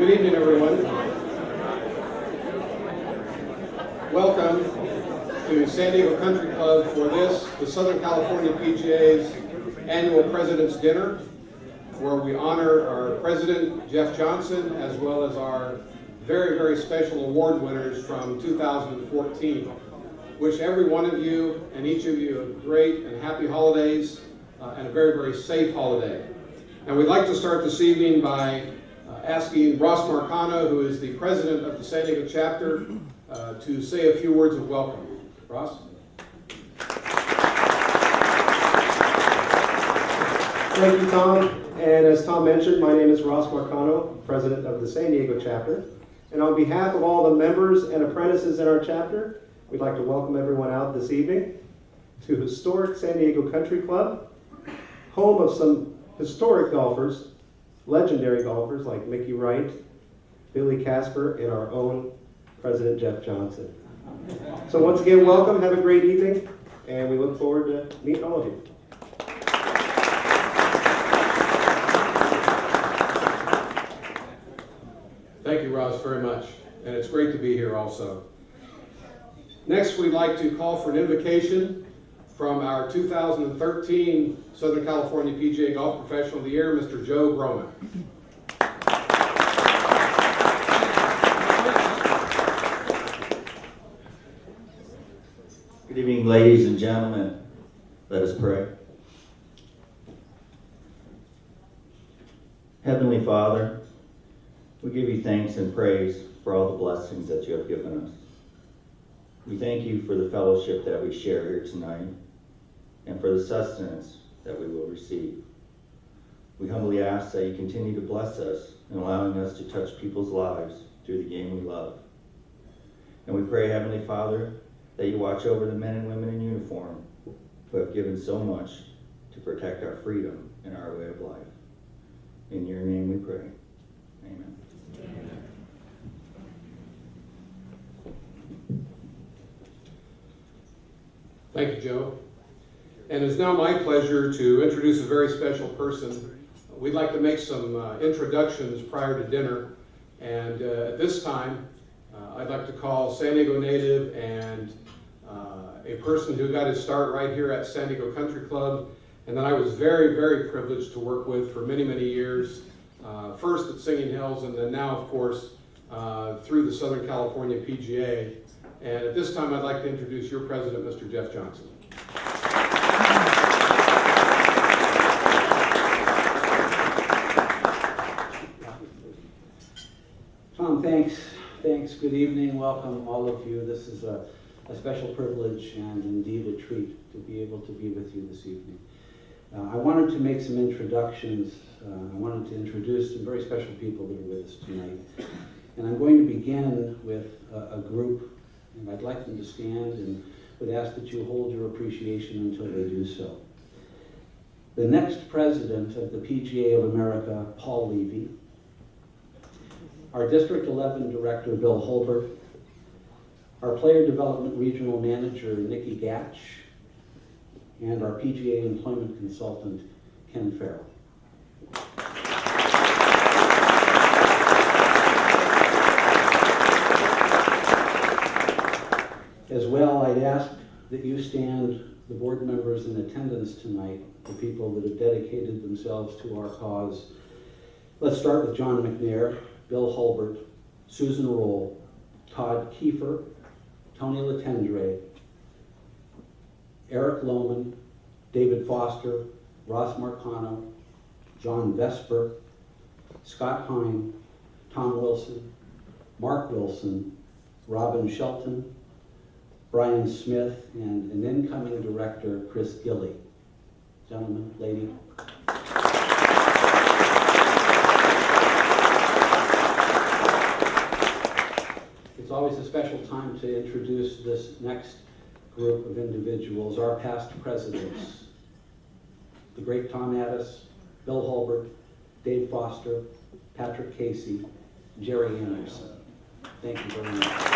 Good evening, everyone. Welcome to San Diego Country Club for this, the Southern California PGA's annual President's Dinner, where we honor our President, Jeff Johnson, as well as our very, very special award winners from 2014. Wish every one of you and each of you a great and happy holidays and a very, very safe holiday. And we'd like to start this evening by asking Ross Marcano, who is the president of the San Diego chapter, to say a few words of welcome. Ross? Thank you, Tom. And as Tom mentioned, my name is Ross Marcano, president of the San Diego chapter. And on behalf of all the members and apprentices in our chapter, we'd like to welcome everyone out this evening to historic San Diego Country Club, home of some historic golfers, legendary golfers like Mickey Wright, Billy Casper, and our own President Jeff Johnson. So once again, welcome, have a great evening, and we look forward to meeting all of you. Thank you, Ross, very much. And it's great to be here also. Next, we'd like to call for an invocation from our 2013 Southern California PGA Golf Professional of the Year, Mr. Joe Groman. Good evening, ladies and gentlemen. Let us pray. Heavenly Father, we give you thanks and praise for all the blessings that you have given us. We thank you for the fellowship that we share here tonight and for the sustenance that we will receive. We humbly ask that you continue to bless us in allowing us to touch people's lives through the game we love. And we pray, Heavenly Father, that you watch over the men and women in uniform who have given so much to protect our freedom and our way of life. In your name we pray. Amen. Thank you, Joe. And it's now my pleasure to introduce a very special person. We'd like to make some introductions prior to dinner. And at this time, I'd like to call San Diego native and a person who got his start right here at San Diego Country Club, and that I was very, very privileged to work with for many, many years. First at Singing Hills, and then now, of course, through the Southern California PGA. And at this time, I'd like to introduce your president, Mr. Jeff Johnson. Tom, thanks. Good evening. Welcome, all of you. This is a special privilege and indeed a treat to be able to be with you this evening. I wanted to make some introductions. I wanted to introduce some very special people that are with us tonight. And I'm going to begin with a group, and I'd like them to stand and would ask that you hold your appreciation until they do so. The next president of the PGA of America, Paul Levy. Our District 11 Director, Bill Holbert. Our Player Development Regional Manager, Nikki Gatch. And our PGA Employment Consultant, Ken Farrell. As well, I'd ask that you stand, the board members in attendance tonight, the people that have dedicated themselves to our cause. Let's start with John McNair, Bill Hulbert, Susan Roll, Todd Kiefer, Tony Latendre, Eric Lohman, David Foster, Ross Marcano, John Vesper, Scott Hine, Tom Wilson, Mark Wilson, Robin Shelton, Brian Smith, and an incoming director, Chris Gilly. Gentlemen, lady. It's always a special time to introduce this next group of individuals, our past presidents. The great Tom Addis, Bill Hulbert, Dave Foster, Patrick Casey, Jerry Anderson. Thank you very much.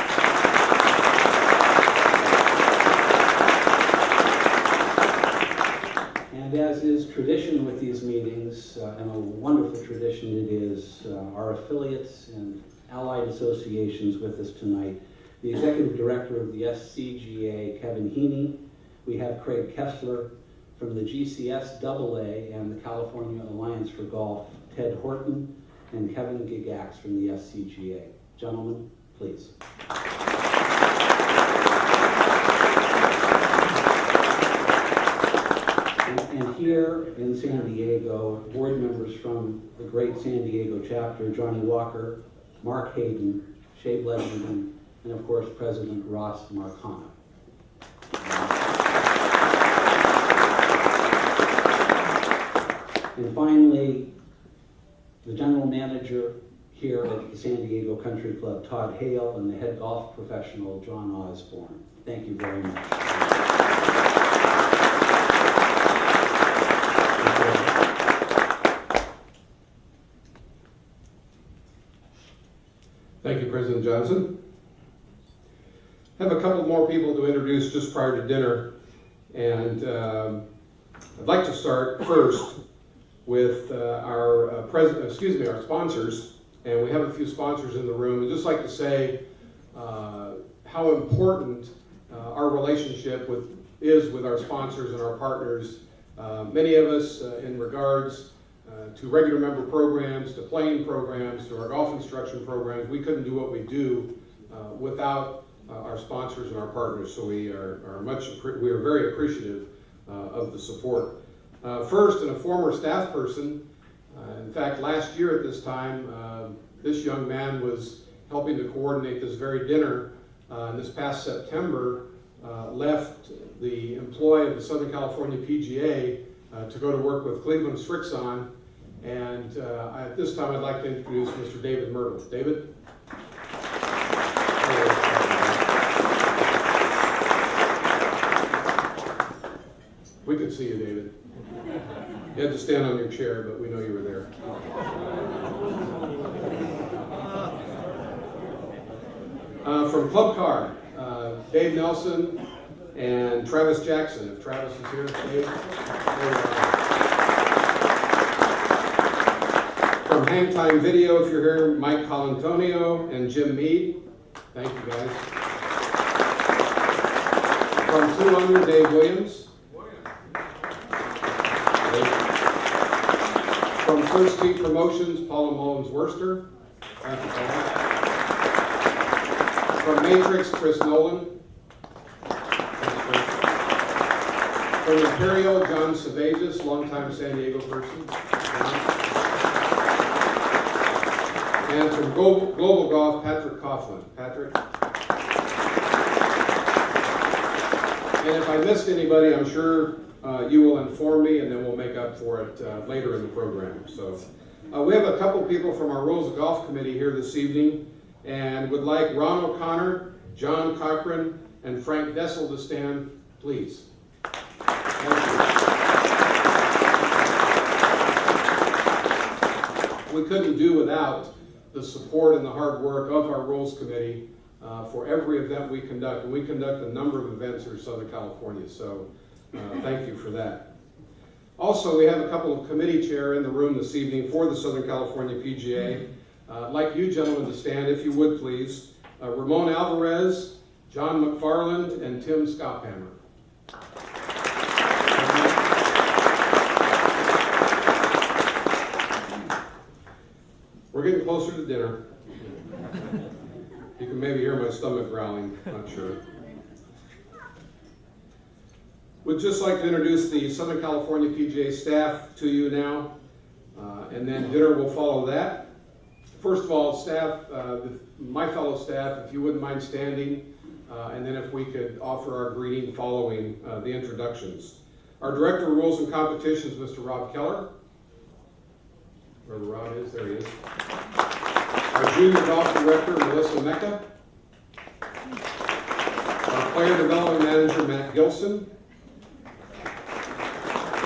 And as is tradition with these meetings, and a wonderful tradition it is, our affiliates and allied associations with us tonight. The Executive Director of the SCGA, Kevin Heaney. We have Craig Kessler from the GCS AA and the California Alliance for Golf, Ted Horton, and Kevin Gigax from the SCGA. Gentlemen, please. And here in San Diego, board members from the great San Diego chapter, Johnny Walker, Mark Hayden, Shay Blessington, and of course, President Ross Marcano. And finally, the general manager here at the San Diego Country Club, Todd Hale, and the head golf professional, John Osborne. Thank you very much. Thank you, President Johnson. I have a couple more people to introduce just prior to dinner, and I'd like to start first with our sponsors, and we have a few sponsors in the room. I'd just like to say how important our relationship is with our sponsors and our partners. Many of us, in regards to regular member programs, to playing programs, to our golf instruction programs, we couldn't do what we do without our sponsors and our partners. So we are very appreciative of the support. First, and a former staff person, in fact, last year at this time, this young man was helping to coordinate this very dinner. And this past September, left the employ of the Southern California PGA to go to work with Cleveland Strixon. And at this time, I'd like to introduce Mr. David Myrtle. David? We could see you, David. You had to stand on your chair, but we know you were there. From Club Car, Dave Nelson and Travis Jackson. If Travis is here, Dave. From Hang Time Video, if you're here, Mike Colantonio and Jim Mead. Thank you, guys. From 2 Under, Dave Williams. From First Street Promotions, Paula Mullins-Worster. Thank you, Paula. From Matrix, Chris Nolan. From Imperial, John Savages, longtime San Diego person. And from Global Golf, Patrick Coughlin. Patrick. And if I missed anybody, I'm sure you will inform me, and then we'll make up for it later in the program. So we have a couple people from our Rules of Golf Committee here this evening, and would like Ron O'Connor, John Cochran, and Frank Dessel to stand, please. Thank you. We couldn't do without the support and the hard work of our Rules Committee for every event we conduct. And we conduct a number of events here in Southern California, so thank you for that. Also, we have a couple of committee chair in the room this evening for the Southern California PGA. I'd like you gentlemen to stand, if you would please. Ramon Alvarez, John McFarland, and Tim Scotthammer. We're getting closer to dinner. You can maybe hear my stomach growling, not sure. Would just like to introduce the Southern California PGA staff to you now, and then dinner will follow that. First of all, staff, my fellow staff, if you wouldn't mind standing, and then if we could offer our greeting following the introductions. Our Director of Rules and Competitions, Mr. Rob Keller. Wherever Rob is, there he is. Our Junior Golf Director, Melissa Mecca. Our Player Development Manager, Matt Gilson.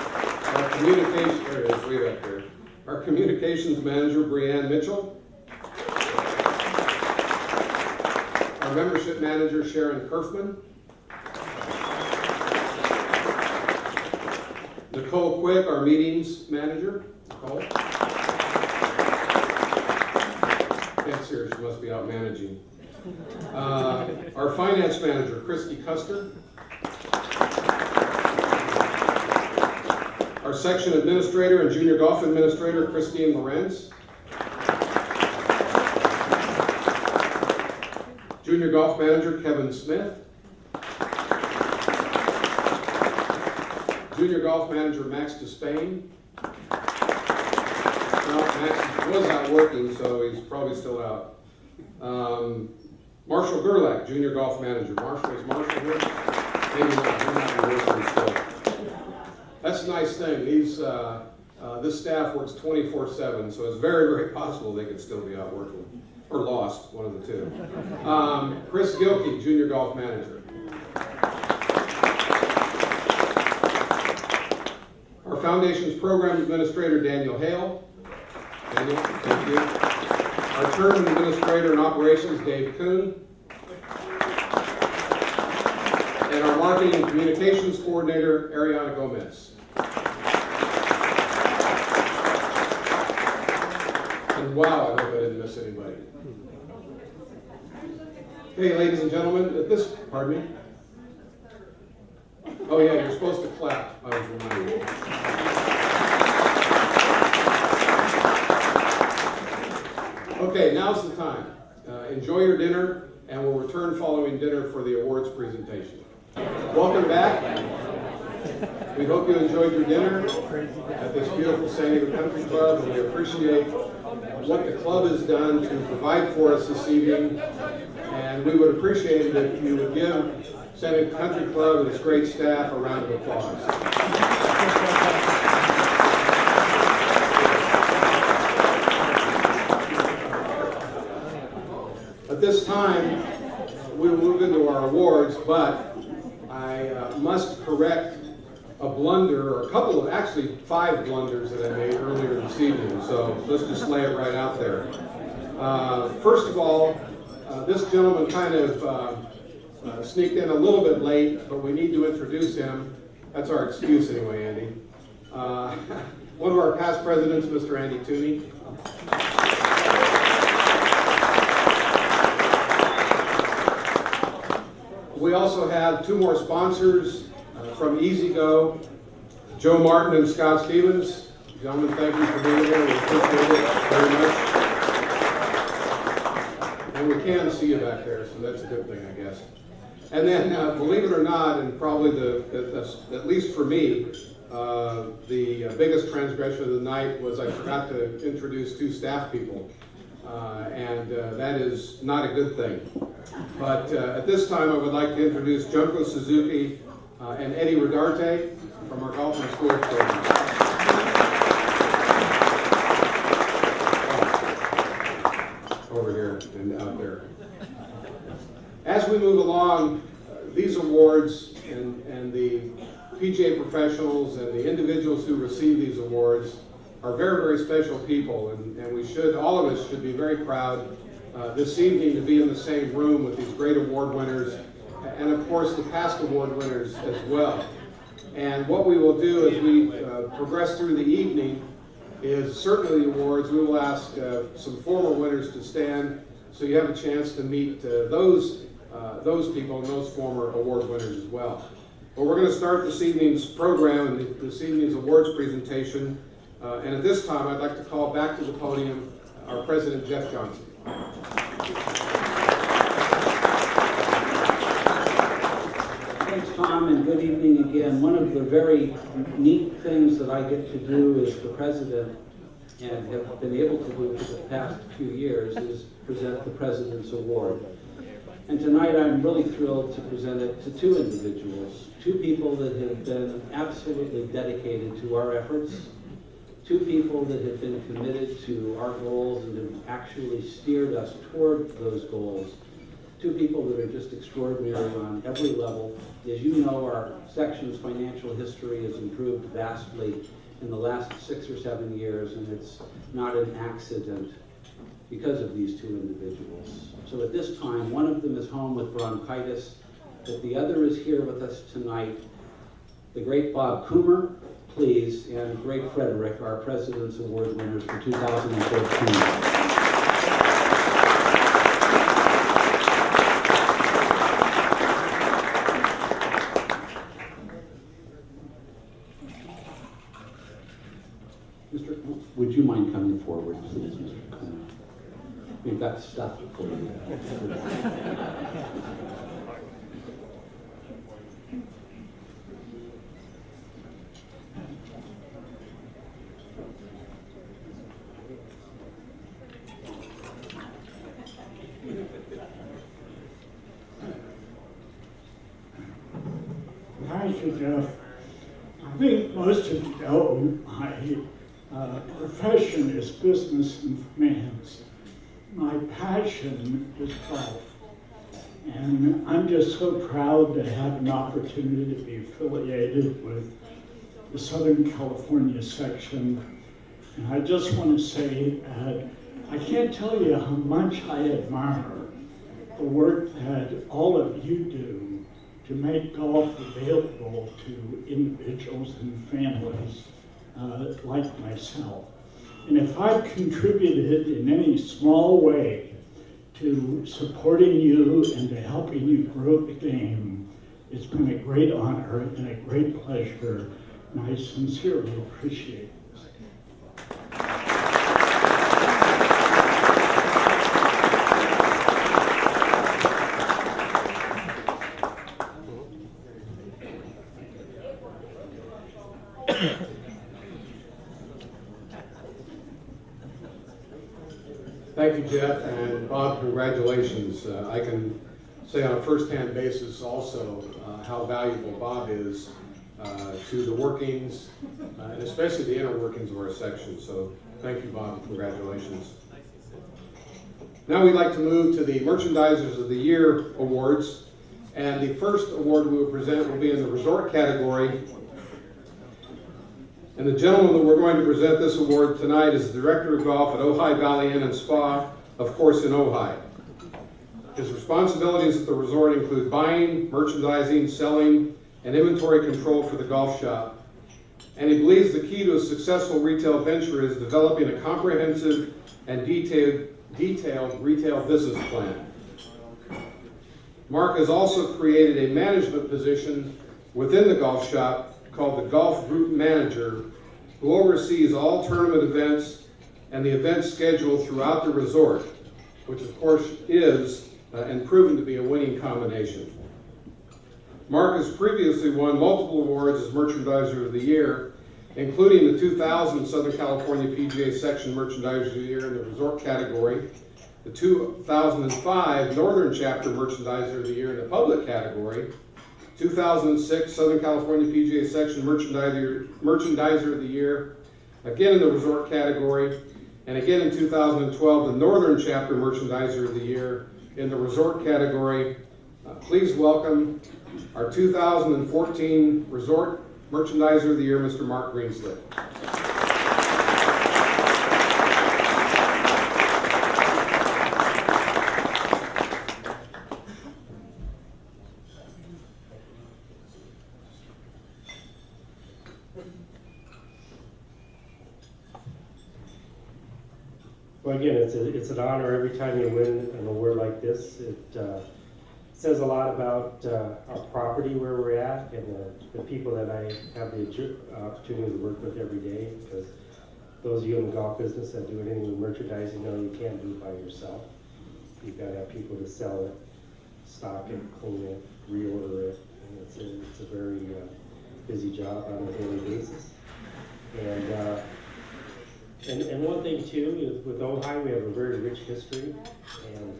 Our Communications, there it is, way back there. Our Communications Manager, Brianne Mitchell. Our Membership Manager, Sharon Kerfman. Nicole Quick, our meetings manager. Nicole. Can't see her, she must be out managing. Our finance manager, Christy Custer. Our section administrator and junior golf administrator, Christine Lorenz. Junior golf manager, Kevin Smith. Junior golf manager, Max Despain. Well, Max was out working, so he's probably still out. Marshall Gerlach, junior golf manager. Marshall, is Marshall here? Maybe not, he might be working still. That's a nice thing. This staff works 24/7, so it's very, very possible they could still be out working. Or lost, one of the two. Chris Gilkey, junior golf manager. Our Foundations Program Administrator, Daniel Hale. Daniel, thank you. Our Tournament Administrator and Operations, Dave Kuhn. And our Marketing and Communications Coordinator, Ariana Gomez. And wow, I hope I didn't miss anybody. Okay, ladies and gentlemen, pardon me? Oh yeah, you're supposed to clap, I was reminded you. Okay, now's the time. Enjoy your dinner, and we'll return following dinner for the awards presentation. Welcome back. We hope you enjoyed your dinner at this beautiful San Diego Country Club, and we appreciate what the club has done to provide for us this evening. And we would appreciate it if you would give San Diego Country Club and its great staff a round of applause. At this time, we will move into our awards, but I must correct a blunder, or a couple of, actually 5 blunders that I made earlier this evening, so let's just lay it right out there. First of all, this gentleman kind of sneaked in a little bit late, but we need to introduce him. That's our excuse anyway, Andy. One of our past presidents, Mr. Andy Tooney. We also have 2 more sponsors from EasyGo, Joe Martin and Scott Stevens. Gentlemen, thank you for being here. We appreciate it very much. And we can see you back there, so that's a good thing, I guess. And then, believe it or not, and probably at least for me, the biggest transgression of the night was I forgot to introduce 2 staff people. And that is not a good thing. But at this time, I would like to introduce Junko Suzuki and Eddie Rodarte from our golf and sports program. Over here and out there. As we move along, these awards and the PGA professionals and the individuals who receive these awards are very, very special people, and we should, all of us should be very proud this evening to be in the same room with these great award winners, and of course the past award winners as well. And what we will do as we progress through the evening is, certainly the awards, we will ask some former winners to stand so you have a chance to meet those people and those former award winners as well. But we're going to start this evening's program and this evening's awards presentation. And at this time, I'd like to call back to the podium our President, Jeff Johnson. Thanks, Tom, and good evening again. One of the very neat things that I get to do as the president, and have been able to do for the past few years, is present the President's Award. And tonight I'm really thrilled to present it to 2 individuals, 2 people that have been absolutely dedicated to our efforts, 2 people that have been committed to our goals and have actually steered us toward those goals. 2 people that are just extraordinary on every level. As you know, our section's financial history has improved vastly in the last 6 or 7 years, and it's not an accident because of these 2 individuals. So at this time, one of them is home with bronchitis, but the other is here with us tonight, the great Bob Coomer, please, and Greg Frederick, our President's Award winners for 2013. Would you mind coming forward, please, Mr. Kuhn? We've got stuff for you. Thank you, Jeff. I think most of you know my profession is business and finance. My passion is golf. And I'm just so proud to have an opportunity to be affiliated with the Southern California section. And I just want to say that I can't tell you how much I admire the work that all of you do to make golf available to individuals and families like myself. And if I've contributed in any small way to supporting you and to helping you grow the game, it's been a great honor and a great pleasure, and I sincerely appreciate this. Thank you, Jeff, and Bob, congratulations. I can say on a first-hand basis also how valuable Bob is to the workings, and especially the inner workings of our section. So thank you, Bob, congratulations. Now we'd like to move to the Merchandisers of the Year awards, and the first award we will present will be in the resort category. And the gentleman that we're going to present this award tonight is the Director of Golf at Ojai Valley Inn and Spa, of course, in Ojai. His responsibilities at the resort include buying, merchandising, selling, and inventory control for the golf shop. And he believes the key to a successful retail venture is developing a comprehensive and detailed retail business plan. Mark has also created a management position within the golf shop called the Golf Group Manager, who oversees all tournament events and the event schedule throughout the resort, which of course is and proven to be a winning combination. Mark has previously won multiple awards as Merchandiser of the Year, including the 2000 Southern California PGA Section Merchandiser of the Year in the resort category, the 2005 Northern Chapter Merchandiser of the Year in the public category, 2006 Southern California PGA Section Merchandiser of the Year, again in the resort category, and again in 2012 the Northern Chapter Merchandiser of the Year in the resort category. Please welcome our 2014 Resort Merchandiser of the Year, Mr. Mark Greenslick. Well, again, it's an honor every time you win an award like this. It says a lot about our property where we're at and the people that I have the opportunity to work with every day, because those of you in the golf business that do anything with merchandising know you can't do it by yourself. You've got to have people to sell it, stock it, clean it, reorder it, and it's a very busy job on a daily basis. And one thing too is with Ojai, we have a very rich history, and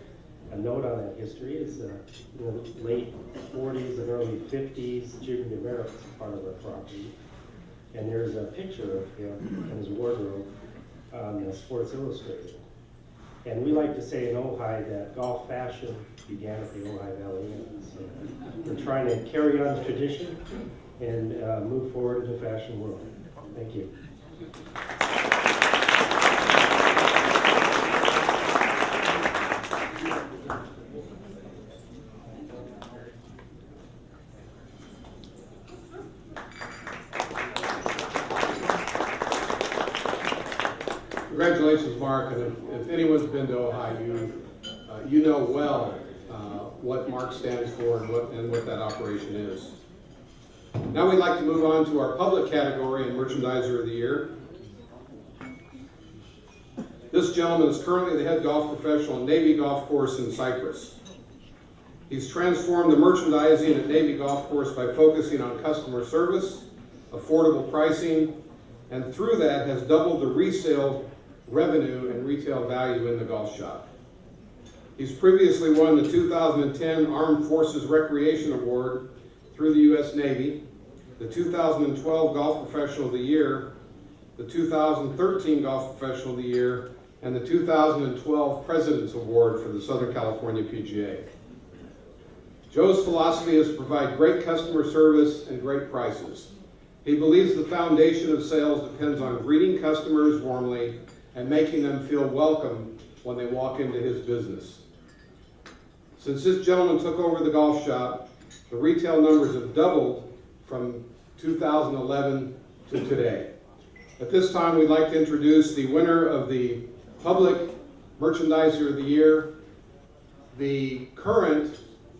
a note on that history is in the late 40s and early 50s, Jimmy DeMeritt was part of our property, and there's a picture of him and his wardrobe on Sports Illustrated. And we like to say in Ojai that golf fashion began at the Ojai Valley Inn. So we're trying to carry on the tradition and move forward in the fashion world. Thank you. Mark, and if anyone's been to Ojai, you know well what Mark stands for and what that operation is. Now we'd like to move on to our public category and Merchandiser of the Year. This gentleman is currently the head golf professional at Navy Golf Course in Cyprus. He's transformed the merchandising at Navy Golf Course by focusing on customer service, affordable pricing, and through that has doubled the resale revenue and retail value in the golf shop. He's previously won the 2010 Armed Forces Recreation Award through the U.S. Navy, the 2012 Golf Professional of the Year, the 2013 Golf Professional of the Year, and the 2012 President's Award for the Southern California PGA. Joe's philosophy is to provide great customer service and great prices. He believes the foundation of sales depends on greeting customers warmly and making them feel welcome when they walk into his business. Since this gentleman took over the golf shop, the retail numbers have doubled from 2011 to today. At this time, we'd like to introduce the winner of the Public Merchandiser of the Year, the current,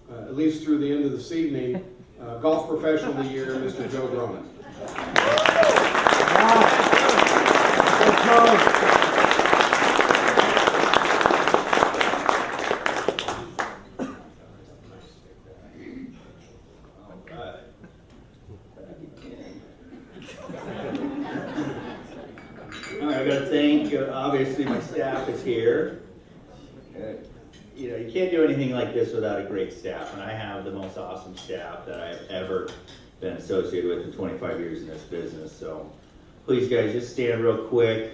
at least through the end of this evening, Golf Professional of the Year, Mr. Joe Groman. I got to thank, obviously my staff is here. You know, you can't do anything like this without a great staff, and I have the most awesome staff that I've ever been associated with in 25 years in this business. So please guys, just stand real quick.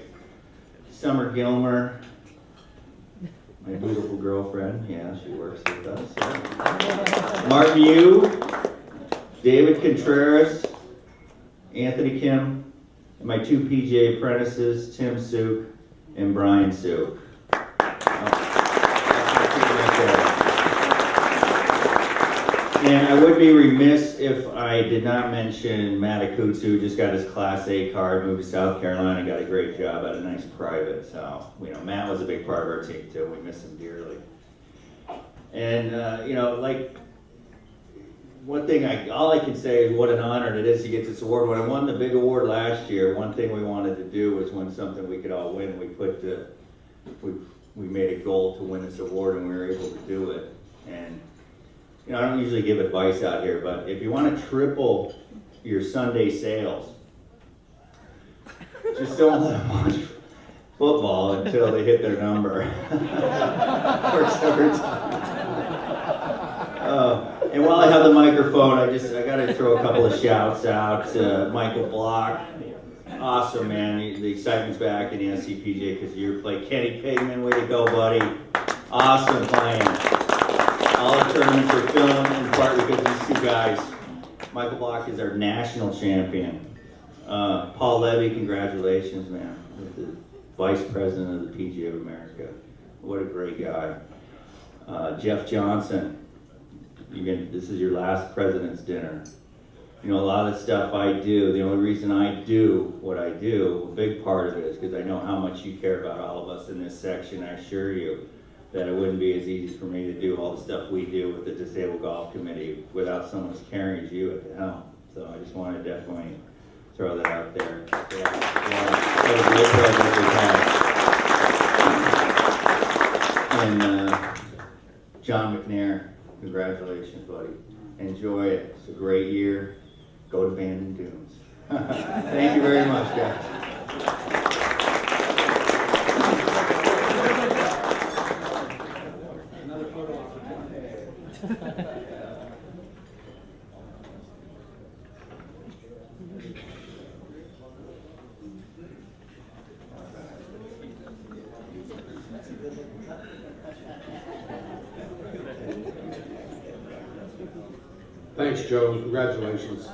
Summer Gilmer, my beautiful girlfriend, yeah, she works with us. Yeah. Martin Yu, David Contreras, Anthony Kim, and my two PGA apprentices, Tim Suk and Brian Suk. And I would be remiss if I did not mention Matt Akutsu, who just got his Class A card, moved to South Carolina, got a great job at a nice private. So, you know, Matt was a big part of our team too. We miss him dearly. And, you know, like, one thing, all I can say is what an honor it is to get this award. When I won the big award last year, one thing we wanted to do was win something we could all win. We made a goal to win this award, and we were able to do it. And you know, I don't usually give advice out here, but if you want to triple your Sunday sales, just don't let them watch football until they hit their number. Works every time. And while I have the microphone, I got to throw a couple of shouts out to Michael Block. Awesome, man. The excitement's back in the SCPGA because you play Kenny Pigman. Way to go, buddy. Awesome playing. All the tournaments are filmed in part because of these two guys. Michael Block is our national champion. Paul Levy, congratulations, man. With the vice president of the PGA of America. What a great guy. Jeff Johnson, this is your last president's dinner. You know, a lot of the stuff I do, the only reason I do what I do, a big part of it is because I know how much you care about all of us in this section. I assure you that it wouldn't be as easy for me to do all the stuff we do with the Disabled Golf Committee without someone as caring as you at the helm. So I just want to definitely throw that out there. And John McNair, congratulations, buddy. Enjoy it. It's a great year. Go to Bandon Dunes. Thank you very much, guys. Thanks, Joe. Congratulations.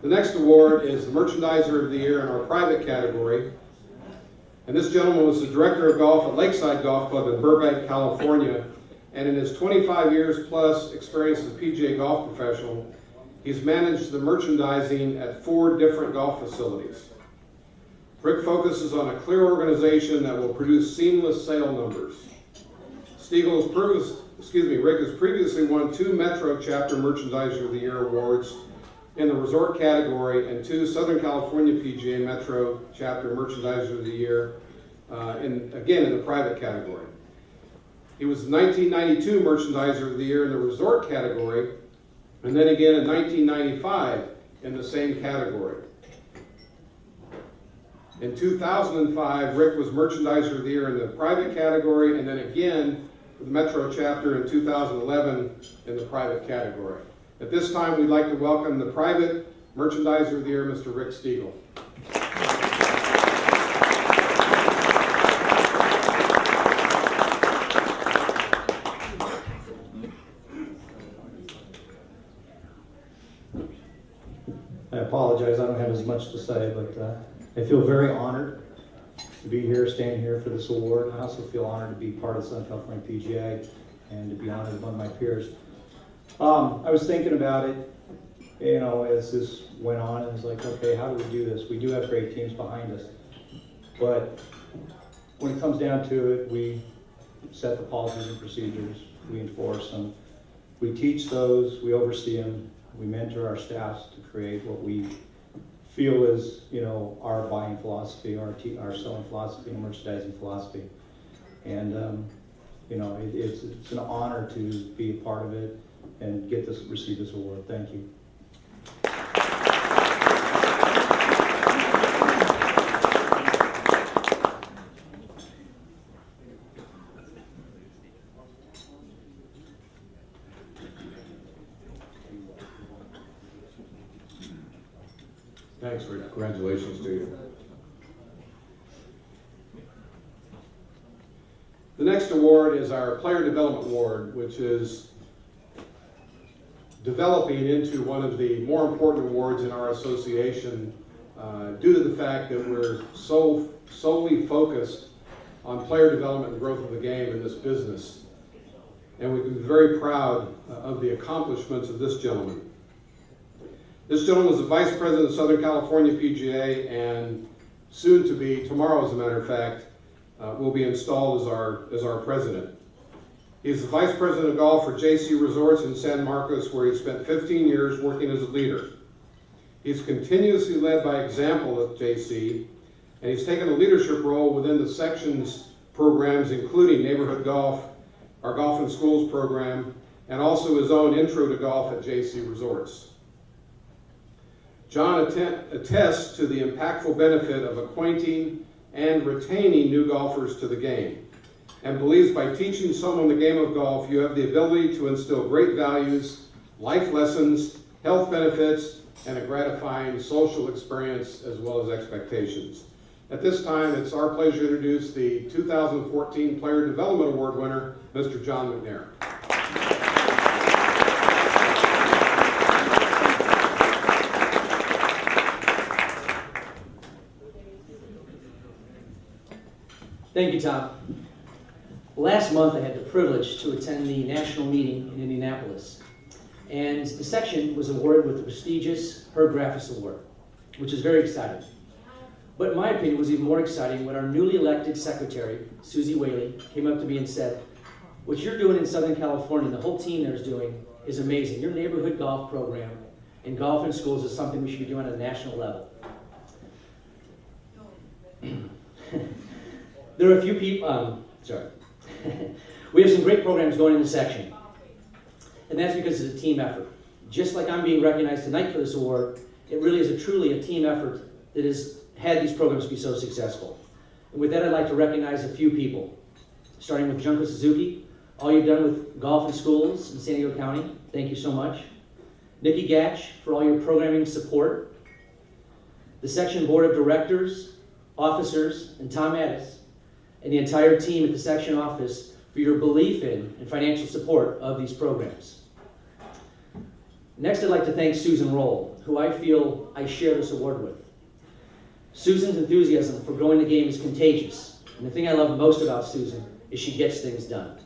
The next award is the Merchandiser of the Year in our private category. And this gentleman was the director of golf at Lakeside Golf Club in Burbank, California. And in his 25 years plus experience as a PGA golf professional, he's managed the merchandising at 4 different golf facilities. Rick focuses on a clear organization that will produce seamless sale numbers. Rick has previously won 2 Metro Chapter Merchandiser of the Year awards in the resort category and 2 Southern California PGA Metro Chapter Merchandiser of the Year, in the private category. He was the 1992 Merchandiser of the Year in the resort category, and then again in 1995 in the same category. In 2005, Rick was Merchandiser of the Year in the private category, and then again for the Metro Chapter in 2011 in the private category. At this time, we'd like to welcome the private Merchandiser of the Year, Mr. Rick Stiegel. I apologize, I don't have as much to say, but I feel very honored to be here, standing here for this award. I also feel honored to be part of the Southern California PGA and to be honored among my peers. I was thinking about it, as this went on, and I was like, okay, how do we do this? We do have great teams behind us, but when it comes down to it, we set the policies and procedures, we enforce them, we teach those, we oversee them, we mentor our staffs to create what we feel is, our buying philosophy, our selling philosophy, and merchandising philosophy. And, it's an honor to be a part of it and receive this award. Thank you. Thanks, Rick. Congratulations to you. The next award is our Player Development Award, which is developing into one of the more important awards in our association due to the fact that we're so solely focused on player development and growth of the game in this business. And we can be very proud of the accomplishments of this gentleman. This gentleman was the Vice President of Southern California PGA and soon to be, tomorrow as a matter of fact, will be installed as our president. He's the Vice President of Golf for JC Resorts in San Marcos, where he spent 15 years working as a leader. He's continuously led by example at JC, and he's taken a leadership role within the sections programs, including Neighborhood Golf, our Golf in Schools program, and also his own Intro to Golf at JC Resorts. John attests to the impactful benefit of acquainting and retaining new golfers to the game, and believes by teaching someone the game of golf, you have the ability to instill great values, life lessons, health benefits, and a gratifying social experience as well as expectations. At this time, it's our pleasure to introduce the 2014 Player Development Award winner, Mr. John McNair. Thank you, Tom. Last month, I had the privilege to attend the national meeting in Indianapolis, and the section was awarded with the prestigious Herb Graffis Award, which is very exciting. But in my opinion, it was even more exciting when our newly elected secretary, Susie Whaley, came up to me and said, what you're doing in Southern California, and the whole team there is doing, is amazing. Your neighborhood golf program and golf in schools is something we should be doing at a national level. There are a few people, we have some great programs going in the section, and that's because it's a team effort. Just like I'm being recognized tonight for this award, it really is truly a team effort that has had these programs be so successful. And with that, I'd like to recognize a few people, starting with Junko Suzuki. All you've done with golf in schools in San Diego County, thank you so much. Nikki Gatch, for all your programming support. The section board of directors, officers, and Tom Addis, and the entire team at the section office for your belief in and financial support of these programs. Next, I'd like to thank Susan Roll, who I feel I share this award with. Susan's enthusiasm for growing the game is contagious, and the thing I love most about Susan is she gets things done.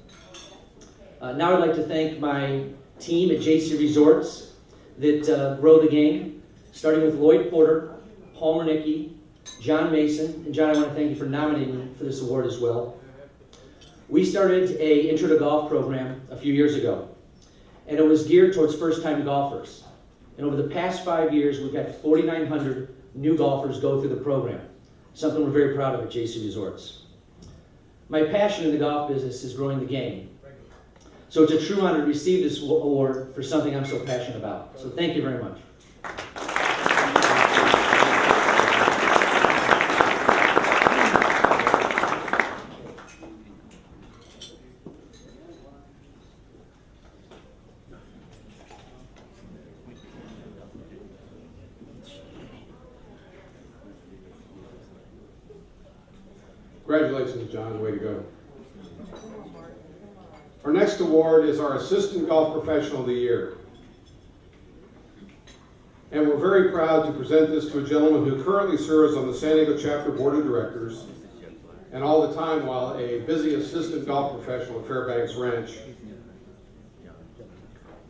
Now I'd like to thank my team at JC Resorts that grow the game, starting with Lloyd Porter, Paul Mernicki, John Mason, and John, I want to thank you for nominating me for this award as well. We started a Intro to Golf program a few years ago, and it was geared towards first-time golfers. And over the past 5 years, we've had 4,900 new golfers go through the program, something we're very proud of at JC Resorts. My passion in the golf business is growing the game. So it's a true honor to receive this award for something I'm so passionate about. So thank you very much. Congratulations, John. Way to go. Our next award is our Assistant Golf Professional of the Year. And we're very proud to present this to a gentleman who currently serves on the San Diego Chapter Board of Directors, and all the time while a busy assistant golf professional at Fairbanks Ranch.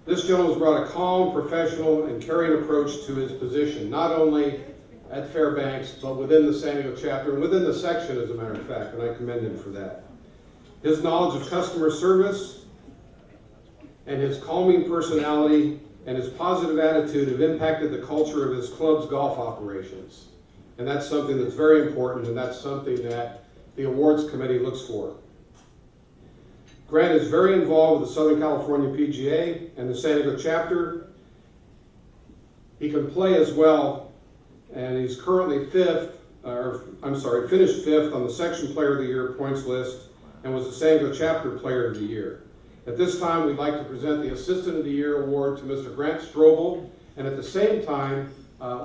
This gentleman's brought a calm, professional, and caring approach to his position, not only at Fairbanks, but within the San Diego Chapter, and within the section, as a matter of fact, and I commend him for that. His knowledge of customer service and his calming personality and his positive attitude have impacted the culture of his club's golf operations. And that's something that's very important, and that's something that the awards committee looks for. Grant is very involved with the Southern California PGA and the San Diego Chapter. He can play as well, and he's currently finished fifth on the Section Player of the Year points list and was the San Diego Chapter Player of the Year. At this time, we'd like to present the Assistant of the Year award to Mr. Grant Strobel, and at the same time,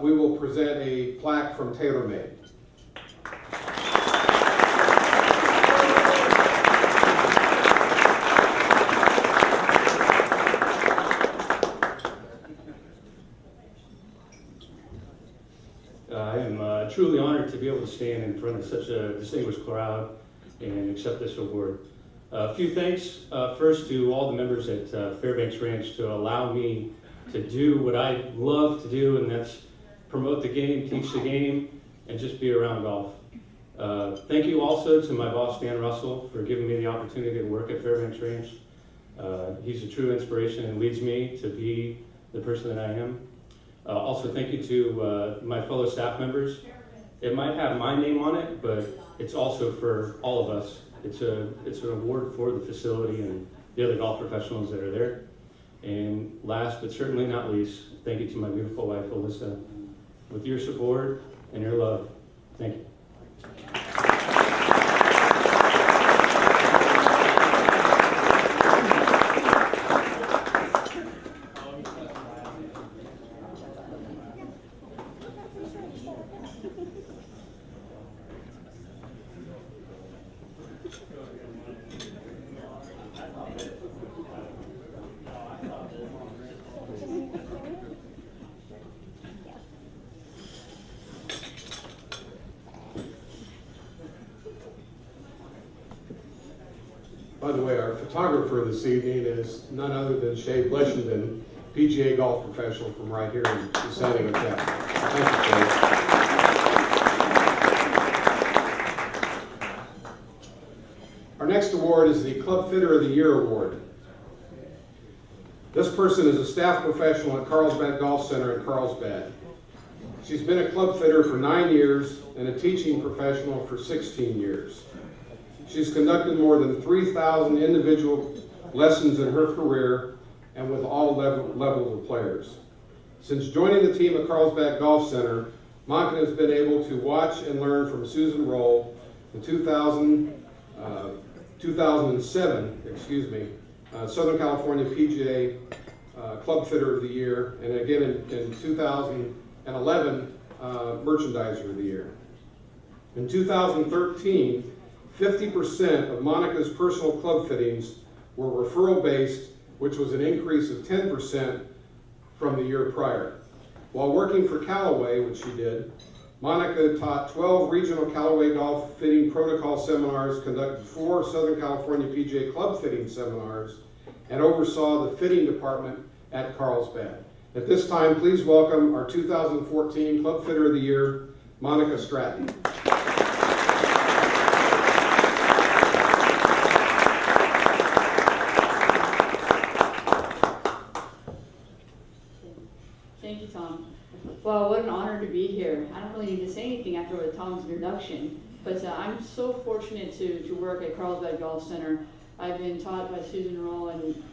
we will present a plaque from TaylorMade. I am truly honored to be able to stand in front of such a distinguished crowd and accept this award. A few thanks first to all the members at Fairbanks Ranch to allow me to do what I love to do, and that's promote the game, teach the game, and just be around golf. Thank you also to my boss, Dan Russell, for giving me the opportunity to work at Fairbanks Ranch. He's a true inspiration and leads me to be the person that I am. Also, thank you to my fellow staff members. It might have my name on it, but it's also for all of us. It's an award for the facility and the other golf professionals that are there. And last but certainly not least, thank you to my beautiful wife, Alyssa. With your support and your love, thank you. By the way, our photographer this evening is none other than Shay Bleshenden, PGA golf professional from right here in the San Diego Chapter. Thank you, Shay. Our next award is the Club Fitter of the Year award. This person is a staff professional at Carlsbad Golf Center in Carlsbad. She's been a club fitter for 9 years and a teaching professional for 16 years. She's conducted more than 3,000 individual lessons in her career and with all levels of players. Since joining the team at Carlsbad Golf Center, Monica has been able to watch and learn from Susan Roll, the 2007 Southern California PGA Club Fitter of the Year, and again in 2011 Merchandiser of the Year. In 2013, 50% of Monica's personal club fittings were referral-based, which was an increase of 10% from the year prior. While working for Callaway, which she did, Monica taught 12 regional Callaway golf fitting protocol seminars, conducted 4 Southern California PGA club fitting seminars, and oversaw the fitting department at Carlsbad. At this time, please welcome our 2014 Club Fitter of the Year, Monica Stratton. Thank you, Tom. Well, what an honor to be here. I don't really need to say anything after Tom's introduction, but I'm so fortunate to work at Carlsbad Golf Center. I've been taught by Susan Roll, and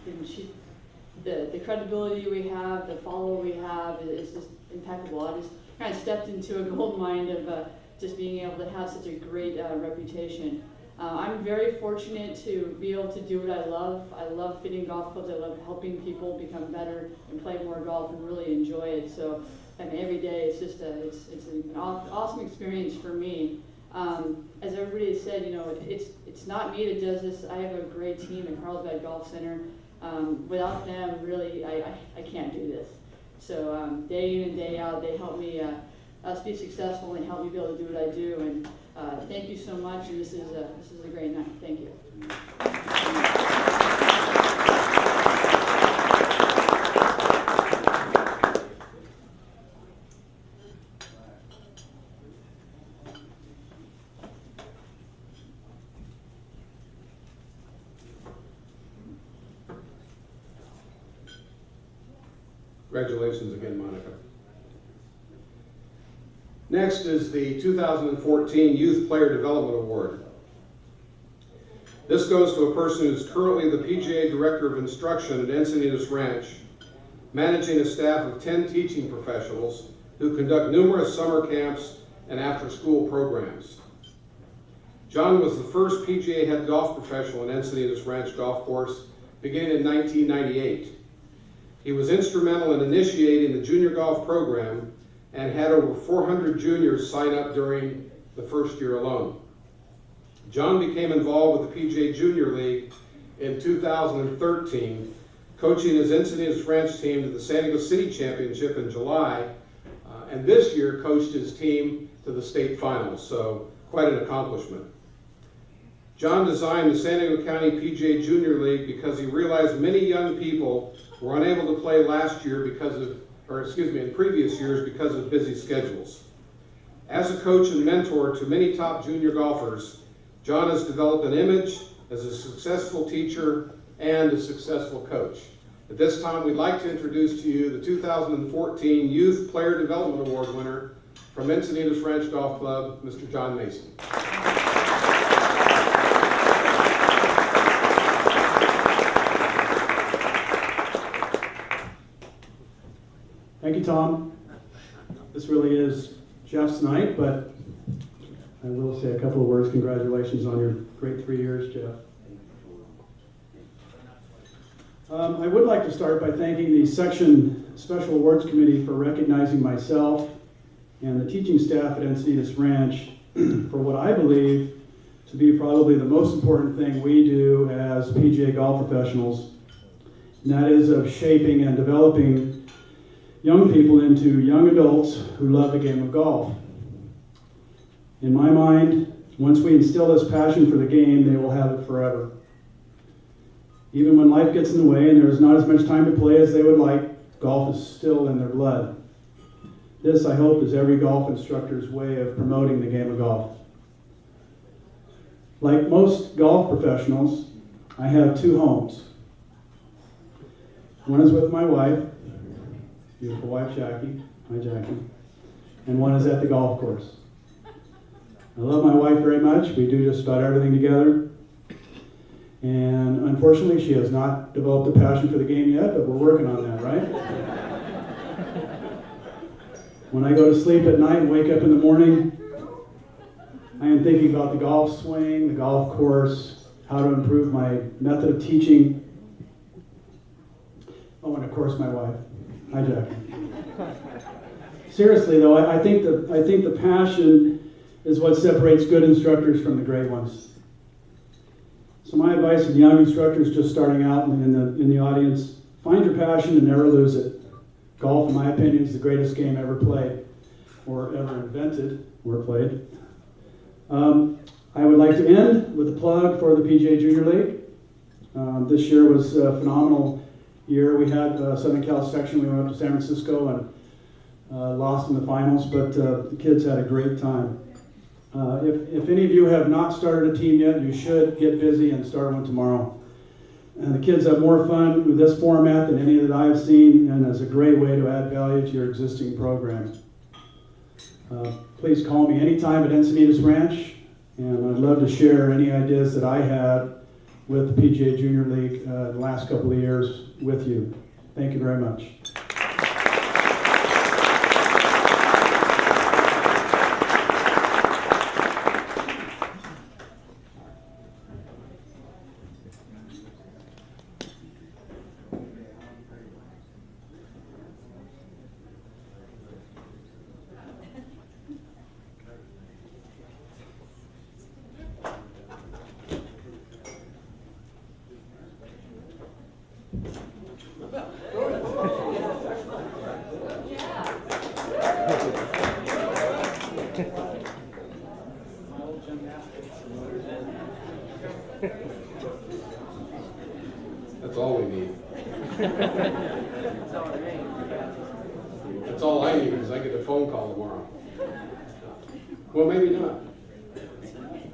the credibility we have, the follow we have is just impeccable. I just kind of stepped into a gold mine of just being able to have such a great reputation. I'm very fortunate to be able to do what I love. I love fitting golf clubs. I love helping people become better and play more golf and really enjoy it. So, I mean, every day it's just it's an awesome experience for me. As everybody has said, you know, it's not me that does this. I have a great team at Carlsbad Golf Center. Without them, really, I can't do this. So day in and day out, they help me us be successful and help me be able to do what I do. And thank you so much. And this is a great night. Thank you. Congratulations again, Monica. Next is the 2014 Youth Player Development Award. This goes to a person who's currently the PGA Director of Instruction at Encinitas Ranch, managing a staff of 10 teaching professionals who conduct numerous summer camps and after-school programs. John was the first PGA head golf professional at Encinitas Ranch Golf Course beginning in 1998. He was instrumental in initiating the junior golf program and had over 400 juniors sign up during the first year alone. John became involved with the PGA Junior League in 2013, coaching his Encinitas Ranch team to the San Diego City Championship in July, and this year coached his team to the state finals, so quite an accomplishment. John designed the San Diego County PGA Junior League because he realized many young people were unable to play last year in previous years because of busy schedules. As a coach and mentor to many top junior golfers, John has developed an image as a successful teacher and a successful coach. At this time, we'd like to introduce to you the 2014 Youth Player Development Award winner from Encinitas Ranch Golf Club, Mr. John Mason. Thank you, Tom. This really is Jeff's night, but I will say a couple of words. Congratulations on your great 3 years, Jeff. I would like to start by thanking the Section Special Awards Committee for recognizing myself and the teaching staff at Encinitas Ranch for what I believe to be probably the most important thing we do as PGA golf professionals, and that is of shaping and developing young people into young adults who love the game of golf. In my mind, once we instill this passion for the game, they will have it forever. Even when life gets in the way and there is not as much time to play as they would like, golf is still in their blood. This, I hope, is every golf instructor's way of promoting the game of golf. Like most golf professionals, I have 2 homes. One is with my wife, beautiful wife Jackie, hi Jackie, and one is at the golf course. I love my wife very much. We do just about everything together. And unfortunately, she has not developed a passion for the game yet, but we're working on that, right? When I go to sleep at night and wake up in the morning, I am thinking about the golf swing, the golf course, how to improve my method of teaching. Oh, and of course, my wife. Hi, Jackie. Seriously, though, I think the passion is what separates good instructors from the great ones. So my advice to the young instructors just starting out in the audience, find your passion and never lose it. Golf, in my opinion, is the greatest game ever played, or ever invented or played. I would like to end with a plug for the PGA Junior League. This year was a phenomenal year. We had Southern Cal section. We went up to San Francisco, lost in the finals, but the kids had a great time. If any of you have not started a team yet, you should get busy and start one tomorrow. And the kids have more fun with this format than any that I've seen, and it's a great way to add value to your existing program. Please call me anytime at Encinitas Ranch, and I'd love to share any ideas that I had with the PGA Junior League the last couple of years with you. Thank you very much. That's all we need. That's all I need, because I get a phone call tomorrow. Well, maybe not.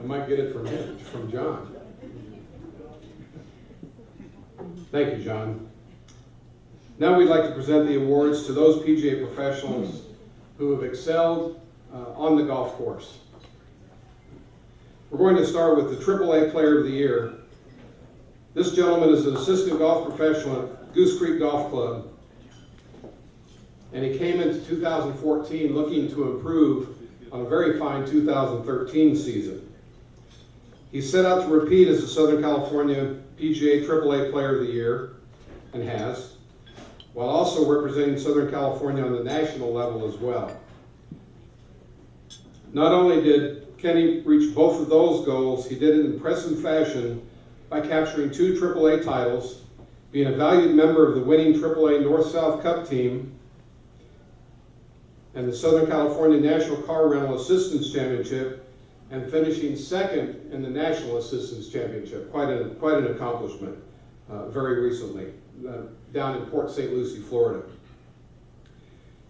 I might get it from him, from John. Thank you, John. Now we'd like to present the awards to those PGA professionals who have excelled on the golf course. We're going to start with the AAA Player of the Year. This gentleman is an assistant golf professional at Goose Creek Golf Club, and he came into 2014 looking to improve on a very fine 2013 season. He set out to repeat as the Southern California PGA AAA Player of the Year, and has, while also representing Southern California on the national level as well. Not only did Kenny reach both of those goals, he did it in impressive fashion by capturing 2 AAA titles, being a valued member of the winning AAA North-South Cup team, and the Southern California National Car Rental Assistance Championship, and finishing second in the National Assistance Championship. Quite an accomplishment very recently, down in Port St. Lucie, Florida.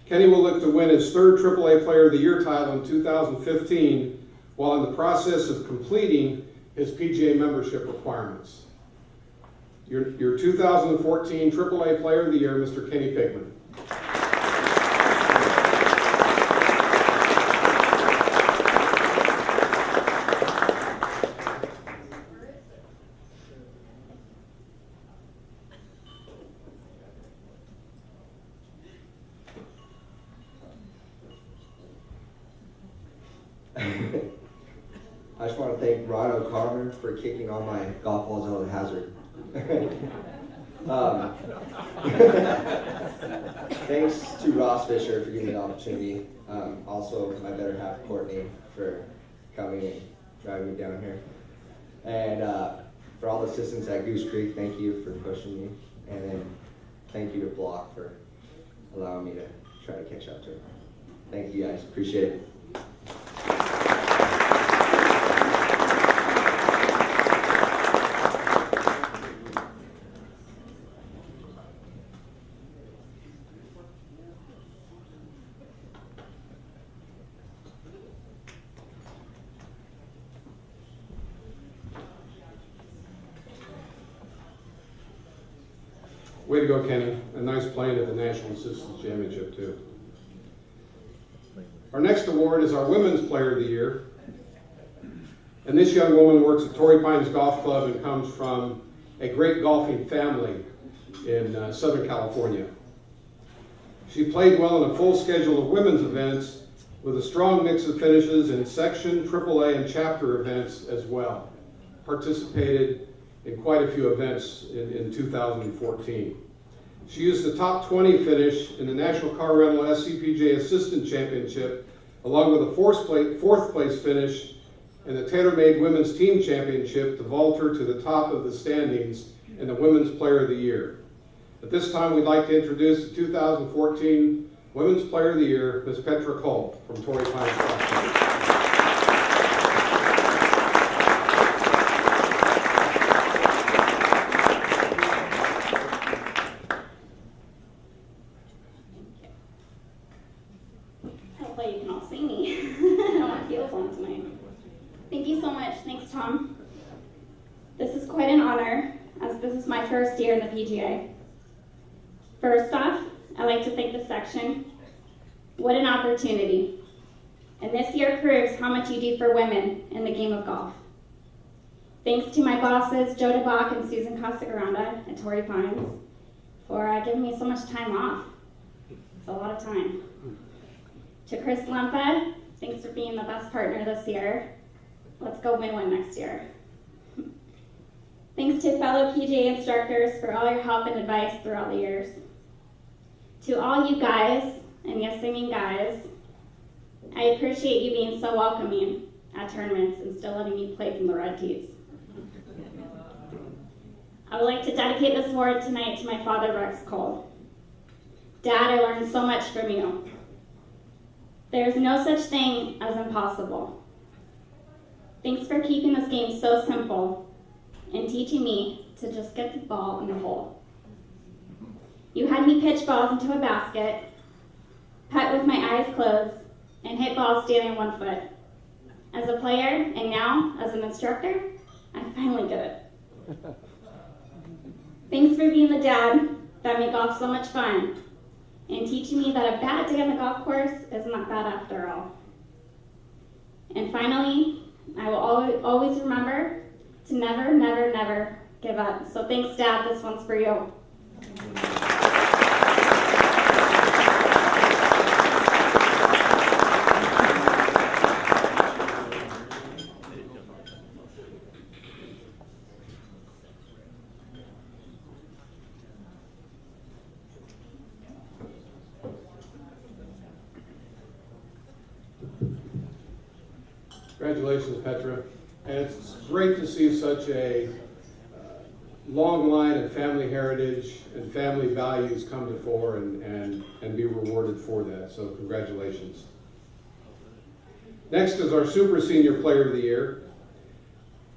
Kenny will look to win his 3rd AAA Player of the Year title in 2015, while in the process of completing his PGA membership requirements. Your 2014 AAA Player of the Year, Mr. Kenny Pickman. I just want to thank Ron O'Connor for kicking all my golf balls out of the hazard. Thanks to Ross Fisher for giving me the opportunity. Also, my better half, Courtney, for coming and driving me down here. And for all the assistants at Goose Creek, thank you for pushing me. And then thank you to Block for allowing me to try to catch up to him. Thank you guys, appreciate it. Way to go, Kenny. A nice playing at the National Assistance Championship, too. Our next award is our Women's Player of the Year. And this young woman works at Torrey Pines Golf Club and comes from a great golfing family in Southern California. She played well in a full schedule of women's events with a strong mix of finishes in section, AAA, and chapter events as well. Participated in quite a few events in 2014. She used the top 20 finish in the National Car Rental SCPGA Assistant Championship, along with a fourth place finish in the TaylorMade Women's Team Championship to vault her to the top of the standings in the Women's Player of the Year. At this time, we'd like to introduce the 2014 Women's Player of the Year, Ms. Petra Cole from Torrey Pines Golf Club. first year in the PGA. First off, I'd like to thank the section. What an opportunity. And this year proves how much you do for women in the game of golf. Thanks to my bosses, Joe DeBach and Susan Casagranda and Tori Pines, for giving me so much time off. It's a lot of time. To Chris Lempa, thanks for being the best partner this year. Let's go win one next year. Thanks to fellow PGA instructors for all your help and advice throughout the years. To all you guys, and yes, I mean guys, I appreciate you being so welcoming at tournaments and still letting me play from the red tees. I would like to dedicate this award tonight to my father, Rex Cole. Dad, I learned so much from you. There is no such thing as impossible. Thanks for keeping this game so simple and teaching me to just get the ball in the hole. You had me pitch balls into a basket, putt with my eyes closed, and hit balls standing on one foot. As a player, and now as an instructor, I finally get it. Thanks for being the dad that made golf so much fun, and teaching me that a bad day on the golf course is not bad after all. And finally, I will always remember to never, never, never give up. So thanks, Dad. This one's for you. Congratulations, Petra. And it's great to see such a long line of family heritage and family values come to fore and be rewarded for that. So congratulations. Next is our Super Senior Player of the Year.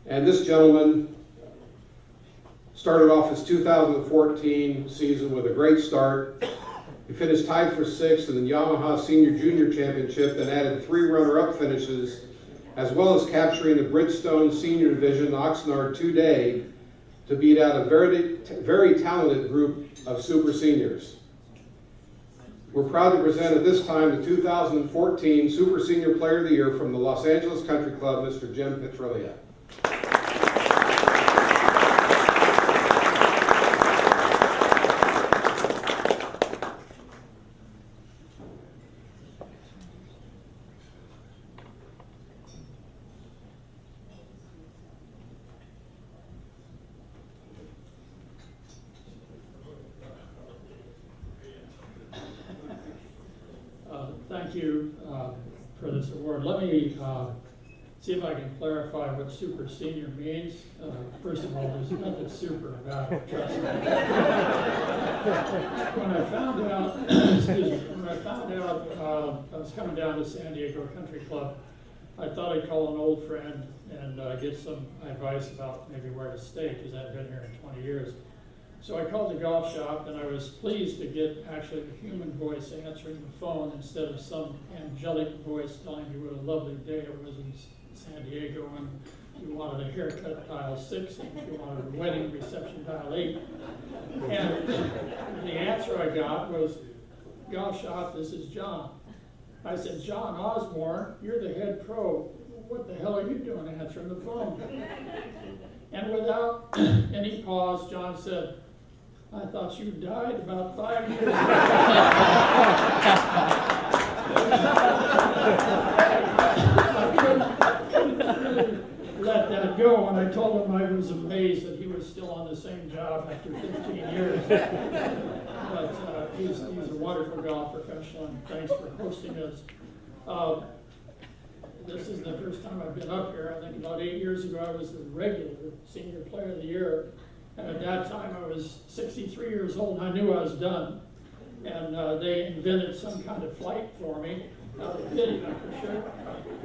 And this gentleman started off his 2014 season with a great start. He finished tied for 6th in the Yamaha Senior Junior Championship and added 3 runner-up finishes, as well as capturing the Bridgestone Senior Division Oxnard 2-Day to beat out a very talented group of super seniors. We're proud to present at this time the 2014 Super Senior Player of the Year from the Los Angeles Country Club, Mr. Jim Petrilia. Thank you for this award. Let me see if I can clarify what super senior means. First of all, there's nothing super about it, trust me. When I found out, I was coming down to San Diego Country Club, I thought I'd call an old friend and get some advice about maybe where to stay, because I've been here in 20 years. So I called the golf shop, and I was pleased to get actually a human voice answering the phone instead of some angelic voice telling you what a lovely day it was in San Diego, and you wanted a haircut dial 6, and if you wanted a wedding reception dial 8. And the answer I got was, golf shop, this is John. I said, John Osborne, you're the head pro. What the hell are you doing answering the phone? And without any pause, John said, I thought you died about 5 years ago. I couldn't really let that go, and I told him I was amazed that he was still on the same job after 15 years. But he's a wonderful golf professional, and thanks for hosting us. This is the first time I've been up here. I think about 8 years ago I was the regular Senior Player of the Year. And at that time I was 63 years old and I knew I was done. And they invented some kind of flight for me, out of pity, for sure.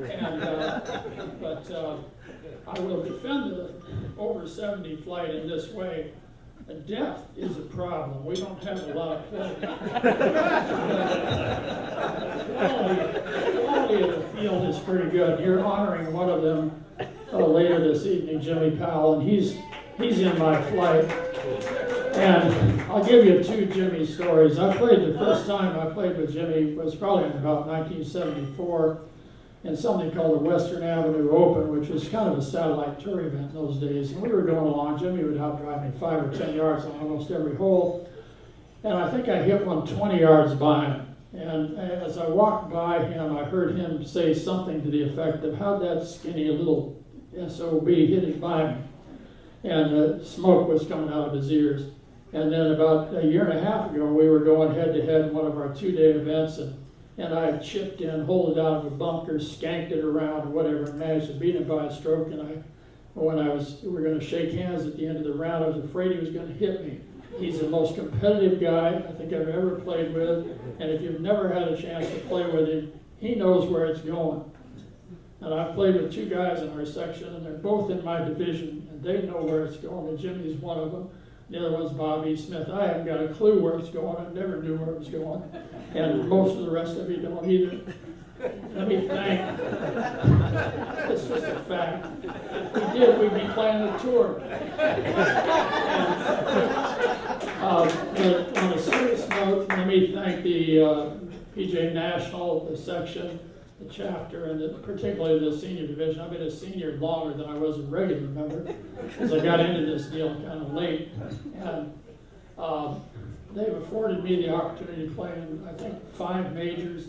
And, but I will defend the over 70 flight in this way. Depth is a problem. We don't have a lot of play. The quality of the field is pretty good. You're honoring one of them later this evening, Jimmy Powell, and he's in my flight. And I'll give you two Jimmy stories. The first time I played with Jimmy was probably in about 1974 in something called the Western Avenue Open, which was kind of a satellite tour event in those days. And we were going along. Jimmy would outdrive me 5 or 10 yards on almost every hole. And I think I hit one 20 yards by him. And as I walked by him, I heard him say something to the effect of, "How'd that skinny little SOB hit it by me?" And smoke was coming out of his ears. And then about a year and a half ago, we were going head-to-head in one of our 2-day events, and I chipped in, holed it out of a bunker, skanked it around or whatever, and managed to beat him by a stroke. And we were going to shake hands at the end of the round, I was afraid he was going to hit me. He's the most competitive guy I think I've ever played with, and if you've never had a chance to play with him, he knows where it's going. And I've played with 2 guys in our section, and they're both in my division, and they know where it's going, and Jimmy's one of them. The other one's Bobby Smith. I haven't got a clue where it's going. I never knew where it was going. And most of the rest of you don't either. Let me thank. It's just a fact. If we did, we'd be playing the tour. But on a serious note, let me thank the PGA National, the section, the chapter, and particularly the senior division. I've been a senior longer than I was a regular member, because I got into this deal kind of late. And they've afforded me the opportunity to play in, I think, 5 majors,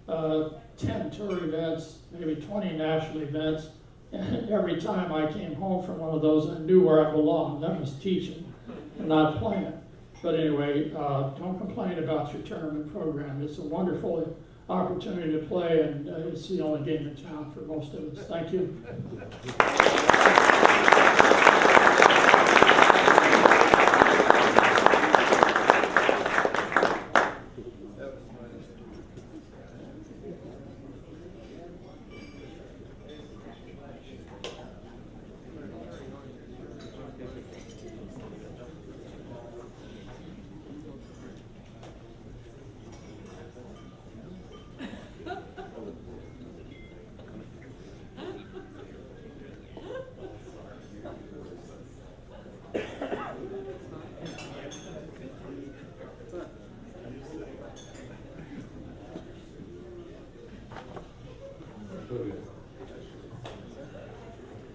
10 tour events, maybe 20 national events. And every time I came home from one of those, I knew where I belonged. That was teaching and not playing. But anyway, don't complain about your tournament program. It's a wonderful opportunity to play, and it's the only game in town for most of us. Thank you.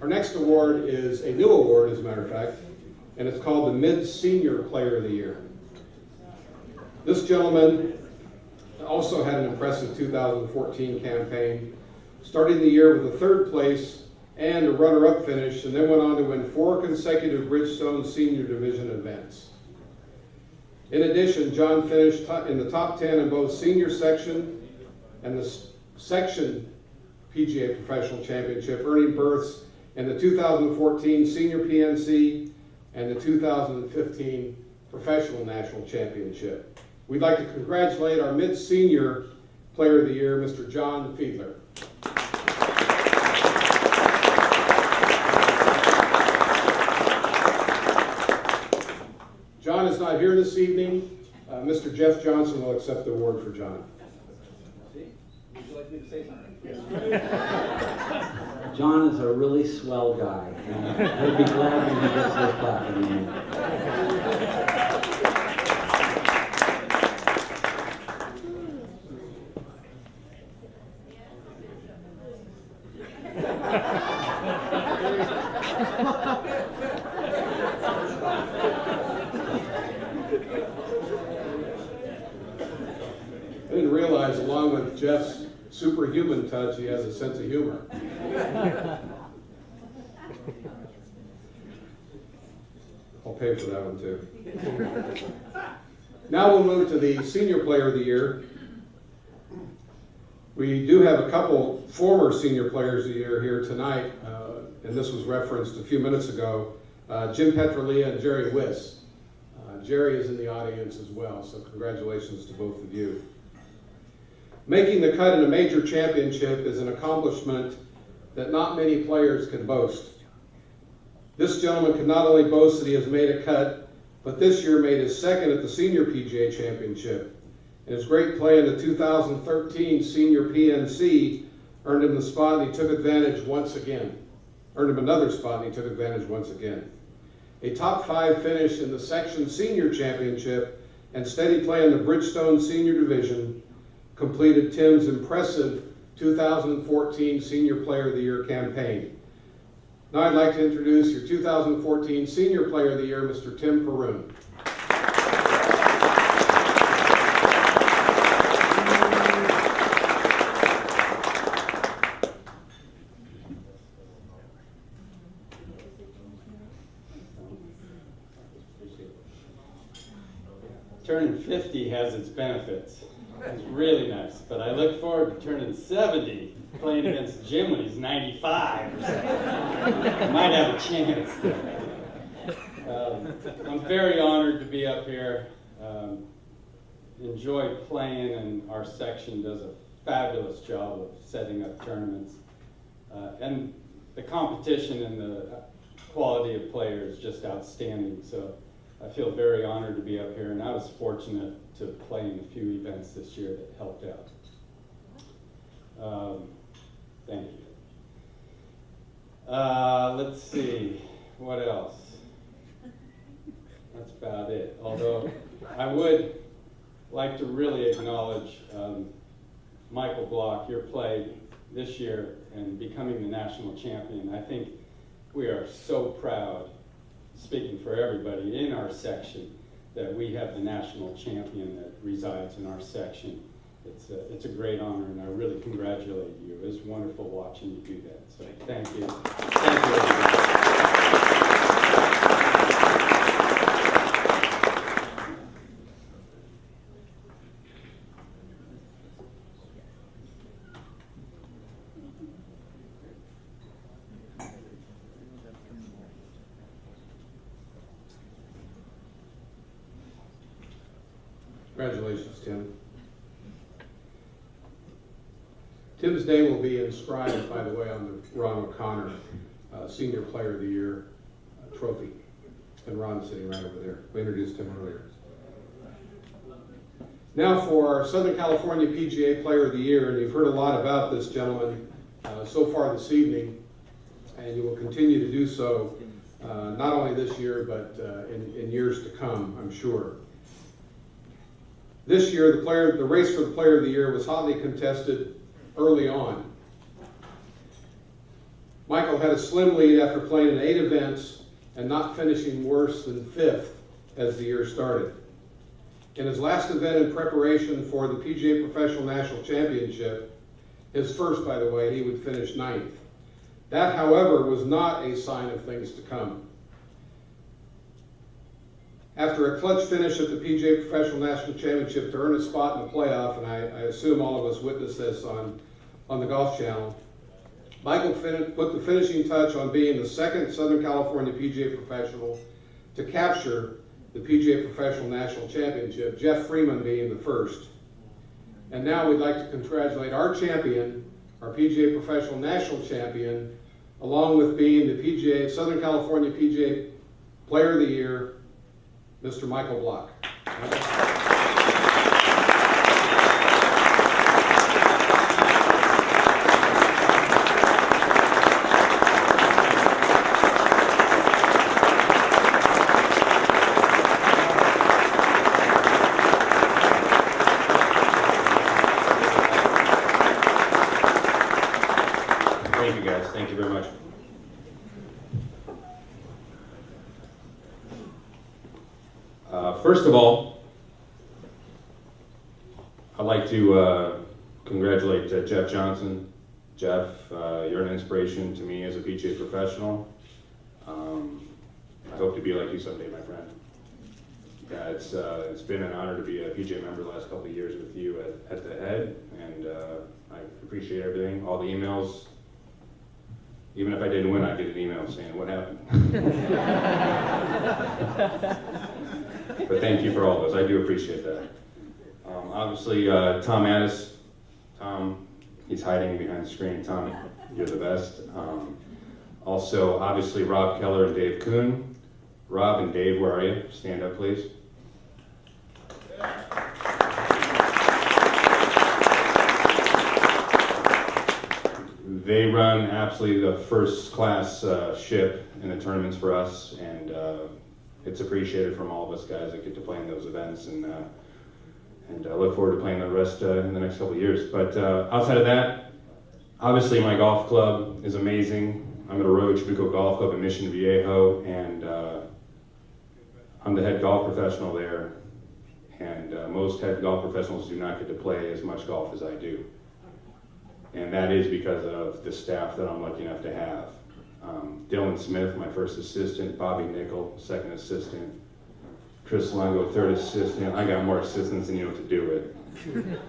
Our next award is a new award, as a matter of fact, and it's called the Mid-Senior Player of the Year. This gentleman also had an impressive 2014 campaign, starting the year with a 3rd place and a runner-up finish, and then went on to win 4 consecutive Bridgestone Senior Division events. In addition, John finished in the top 10 in both senior section and the section PGA Professional Championship, earning berths in the 2014 Senior PNC and the 2015 Professional National Championship. We'd like to congratulate our Mid-Senior Player of the Year, Mr. John Fiedler. John is not here this evening. Mr. Jeff Johnson will accept the award for John. Would you like me to say something? Yes. John is a really swell guy, and he'll be glad when he gets this plaque in the end. I didn't realize, along with Jeff's superhuman touch, he has a sense of humor. I'll pay for that one too. Now we'll move to the Senior Player of the Year. We do have a couple former Senior Players of the Year here tonight, and this was referenced a few minutes ago, Jim Petrolia and Jerry Wiss. Jerry is in the audience as well, so congratulations to both of you. Making the cut in a major championship is an accomplishment that not many players can boast. This gentleman can not only boast that he has made a cut, but this year made his 2nd at the Senior PGA Championship. And his great play in the 2013 Senior PNC earned him the spot, and he took advantage once again. Earned him another spot, and he took advantage once again. a top 5 finish in the section senior championship, and steady play in the Bridgestone Senior Division completed Tim's impressive 2014 Senior Player of the Year campaign. Now I'd like to introduce your 2014 Senior Player of the Year, Mr. Tim Perun. Turning 50 has its benefits. It's really nice, but I look forward to turning 70, playing against Jim when he's 95 or something. I might have a chance. I'm very honored to be up here. Enjoy playing, and our section does a fabulous job of setting up tournaments. And the competition and the quality of players is just outstanding. So I feel very honored to be up here, and I was fortunate to play in a few events this year that helped out. Thank you. Let's see, what else? That's about it. Although I would like to really acknowledge Michael Block, your play this year and becoming the national champion. I think we are so proud, speaking for everybody in our section, that we have the national champion that resides in our section. It's a great honor, and I really congratulate you. It was wonderful watching you do that. So thank you. Thank you, everybody. Congratulations, Tim. Tim's name will be inscribed, by the way, on the Ron O'Connor Senior Player of the Year trophy. And Ron's sitting right over there. We introduced him earlier. Now for our Southern California PGA Player of the Year, and you've heard a lot about this gentleman so far this evening, and you will continue to do so not only this year, but in years to come, I'm sure. This year, the race for the Player of the Year was hotly contested early on. Michael had a slim lead after playing in 8 events and not finishing worse than 5th as the year started. In his last event in preparation for the PGA Professional National Championship, his first, by the way, he would finish 9th. That, however, was not a sign of things to come. After a clutch finish at the PGA Professional National Championship to earn a spot in the playoff, and I assume all of us witnessed this on the Golf Channel, Michael put the finishing touch on being the second Southern California PGA professional to capture the PGA Professional National Championship, Jeff Freeman being the first. And now we'd like to congratulate our champion, our PGA Professional National Champion, along with being the Southern California PGA Player of the Year, Mr. Michael Block. Thank you, guys. Thank you very much. First of all, I'd like to congratulate Jeff Johnson. Jeff, you're an inspiration to me as a PGA professional. I hope to be like you someday, my friend. Yeah, it's been an honor to be a PGA member the last couple of years with you at the head, and I appreciate everything, all the emails. Even if I didn't win, I'd get an email saying, what happened? But thank you for all those. I do appreciate that. Obviously, Tom Addis. Tom, he's hiding behind the screen. Tom, you're the best. Also, obviously, Rob Keller and Dave Kuhn. Rob and Dave, where are you? Stand up, please. They run absolutely the first class ship in the tournaments for us, and it's appreciated from all of us guys that get to play in those events, and I look forward to playing the rest in the next couple of years. But outside of that, obviously my golf club is amazing. I'm at Arroyo Chabuco Golf Club in Mission Viejo, and I'm the head golf professional there. And most head golf professionals do not get to play as much golf as I do. And that is because of the staff that I'm lucky enough to have. Dylan Smith, my first assistant, Bobby Nickel, second assistant, Chris Longo, third assistant. I got more assistants than you know what to do with.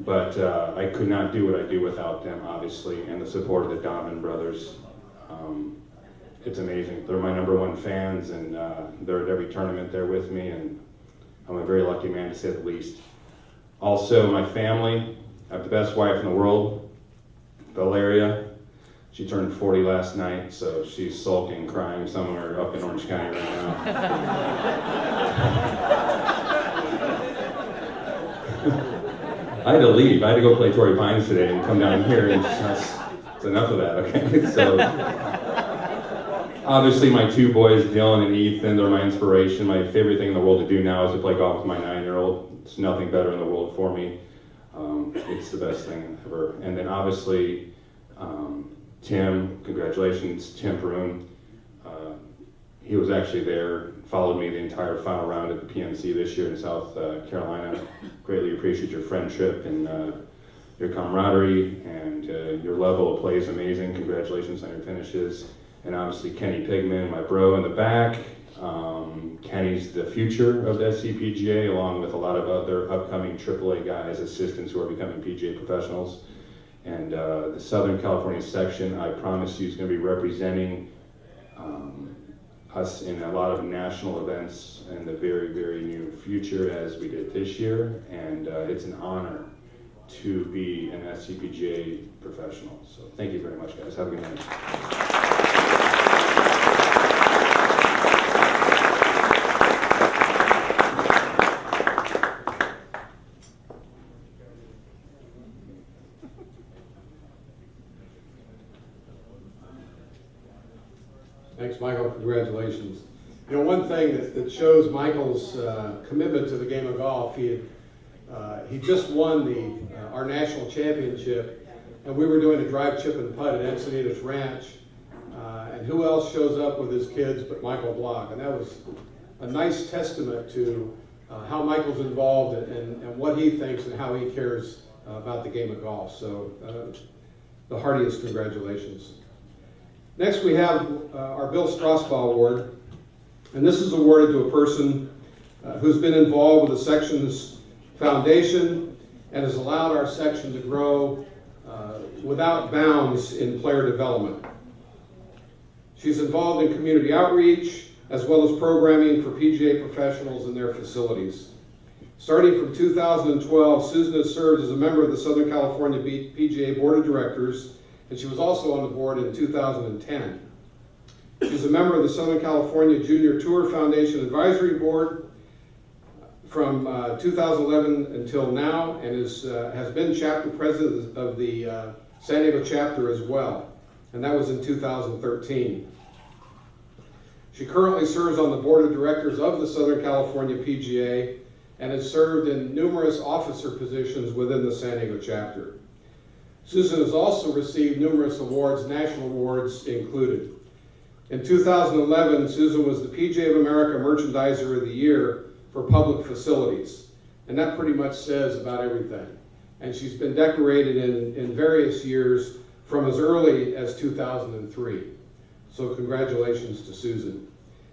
But I could not do what I do without them, obviously, and the support of the Donovan brothers. It's amazing. They're my #1 fans, and they're at every tournament there with me, and I'm a very lucky man to say the least. Also, my family. I have the best wife in the world, Valeria. She turned 40 last night, so she's sulking, crying somewhere up in Orange County right now. I had to leave. I had to go play Torrey Pines today and come down here, and it's enough of that, okay? So, obviously my 2 boys, Dylan and Ethan, they're my inspiration. My favorite thing in the world to do now is to play golf with my 9-year-old. It's nothing better in the world for me. It's the best thing ever. And then obviously, Tim, congratulations, Tim Perun. He was actually there, followed me the entire final round at the PNC this year in South Carolina. Greatly appreciate your friendship and your camaraderie, and your level of play is amazing. Congratulations on your finishes. And obviously Kenny Pigman, my bro in the back. Kenny's the future of the SCPGA, along with a lot of other upcoming AAA guys, assistants who are becoming PGA professionals. And the Southern California section, I promise you, is going to be representing us in a lot of national events in the very, very near future, as we did this year. And it's an honor to be an SCPGA professional. So thank you very much, guys. Have a good night. Thanks, Michael. Congratulations. You know, one thing that shows Michael's commitment to the game of golf, he just won our national championship, and we were doing a drive, chip, and putt at Encinitas Ranch. And who else shows up with his kids but Michael Block? And that was a nice testament to how Michael's involved and what he thinks and how he cares about the game of golf. So the heartiest congratulations. Next we have our Bill Strasbaugh Award, and this is awarded to a person who's been involved with the section's foundation and has allowed our section to grow without bounds in player development. She's involved in community outreach as well as programming for PGA professionals in their facilities. Starting from 2012, Susan has served as a member of the Southern California PGA Board of Directors, and she was also on the board in 2010. She's a member of the Southern California Junior Tour Foundation Advisory Board from 2011 until now, and has been chapter president of the San Diego chapter as well, and that was in 2013. She currently serves on the board of directors of the Southern California PGA and has served in numerous officer positions within the San Diego chapter. Susan has also received numerous awards, national awards included. In 2011, Susan was the PGA of America Merchandiser of the Year for public facilities, and that pretty much says about everything. And she's been decorated in various years from as early as 2003. So congratulations to Susan.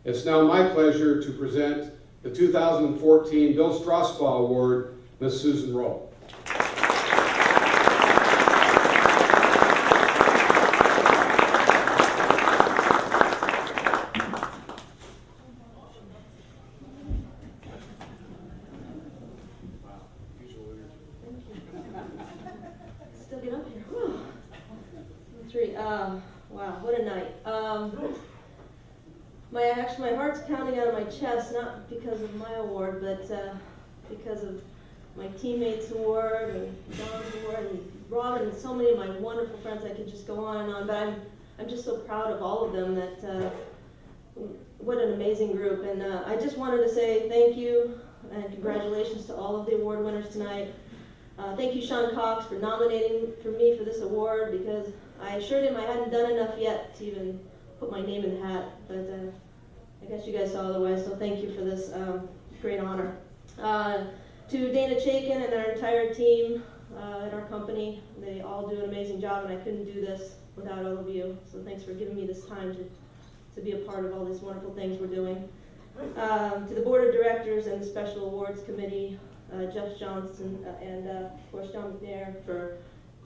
It's now my pleasure to present the 2014 Bill Strasbaugh Award, Ms. Susan Roll. Still get up here. Whew. 3. Wow, what a night. My heart's pounding out of my chest, not because of my award, but because of my teammates award, and John's award, and Robin, and so many of my wonderful friends. I could just go on and on, but I'm just so proud of all of them. That what an amazing group. And I just wanted to say thank you and congratulations to all of the award winners tonight. Thank you, Sean Cox, for nominating for me for this award, because I assured him I hadn't done enough yet to even put my name in the hat, but I guess you guys saw otherwise, so thank you for this great honor. To Dana Chaikin and our entire team at our company, they all do an amazing job, and I couldn't do this without all of you, so thanks for giving me this time to be a part of all these wonderful things we're doing. To the board of directors and the special awards committee, Jeff Johnson and of course John McNair, for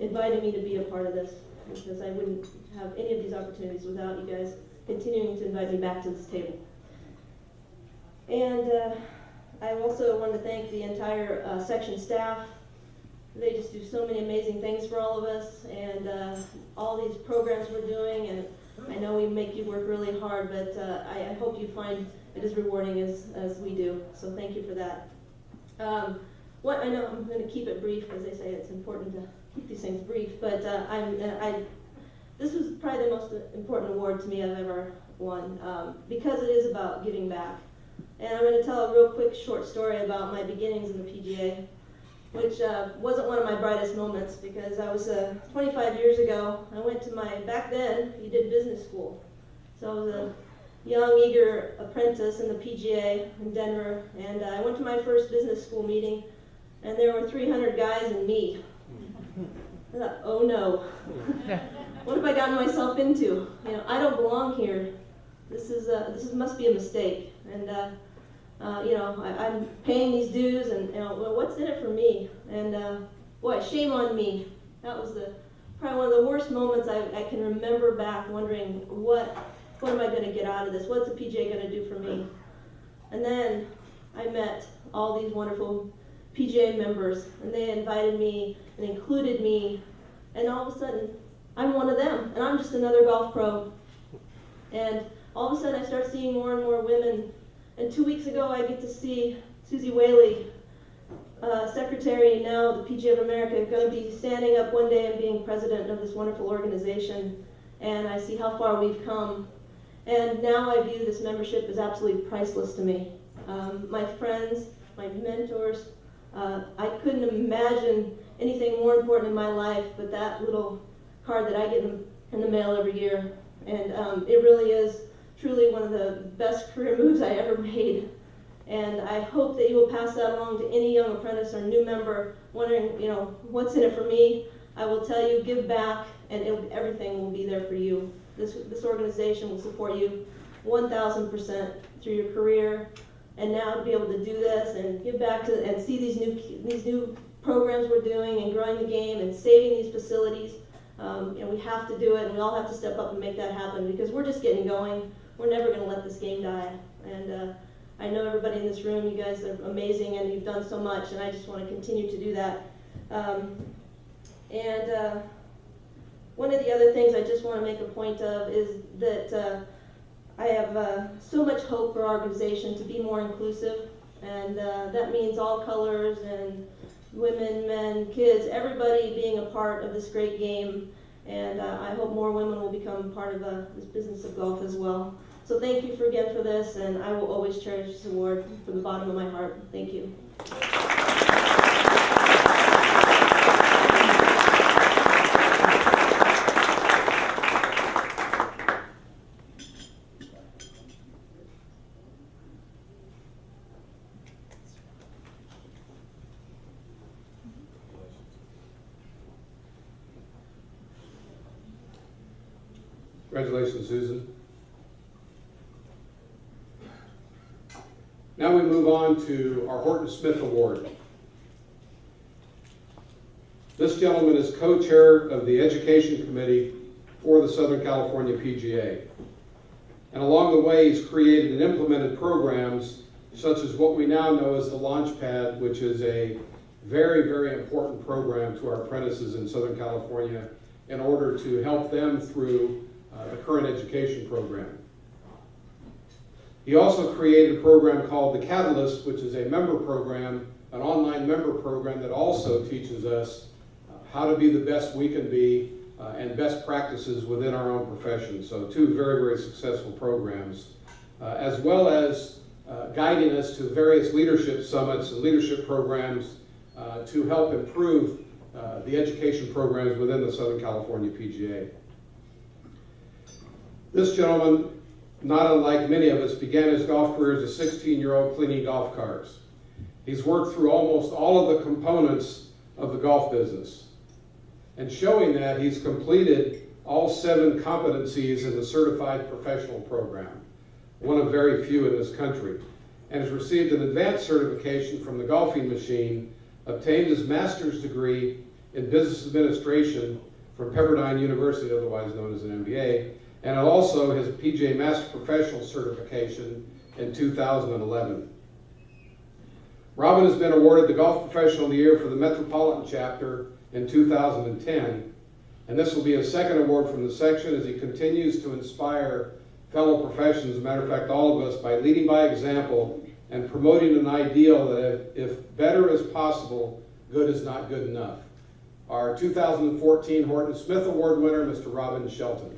inviting me to be a part of this, because I wouldn't have any of these opportunities without you guys continuing to invite me back to this table. And I also want to thank the entire section staff. They just do so many amazing things for all of us, and all these programs we're doing, and I know we make you work really hard, but I hope you find it as rewarding as we do, so thank you for that. I know I'm going to keep it brief, as they say it's important to keep these things brief, but this was probably the most important award to me I've ever won, because it is about giving back. And I'm going to tell a real quick short story about my beginnings in the PGA, which wasn't one of my brightest moments, because I was 25 years ago. I went to back then, you did business school. So I was a young, eager apprentice in the PGA in Denver, and I went to my first business school meeting, and there were 300 guys and me. I thought, oh no, what have I gotten myself into? You know, I don't belong here. This must be a mistake. And you know, I'm paying these dues, and you know, well, what's in it for me? And boy, shame on me. That was probably one of the worst moments I can remember back, wondering what am I going to get out of this? What's the PGA going to do for me? And then I met all these wonderful PGA members, and they invited me and included me, and all of a sudden I'm one of them, and I'm just another golf pro. And all of a sudden I start seeing more and more women, and 2 weeks ago I get to see Susie Whaley, secretary now of the PGA of America, going to be standing up one day and being president of this wonderful organization, and I see how far we've come. And now I view this membership as absolutely priceless to me. My friends, my mentors, I couldn't imagine anything more important in my life but that little card that I get in the mail every year. And it really is truly one of the best career moves I ever made. And I hope that you will pass that along to any young apprentice or new member wondering, you know, what's in it for me. I will tell you, give back, and everything will be there for you. This organization will support you 1,000% through your career. And now to be able to do this and give back and see these new programs we're doing and growing the game and saving these facilities, and we have to do it, and we all have to step up and make that happen, because we're just getting going. We're never going to let this game die. And I know everybody in this room, you guys are amazing, and you've done so much, and I just want to continue to do that. One of the other things I just want to make a point of is that I have so much hope for our organization to be more inclusive, and that means all colors and women, men, kids, everybody being a part of this great game, and I hope more women will become part of this business of golf as well. So thank you again for this, and I will always cherish this award from the bottom of my heart. Thank you. Congratulations, Susan. Now we move on to our Horton Smith Award. This gentleman is co-chair of the Education Committee for the Southern California PGA. And along the way, he's created and implemented programs such as what we now know as the Launchpad, which is a very, very important program to our apprentices in Southern California in order to help them through the current education program. He also created a program called The Catalyst, which is a member program, an online member program that also teaches us how to be the best we can be and best practices within our own profession. So two very, very successful programs, as well as guiding us to various leadership summits and leadership programs to help improve the education programs within the Southern California PGA. This gentleman, not unlike many of us, began his golf career as a 16-year-old cleaning golf carts. He's worked through almost all of the components of the golf business. And showing that, he's completed all 7 competencies in the Certified Professional Program, one of very few in this country, and has received an advanced certification from the Golfing Machine, obtained his master's degree in business administration from Pepperdine University, otherwise known as an MBA, and also his PGA Master Professional certification in 2011. Robin has been awarded the Golf Professional of the Year for the Metropolitan Chapter in 2010, and this will be a second award from the section as he continues to inspire fellow professions, as a matter of fact, all of us, by leading by example and promoting an ideal that if better is possible, good is not good enough. Our 2014 Horton Smith Award winner, Mr. Robin Shelton.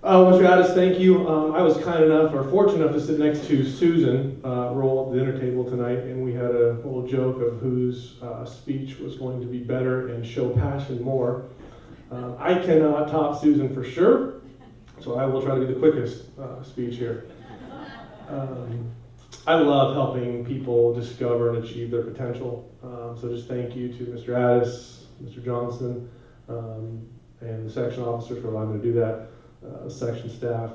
Mr. Addis, thank you. I was kind enough, or fortunate enough, to sit next to Susan roll at the dinner table tonight, and we had a little joke of whose speech was going to be better and show passion more. I cannot top Susan for sure, so I will try to be the quickest speech here. I love helping people discover and achieve their potential, so just thank you to Mr. Addis, Mr. Johnson, and the section officers for allowing me to do that. Section staff,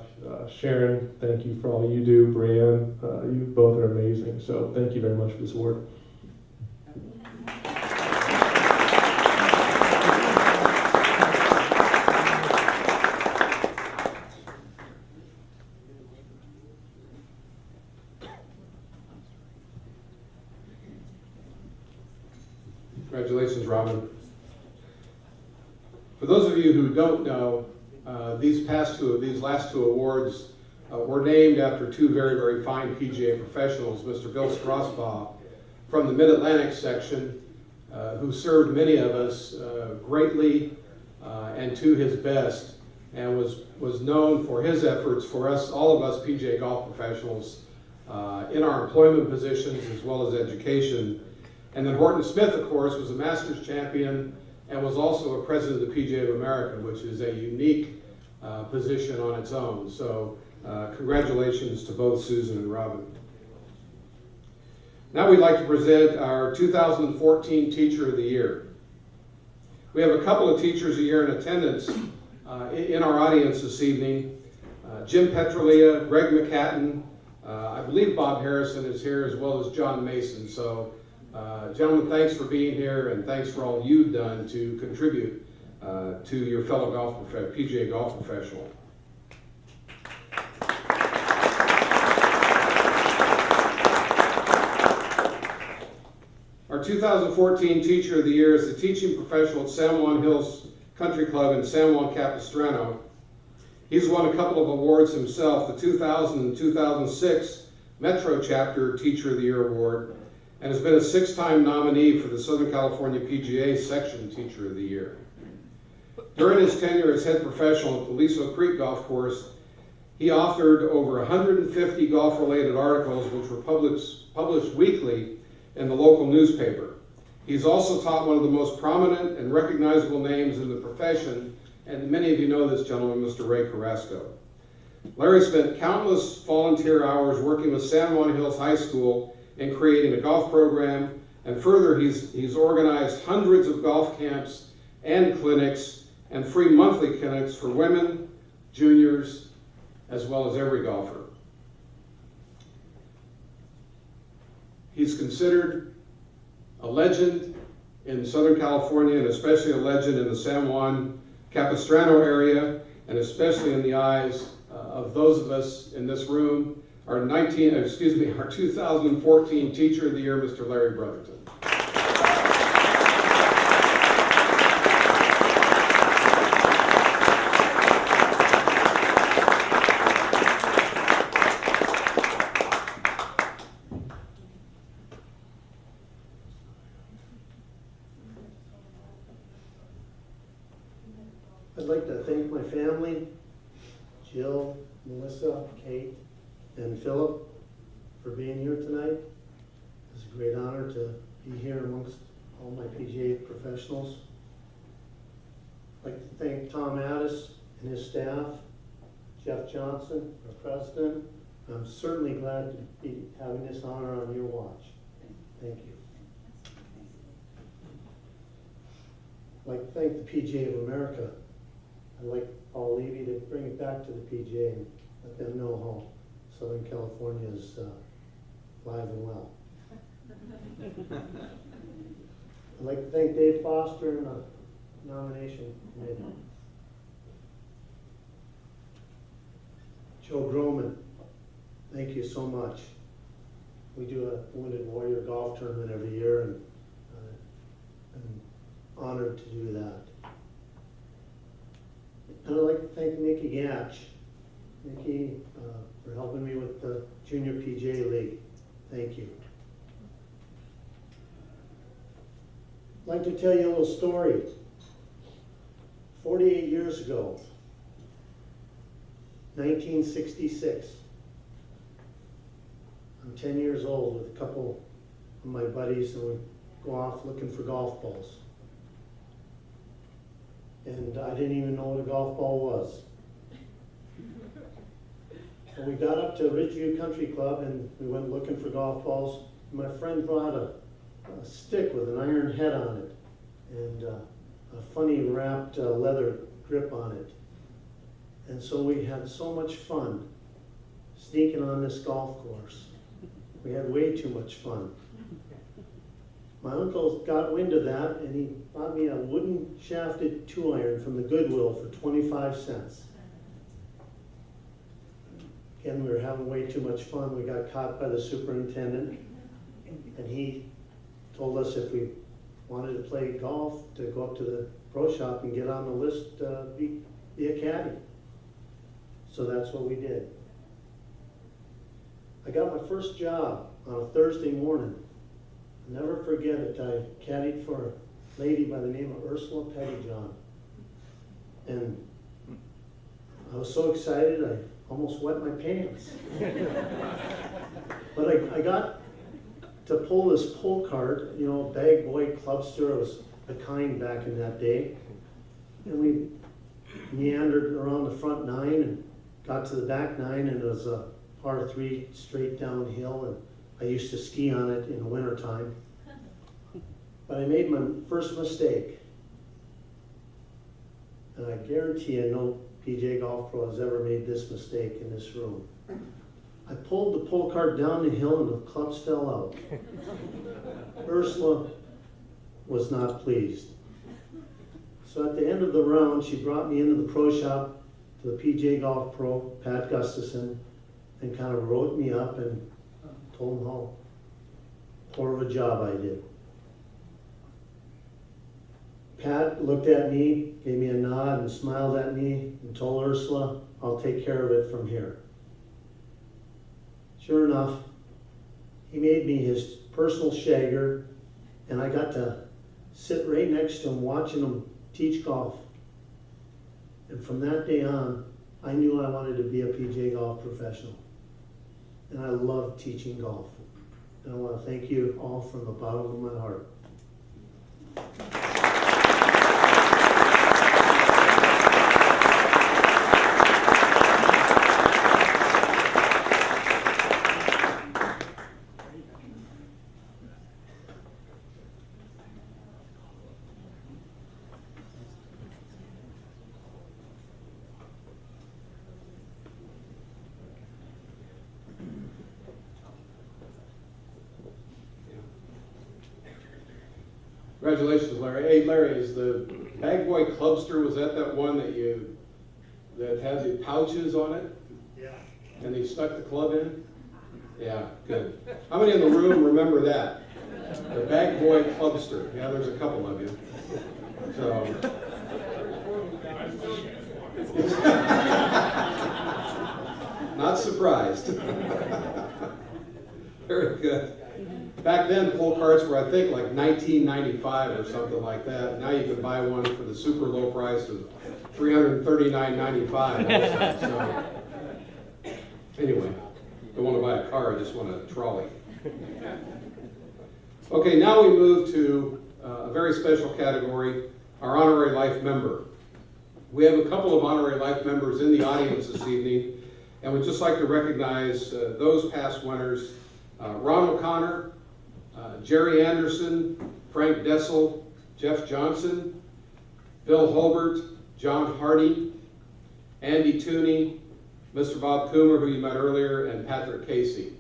Sharon, thank you for all you do. Brianne, you both are amazing. So thank you very much for this award. Congratulations, Robin. For those of you who don't know, these last two awards were named after two very, very fine PGA professionals, Mr. Bill Strasbaugh from the Mid-Atlantic section, who served many of us greatly and to his best, and was known for his efforts for us, all of us PGA golf professionals, in our employment positions as well as education. And then Horton Smith, of course, was a Masters champion and was also a president of the PGA of America, which is a unique position on its own. So congratulations to both Susan and Robin. Now we'd like to present our 2014 Teacher of the Year. We have a couple of Teachers of the Year in attendance in our audience this evening. Jim Petrolia, Greg McCatton, I believe Bob Harrison is here, as well as John Mason. So gentlemen, thanks for being here, and thanks for all you've done to contribute to your fellow PGA golf professional. Our 2014 Teacher of the Year is the teaching professional at San Juan Hills Country Club in San Juan Capistrano. He's won a couple of awards himself, the 2000 and 2006 Metro Chapter Teacher of the Year Award, and has been a 6-time nominee for the Southern California PGA Section Teacher of the Year. During his tenure as head professional at the Liso Creek Golf Course, he authored over 150 golf-related articles which were published weekly in the local newspaper. He's also taught one of the most prominent and recognizable names in the profession, and many of you know this gentleman, Mr. Ray Carrasco. Larry spent countless volunteer hours working with San Juan Hills High School in creating a golf program, and further, he's organized hundreds of golf camps and clinics and free monthly clinics for women, juniors, as well as every golfer. He's considered a legend in Southern California, and especially a legend in the San Juan Capistrano area, and especially in the eyes of those of us in this room, our 2014 Teacher of the Year, Mr. Larry Brotherton. I'd like to thank my family, Jill, Melissa, Kate, and Philip, for being here tonight. It's a great honor to be here amongst all my PGA professionals. I'd like to thank Tom Addis and his staff, Jeff Johnson, our president. I'm certainly glad to be having this honor on your watch. Thank you. I'd like to thank the PGA of America. I'd like Paul Levy to bring it back to the PGA and let them know how Southern California is alive and well. I'd like to thank Dave Foster and the nomination committee. Joe Groman, thank you so much. We do a Wounded Warrior golf tournament every year, and I'm honored to do that. And I'd like to thank Nikki Gatch. Nikki, for helping me with the Junior PGA League. Thank you. I'd like to tell you a little story. 48 years ago, 1966, I'm 10 years old with a couple of my buddies, and we go off looking for golf balls. And I didn't even know what a golf ball was. And we got up to Ridgeview Country Club and we went looking for golf balls. My friend brought a stick with an iron head on it and a funny wrapped leather grip on it. And so we had so much fun sneaking on this golf course. We had way too much fun. My uncle got wind of that and he bought me a wooden shafted 2-iron from the Goodwill for 25 cents. Again, we were having way too much fun. We got caught by the superintendent, and he told us if we wanted to play golf, to go up to the pro shop and get on the list, be a caddy. So that's what we did. I got my first job on a Thursday morning. I'll never forget it. I caddied for a lady by the name of Ursula Pettyjohn. And I was so excited, I almost wet my pants. But I got to pull this pull cart, you know, bag boy clubster. It was a kind back in that day. And we meandered around the front 9 and got to the back 9, and it was a par 3 straight downhill, and I used to ski on it in the wintertime. But I made my first mistake. And I guarantee you no PGA golf pro has ever made this mistake in this room. I pulled the pull cart down the hill and the clubs fell out. Ursula was not pleased. So at the end of the round, she brought me into the pro shop to the PGA golf pro, Pat Gustafson, and kind of wrote me up and told him how poor of a job I did. Pat looked at me, gave me a nod and smiled at me and told Ursula, I'll take care of it from here. Sure enough, he made me his personal shagger, and I got to sit right next to him watching him teach golf. And from that day on, I knew I wanted to be a PGA golf professional. And I loved teaching golf. And I want to thank you all from the bottom of my heart. Congratulations, Larry. Hey, Larry, is the Bag Boy Clubster, was that one that had the pouches on it? And he stuck the club in? Yeah, good. How many in the room remember that? The Bag Boy Clubster. Yeah, there's a couple of you. So. Not surprised. Very good. Back then, pull carts were, I think, like $19.95 or something like that. Now you can buy one for the super low price of $339.95. So, anyway, don't want to buy a car, I just want a trolley. Okay, now we move to a very special category, our honorary life member. We have a couple of honorary life members in the audience this evening, and we'd just like to recognize those past winners, Ron O'Connor, Jerry Anderson, Frank Dessel, Jeff Johnson, Bill Holbert, John Hardy, Andy Tooney, Mr. Bob Coomer, who you met earlier, and Patrick Casey.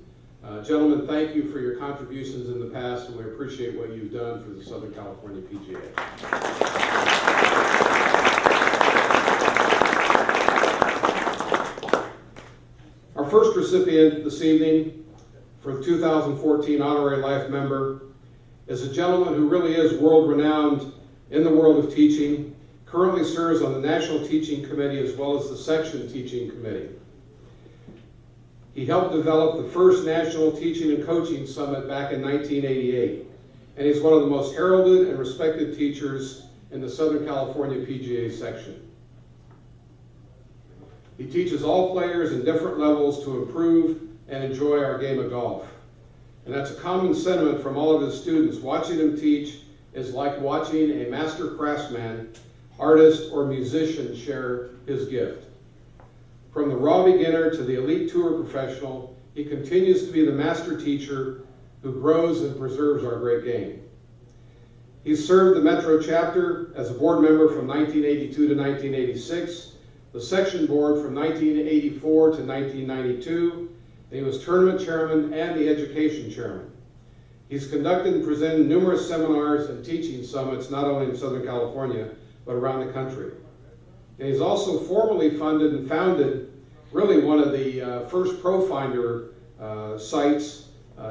Gentlemen, thank you for your contributions in the past, and we appreciate what you've done for the Southern California PGA. Our first recipient this evening for the 2014 Honorary Life Member is a gentleman who really is world-renowned in the world of teaching, currently serves on the National Teaching Committee as well as the Section Teaching Committee. He helped develop the first National Teaching and Coaching Summit back in 1988, and he's one of the most heralded and respected teachers in the Southern California PGA section. He teaches all players in different levels to improve and enjoy our game of golf. And that's a common sentiment from all of his students. Watching him teach is like watching a master craftsman, artist, or musician share his gift. From the raw beginner to the elite tour professional, he continues to be the master teacher who grows and preserves our great game. He served the Metro chapter as a board member from 1982 to 1986, the section board from 1984 to 1992, and he was tournament chairman and the education chairman. He's conducted and presented numerous seminars and teaching summits, not only in Southern California, but around the country. And he's also formally funded and founded really one of the first ProFinder sites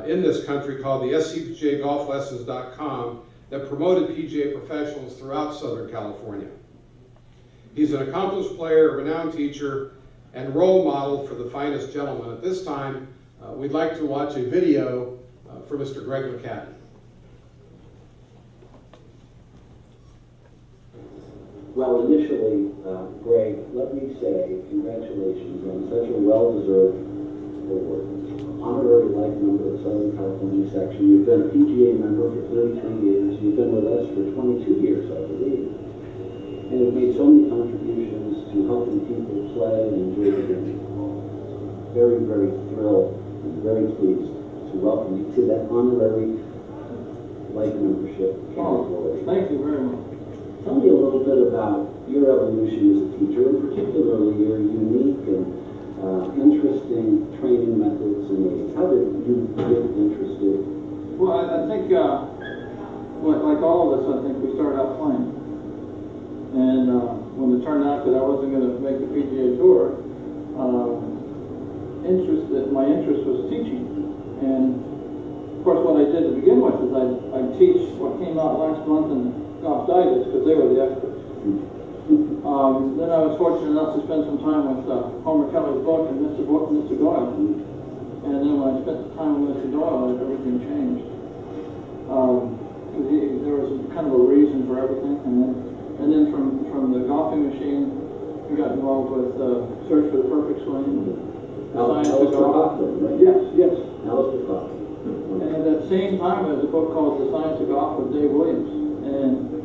in this country called the SCPGA golflessons.com that promoted PGA professionals throughout Southern California. He's an accomplished player, a renowned teacher, and role model for the finest gentlemen. At this time, we'd like to watch a video for Mr. Greg McCadden. Well, initially, Greg, let me say congratulations on such a well-deserved award. Honorary Life Member of the Southern California section. You've been a PGA member for 33 years. You've been with us for 22 years, I believe. And you've made so many contributions to helping people play and enjoy the game. Very, very thrilled and very pleased to welcome you to that honorary life membership category. Thank you very much. Tell me a little bit about your evolution as a teacher, and particularly your unique and interesting training methods and ways. How did you get interested? Well, I think, like all of us, I think we started out playing. And when it turned out that I wasn't going to make the PGA Tour, my interest was teaching. And of course, what I did to begin with is I'd teach what came out last month in Golf Digest because they were the experts. Then I was fortunate enough to spend some time with Homer Kelly's book and Mr. Doyle. And then when I spent the time with Mr. Doyle, everything changed. There was kind of a reason for everything. And then from the golfing machine, we got involved with Search for the Perfect Swing. Alistair Coughlin, right? Yes. Alistair Coughlin. And at that same time, there was a book called The Science of Golf with Dave Williams. And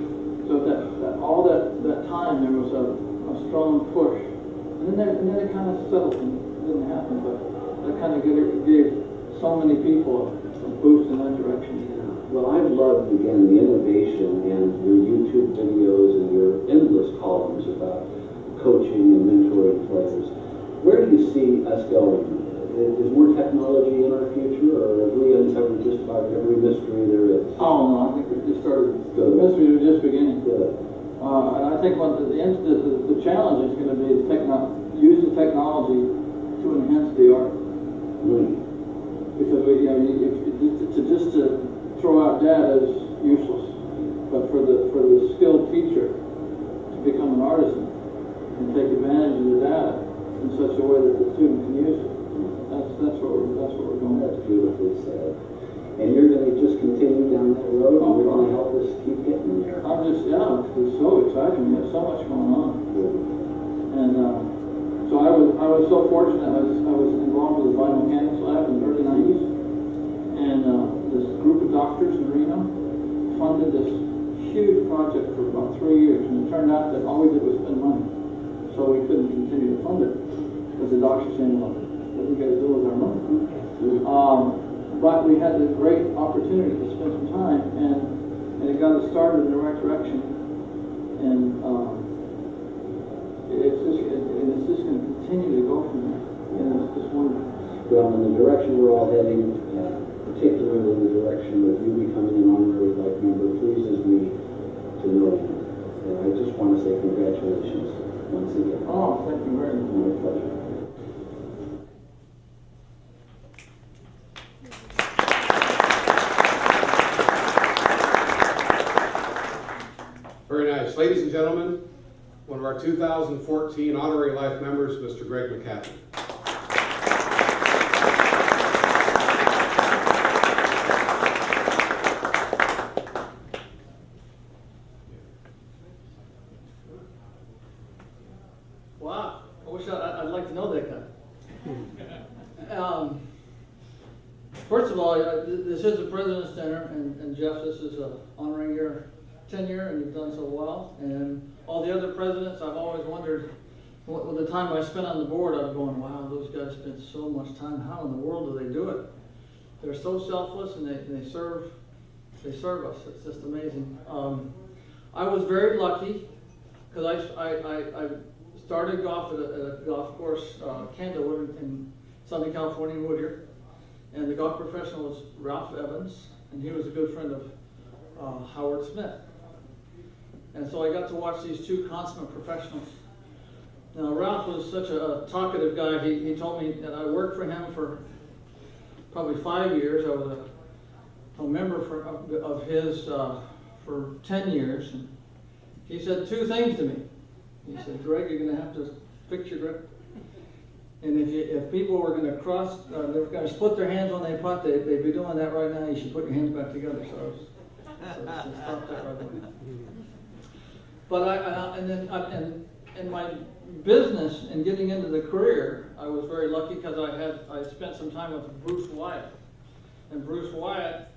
so all that time, there was a strong push. And then it kind of settled and it didn't happen, but that kind of gave so many people a boost in that direction. Well, I've loved, again, the innovation and your YouTube videos and your endless columns about coaching and mentoring players. Where do you see us going? Is more technology in our future, or have we uncovered just about every mystery there is? Oh, no, I think we just started. The mystery was just beginning. Good. And I think the challenge is going to be use the technology to to enhance the art. Because to throw out data is useless, but for the skilled teacher to become an artisan and take advantage of the data in such a way that the student can use it, that's what we're going. That's beautifully said. And you're going to just continue down that road, and you're going to help us keep getting there. It's so exciting. There's so much going on. And so I was so fortunate. I was involved with the biomechanics lab in the early 90s, and this group of doctors in Reno funded this huge project for about 3 years, and it turned out that all we did was spend money, so we couldn't continue to fund it because the doctors saying, "Well, what are you guys do with our money?" But we had the great opportunity to spend some time, and it got us started in the right direction, and it's just going to continue to go from there, and it's just wonderful. Well, in the direction we're all heading, particularly in the direction of you becoming an honorary life member, pleases me to know you. And I just want to say congratulations once again. Oh, thank you very much. My pleasure. Very nice. Ladies and gentlemen, one of our 2014 honorary life members, Mr. Greg McCaffrey. Wow, I wish I'd like to know that guy. First of all, this is the President's Dinner, and Jeff, this is honoring your tenure, and you've done so well. And all the other presidents, I've always wondered, with the time I spent on the board, I was going, wow, those guys spend so much time. How in the world do they do it? They're so selfless, and they serve us. It's just amazing. I was very lucky because I started golf at a golf course, Candlewood in Southern California, in Whittier. And the golf professional was Ralph Evans, and he was a good friend of Howard Smith. And so I got to watch these two consummate professionals. Now, Ralph was such a talkative guy. He told me that I worked for him for probably 5 years. I was a member of his for 10 years. And he said two things to me. He said, Greg, you're going to have to fix your grip. And if people were going to they were going to split their hands when they putt, they'd be doing that right now. You should put your hands back together. So I stopped that right away. But in my business and getting into the career, I was very lucky because I spent some time with Bruce Wyatt, and Bruce Wyatt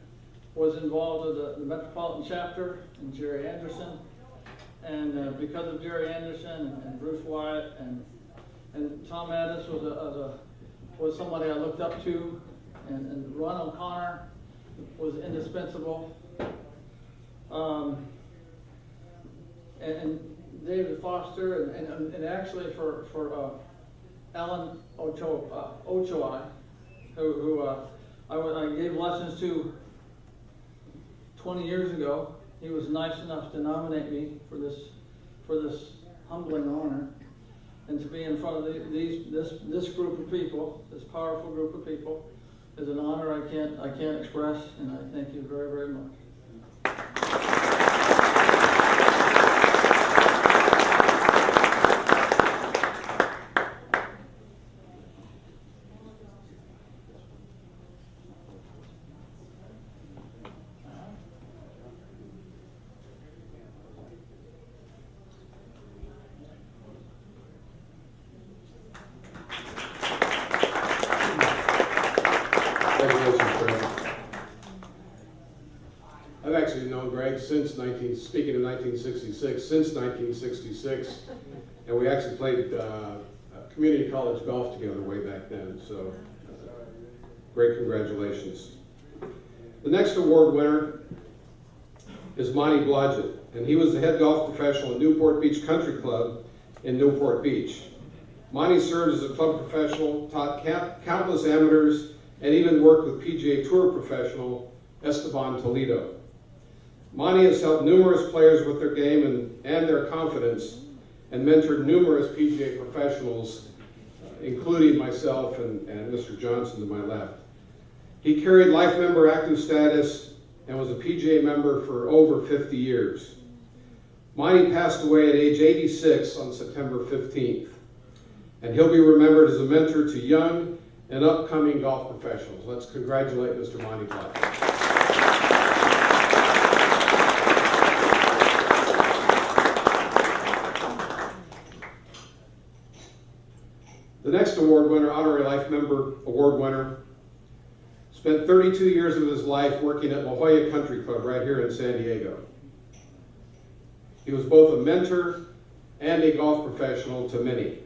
was involved with the Metropolitan Chapter and Jerry Anderson, and because of Jerry Anderson and Bruce Wyatt and Tom Addis was somebody I looked up to, and Ron O'Connor was indispensable. And David Foster, and actually for Alan Ochoa, who I gave lessons to 20 years ago. He was nice enough to nominate me for this humbling honor, and to be in front of this group of people, this powerful group of people, is an honor I can't express, and I thank you very, very much. I've actually known Greg since 1966, and we actually played community college golf together way back then, so great congratulations. The next award winner is Monty Blodgett, and he was the head golf professional at Newport Beach Country Club in Newport Beach. Monty served as a club professional, taught countless amateurs, and even worked with PGA Tour professional Esteban Toledo. Monty has helped numerous players with their game and their confidence, and mentored numerous PGA professionals including myself and Mr. Johnson to my left. He carried life member active status and was a PGA member for over 50 years. Monty passed away at age 86 on September 15th, and he'll be remembered as a mentor to young and upcoming golf professionals. Let's congratulate Mr. Monty Black. The next award winner, Honorary Life Member Award winner, spent 32 years of his life working at La Jolla Country Club right here in San Diego. He was both a mentor and a golf professional to many.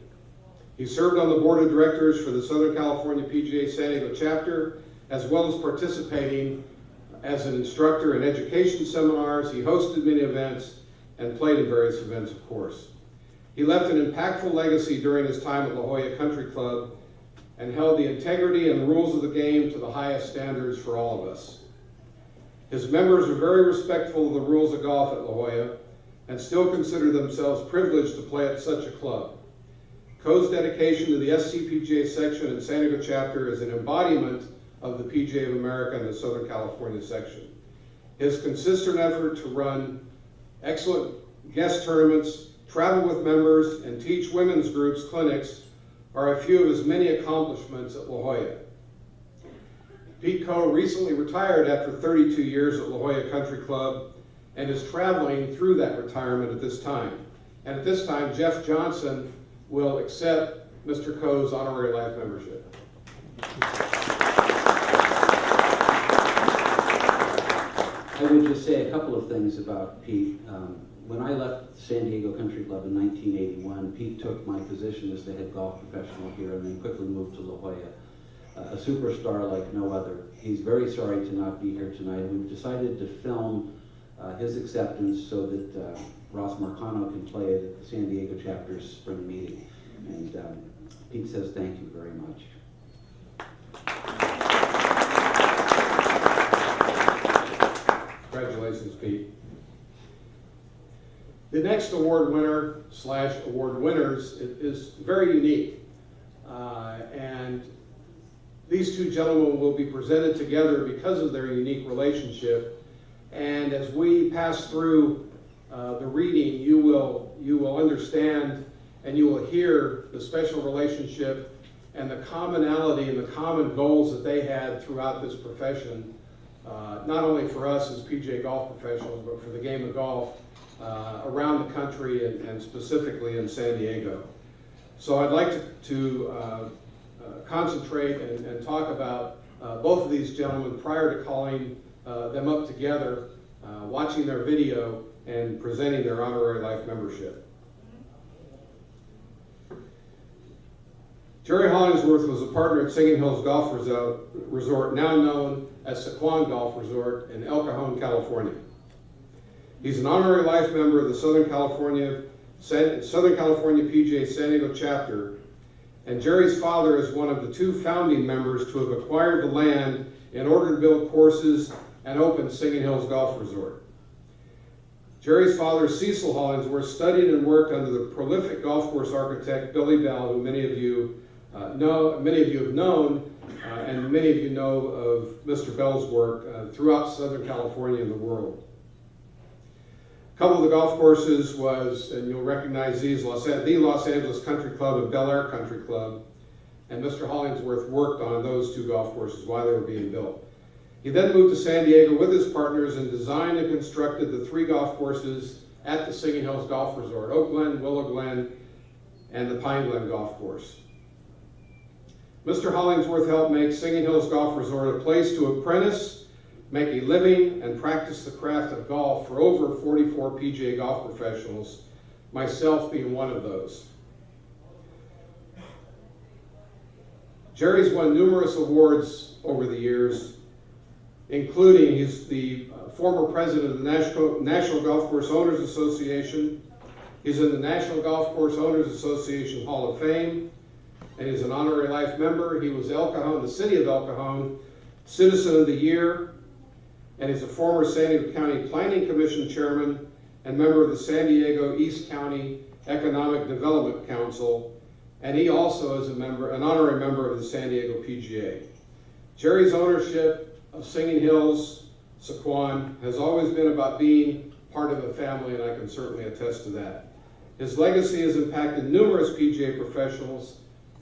He served on the board of directors for the Southern California PGA San Diego chapter, as well as participating as an instructor in education seminars. He hosted many events and played in various events, of course. He left an impactful legacy during his time at La Jolla Country Club and held the integrity and the rules of the game to the highest standards for all of us. His members are very respectful of the rules of golf at La Jolla and still consider themselves privileged to play at such a club. Co's dedication to the SCPGA section and San Diego chapter is an embodiment of the PGA of America and the Southern California section. His consistent effort to run excellent guest tournaments, travel with members, and teach women's groups clinics are a few of his many accomplishments at La Jolla. Pete Co recently retired after 32 years at La Jolla Country Club and is traveling through that retirement at this time. And at this time, Jeff Johnson will accept Mr. Co's honorary life membership. I would just say a couple of things about Pete. When I left San Diego Country Club in 1981, Pete took my position as the head golf professional here and then quickly moved to La Jolla. A superstar like no other. He's very sorry to not be here tonight. We've decided to film his acceptance so that Ross Marcano can play at the San Diego chapter's spring meeting. And Pete says thank you very much. Congratulations, Pete. The next award winner / award winners is very unique. And these two gentlemen will be presented together because of their unique relationship. And as we pass through the reading, you will understand and you will hear the special relationship and the commonality and the common goals that they had throughout this profession, not only for us as PGA golf professionals, but for the game of golf around the country and specifically in San Diego. So I'd like to concentrate and talk about both of these gentlemen prior to calling them up together, watching their video, and presenting their honorary life membership. Jerry Hollingsworth was a partner at Singing Hills Golf Resort, now known as Sequan Golf Resort in El Cajon, California. He's an honorary life member of the Southern California PGA San Diego chapter, and Jerry's father is one of the two founding members to have acquired the land in order to build courses and open Singing Hills Golf Resort. Jerry's father, Cecil Hollingsworth, studied and worked under the prolific golf course architect Billy Bell, who many of you have known, and many of you know of Mr. Bell's work throughout Southern California and the world. A couple of the golf courses was, and you'll recognize these, the Los Angeles Country Club and Bel Air Country Club, and Mr. Hollingsworth worked on those two golf courses while they were being built. He then moved to San Diego with his partners and designed and constructed the three golf courses at the Singing Hills Golf Resort: Oak Glen, Willow Glen, and the Pine Glen Golf Course. Mr. Hollingsworth helped make Singing Hills Golf Resort a place to apprentice, make a living, and practice the craft of golf for over 44 PGA golf professionals, myself being one of those. Jerry's won numerous awards over the years, including he's the former president of the National Golf Course Owners Association. He's in the National Golf Course Owners Association Hall of Fame, and he's an honorary life member. He was the city of El Cajon Citizen of the Year, and he's a former San Diego County Planning Commission chairman and member of the San Diego East County Economic Development Council, and he also is an honorary member of the San Diego PGA. Jerry's ownership of Singing Hills, Sequan, has always been about being part of a family, and I can certainly attest to that. His legacy has impacted numerous PGA professionals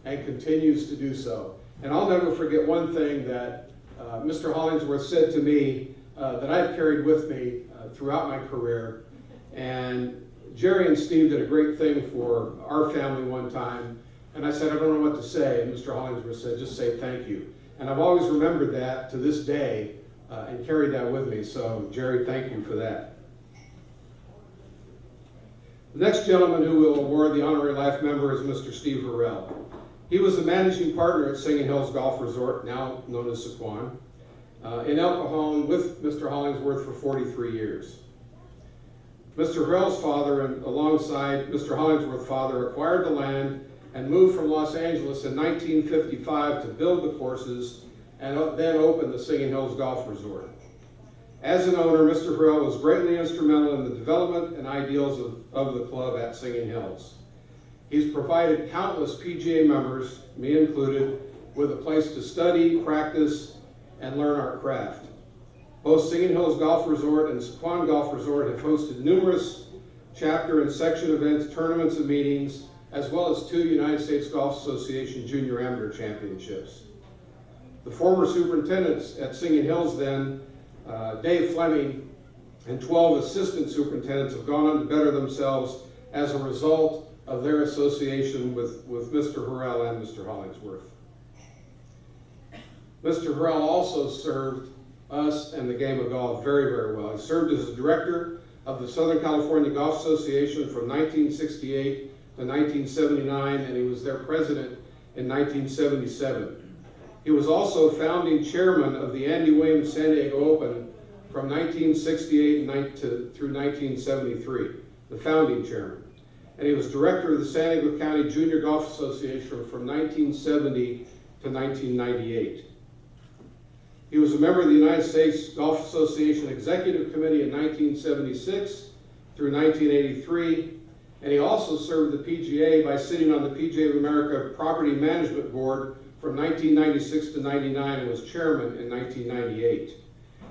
and continues to do so. And I'll never forget one thing that Mr. Hollingsworth said to me that I've carried with me throughout my career. And Jerry and Steve did a great thing for our family one time. And I said, I don't know what to say. And Mr. Hollingsworth said, just say thank you. And I've always remembered that to this day and carried that with me. So Jerry, thank you for that. The next gentleman who will award the Honorary Life Member is Mr. Steve Harrell. He was the managing partner at Singing Hills Golf Resort, now known as Sequan, in El Cajon with Mr. Hollingsworth for 43 years. Mr. Harrell's father, and alongside Mr. Hollingsworth's father, acquired the land and moved from Los Angeles in 1955 to build the courses and then open the Singing Hills Golf Resort. As an owner, Mr. Harrell was greatly instrumental in the development and ideals of the club at Singing Hills. He's provided countless PGA members, me included, with a place to study, practice, and learn our craft. Both Singing Hills Golf Resort and Sequan Golf Resort have hosted numerous chapter and section events, tournaments, and meetings, as well as 2 United States Golf Association Junior Amateur Championships. The former superintendents at Singing Hills then, Dave Fleming, and 12 assistant superintendents have gone on to better themselves as a result of their association with Mr. Harrell and Mr. Hollingsworth. Mr. Harrell also served us and the game of golf very, very well. He served as the director of the Southern California Golf Association from 1968 to 1979, and he was their president in 1977. He was also founding chairman of the Andy Williams San Diego Open from 1968 through 1973, the founding chairman. And he was director of the San Diego County Junior Golf Association from 1970 to 1998. He was a member of the United States Golf Association Executive Committee in 1976 through 1983, and he also served the PGA by sitting on the PGA of America Property Management Board from 1996 to 99 and was chairman in 1998.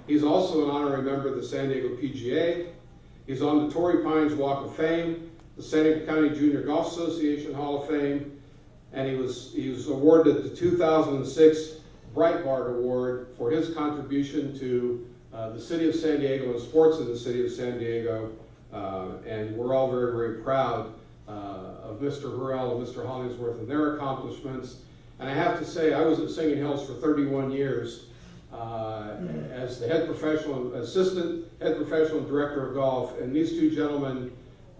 He's also an honorary member of the San Diego PGA. He's on the Torrey Pines Walk of Fame, the San Diego County Junior Golf Association Hall of Fame, and he was awarded the 2006 Breitbart Award for his contribution to the city of San Diego and sports in the city of San Diego. And we're all very, very proud of Mr. Harrell and Mr. Hollingsworth and their accomplishments. And I have to say, I was at Singing Hills for 31 years as the assistant head professional and director of golf. And these 2 gentlemen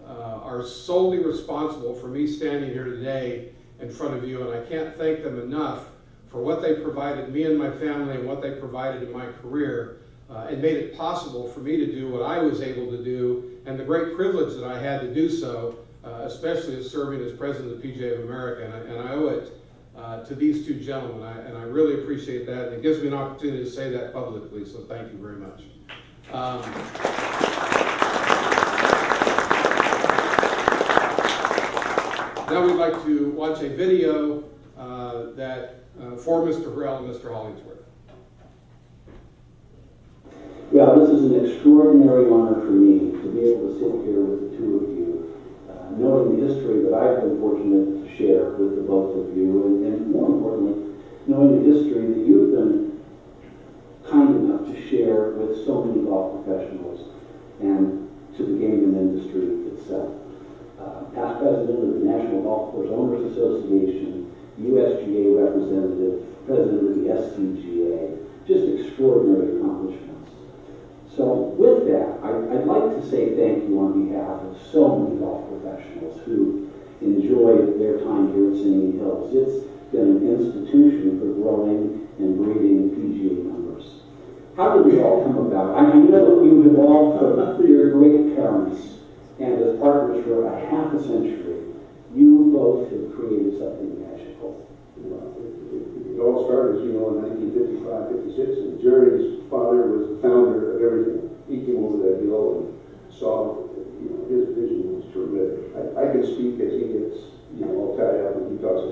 are solely responsible for me standing here today in front of you. And I can't thank them enough for what they provided me and my family and what they provided in my career and made it possible for me to do what I was able to do and the great privilege that I had to do so, especially as serving as president of the PGA of America. And I owe it to these 2 gentlemen, and I really appreciate that. And it gives me an opportunity to say that publicly, so thank you very much. Now we'd like to watch a video for Mr. Harrell and Mr. Hollingsworth. Yeah, this is an extraordinary honor for me to be able to sit here with the 2 of you, knowing the history that I've been fortunate to share with the both of you, and more importantly, knowing the history that you've been kind enough to share with so many golf professionals and to the gaming industry itself. Past president of the National Golf Course Owners Association, USGA representative, president of the SCPGA, just extraordinary accomplishments. So with that, I'd like to say thank you on behalf of so many golf professionals who enjoyed their time here at Singing Hills. It's been an institution for growing and breeding PGA members. How did it all come about? I know that you have all put your great parents, and as partners for a half a century, you both have created something magical. It all started, as you know, in 1955, 56, and Jerry's father was the founder of everything. He came over that hill and saw, his vision was terrific. I can speak as he gets, all tied up, and he talks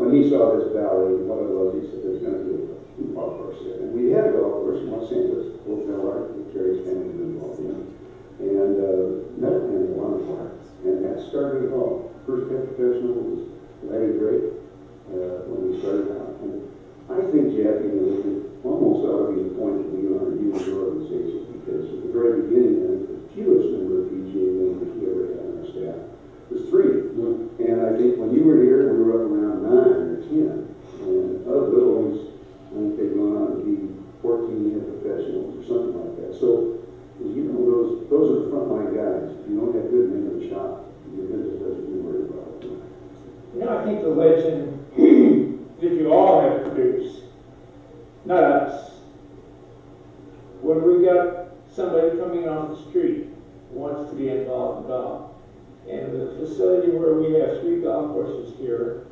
when he saw this valley and what it was, he said, there's going to be a golf course there. And we had a golf course in Los Angeles, Hotel Art, that Jerry's family was involved in. And met him in one park. And that started it all. First head professional was Larry Drake when we started out. And I think, Jeff, you know, it almost ought to be the point that we honor you and your organization, because at the very beginning, I think the fewest number of PGA members we ever had on our staff was 3. And I think when you were here, we were up around 9 or 10. And of those, I think they've gone on to be 14 head professionals or something like that. So, you know, those are the frontline guys. If you don't have good men in the shop, your business doesn't do very well. You know, I think the legend that you all have produced, not us, when we got somebody coming on the street who wants to be involved in golf, and the facility where we have 3 golf courses here,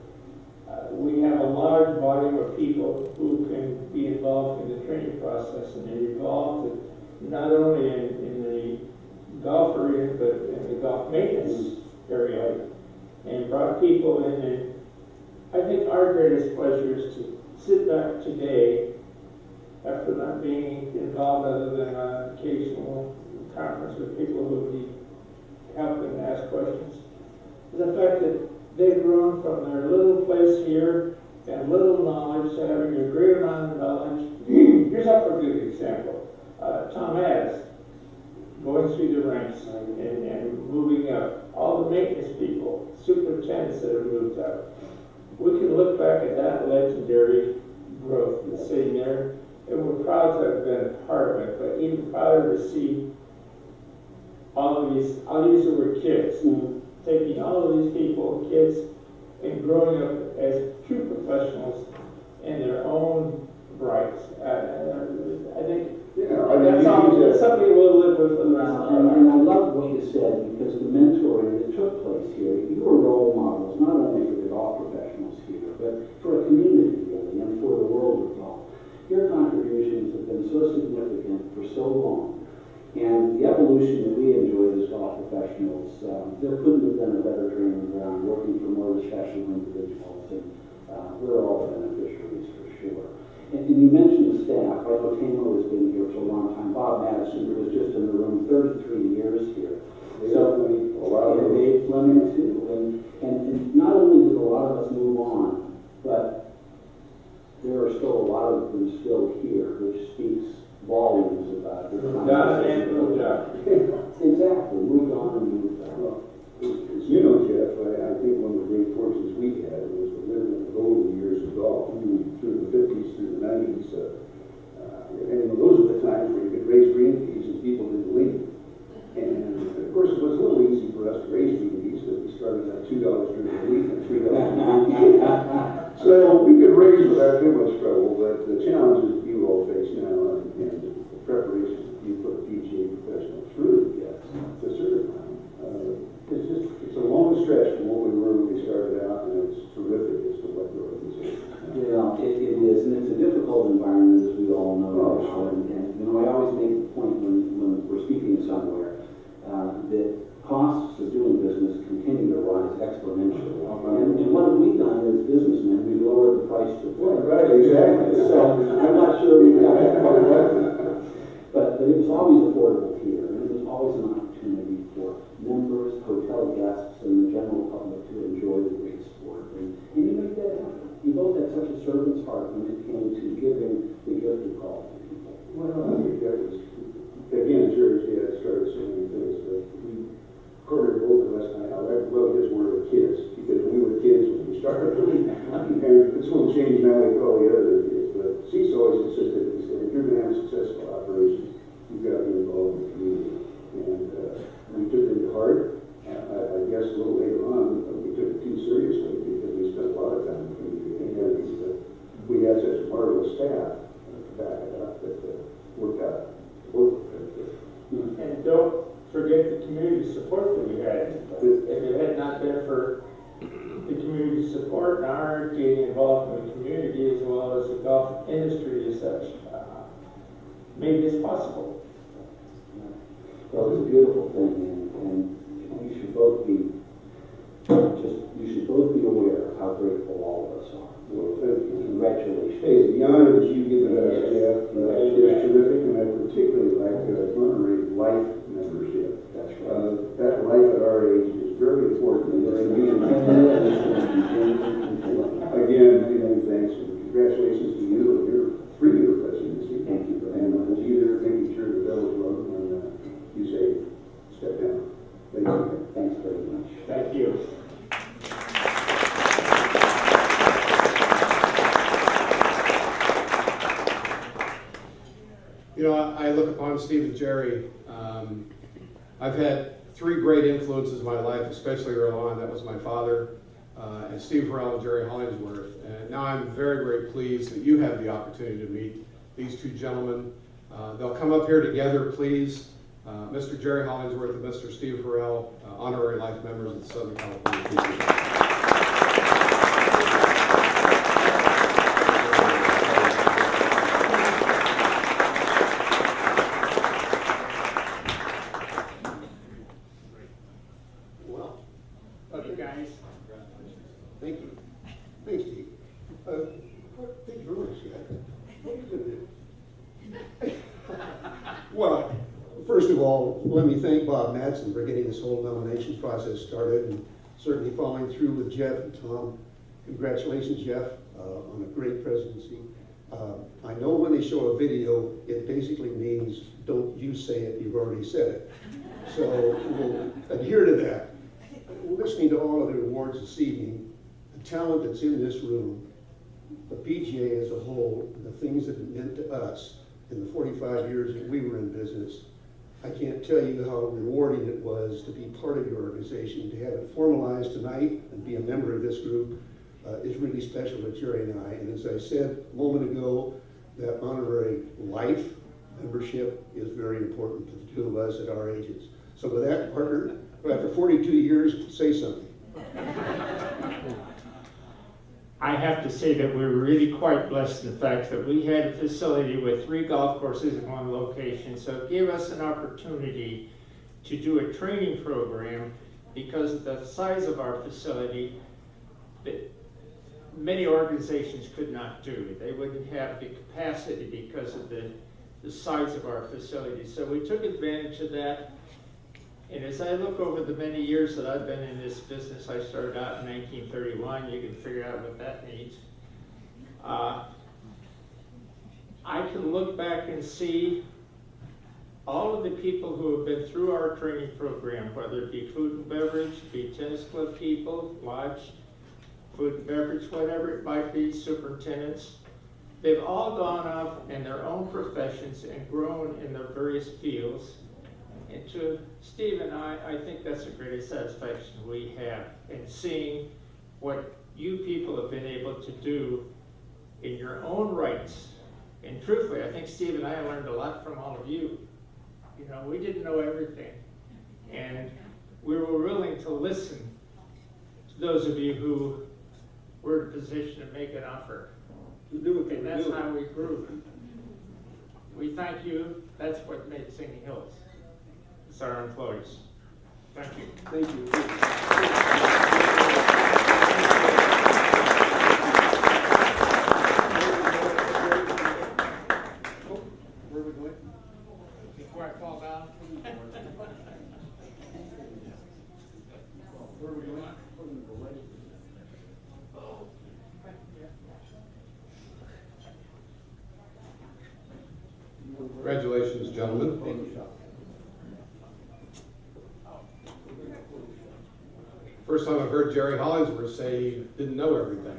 we have a large volume of people who can be involved in the training process, and they're involved not only in the golf arena, but in the golf maintenance area, and brought people in. And I think our greatest pleasure is to sit back today, after not being involved other than an occasional conference with people who need help and ask questions, is the fact that they've grown from their little place here and little knowledge to having a great amount of knowledge. Here's a good example. Tom Addis, going through the ranks and moving up. All the maintenance people, superintendents that have moved up. We can look back at that legendary growth and say there, and we're proud to have been a part of it, but even prouder to see all these who were kids, taking all of these people, kids, and growing up as true professionals in their own rights. I think that's something we'll live with. And I love what you said, because the mentoring that took place here, you were role models, not only for the golf professionals here, but for a community really, and for the world of golf. Your contributions have been so significant for so long, and the evolution that we enjoyed as golf professionals, there couldn't have been a better training ground working for more special individuals, and we're all beneficiaries for sure. And you mentioned the staff. I know Tamo has been here for a long time. Bob Madison, who was just in the room, 33 years here. So, and Dave Fleming too. And not only did a lot of us move on, but there are still a lot of them still here, which speaks volumes about this. Exactly. Moved on and moved on. Well, as you know, Jeff, I think one of the great fortunes we had was to live in the golden years of golf, through the 50s, through the 90s. And those are the times where you could raise green fees and people didn't leave. And of course, it was a little easy for us to raise green fees because we started at $2 during the week and $3 a week. So we could raise without too much trouble, but the challenges you all face now and the preparation you put PGA professionals through to certify it's a long stretch from what we were when we started out, and it's terrific as to what the organization is. Yeah, it is, and it's a difficult environment, as we all know. And you know, I always make the point when we're speaking somewhere that costs of doing business continue to rise exponentially. And what have we done as businessmen? We lowered the price to play. Right, exactly. So I'm not sure we've got that part right. But it was always affordable here, and it was always an opportunity for members, hotel guests, and the general public to enjoy the great sport. And you make that happen. You both had such a servant's heart when it came to giving the gift of golf to people. Well, I think that was, again, Jerry's dad started so many things, but according to both of us, I love his word of kids, because we were kids when we started. And it's a little change now with all the other kids, but Cease always insisted, he said, if you're going to have a successful operation, you've got to be involved in the community. And we took it to heart. I guess a little later on, we took it too seriously because we spent a lot of time in community activities, but we had such a marvelous staff to back it up that worked out. And don't forget the community support that we had. If it had not been for the community support and our getting involved in the community as well as the golf industry as such, made this possible. Well, it's a beautiful thing, and you should both be you should both be aware of how grateful all of us are. Well, thank you. Congratulations. Hey, the honor that you've given us, Jeff, is terrific, and I particularly like Monterey Life membership. That's right. That life at our age is very important. And we continue again, many thanks and congratulations to you and your 3-year presidency. Thank you very And much. you there making sure the bells rung when you say step down. Thank you. Thanks very much. Thank you. You know, I look upon Steve and Jerry. I've had 3 great influences in my life, especially early on. That was my father, and Steve Farrell and Jerry Hollingsworth. And now I'm very, very pleased that you have the opportunity to meet these 2 gentlemen. They'll come up here together, please. Mr. Jerry Hollingsworth and Mr. Steve Farrell, honorary life members of the Southern California PGA. Thank you. Thanks, Steve. Thank you very much, Scott. What are you going to do? Well, first of all, let me thank Bob Madsen for getting this whole nomination process started and certainly following through with Jeff and Tom. Congratulations, Jeff, on a great presidency. I know when they show a video, it basically means don't you say it, you've already said it. So we'll adhere to that. Listening to all of the awards this evening, the talent that's in this room, the PGA as a whole, the things that it meant to us in the 45 years that we were in business, I can't tell you how rewarding it was to be part of your organization, to have it formalized tonight and be a member of this group is really special to Jerry and I. And as I said a moment ago, that honorary life membership is very important to the 2 of us at our ages. So with that, partner, after 42 years, say something. I have to say that we're really quite blessed in the fact that we had a facility with 3 golf courses in one location, so it gave us an opportunity to do a training program because of the size of our facility that many organizations could not do. They wouldn't have the capacity because of the size of our facility. So we took advantage of that. And as I look over the many years that I've been in this business, I started out in 1931, you can figure out what that means. I can look back and see all of the people who have been through our training program, whether it be food and beverage, be tennis club people, lodge, food and beverage, whatever it might be, superintendents. They've all gone up in their own professions and grown in their various fields. And to Steve and I think that's the greatest satisfaction we have in seeing what you people have been able to do in your own rights. And truthfully, I think Steve and I learned a lot from all of you. You know, we didn't know everything. And we were willing to listen to those of you who were in a position to make an offer. And that's how we grew. We thank you. That's what made Singing Hills. It's our employees. Thank you. Thank you. Where are we going? Before I fall down. Where are we going? Congratulations, gentlemen. First time I've heard Jerry Hollingsworth say he didn't know everything.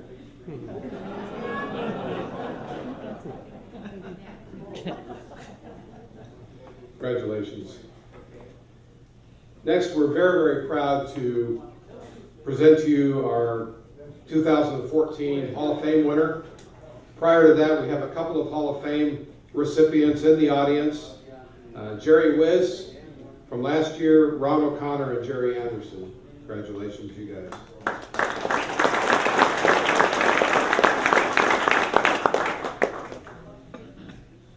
Congratulations. Next, we're very, very proud to present to you our 2014 Hall of Fame winner. Prior to that, we have a couple of Hall of Fame recipients in the audience. Jerry Wiz from last year, Ron O'Connor, and Jerry Anderson. Congratulations, you guys.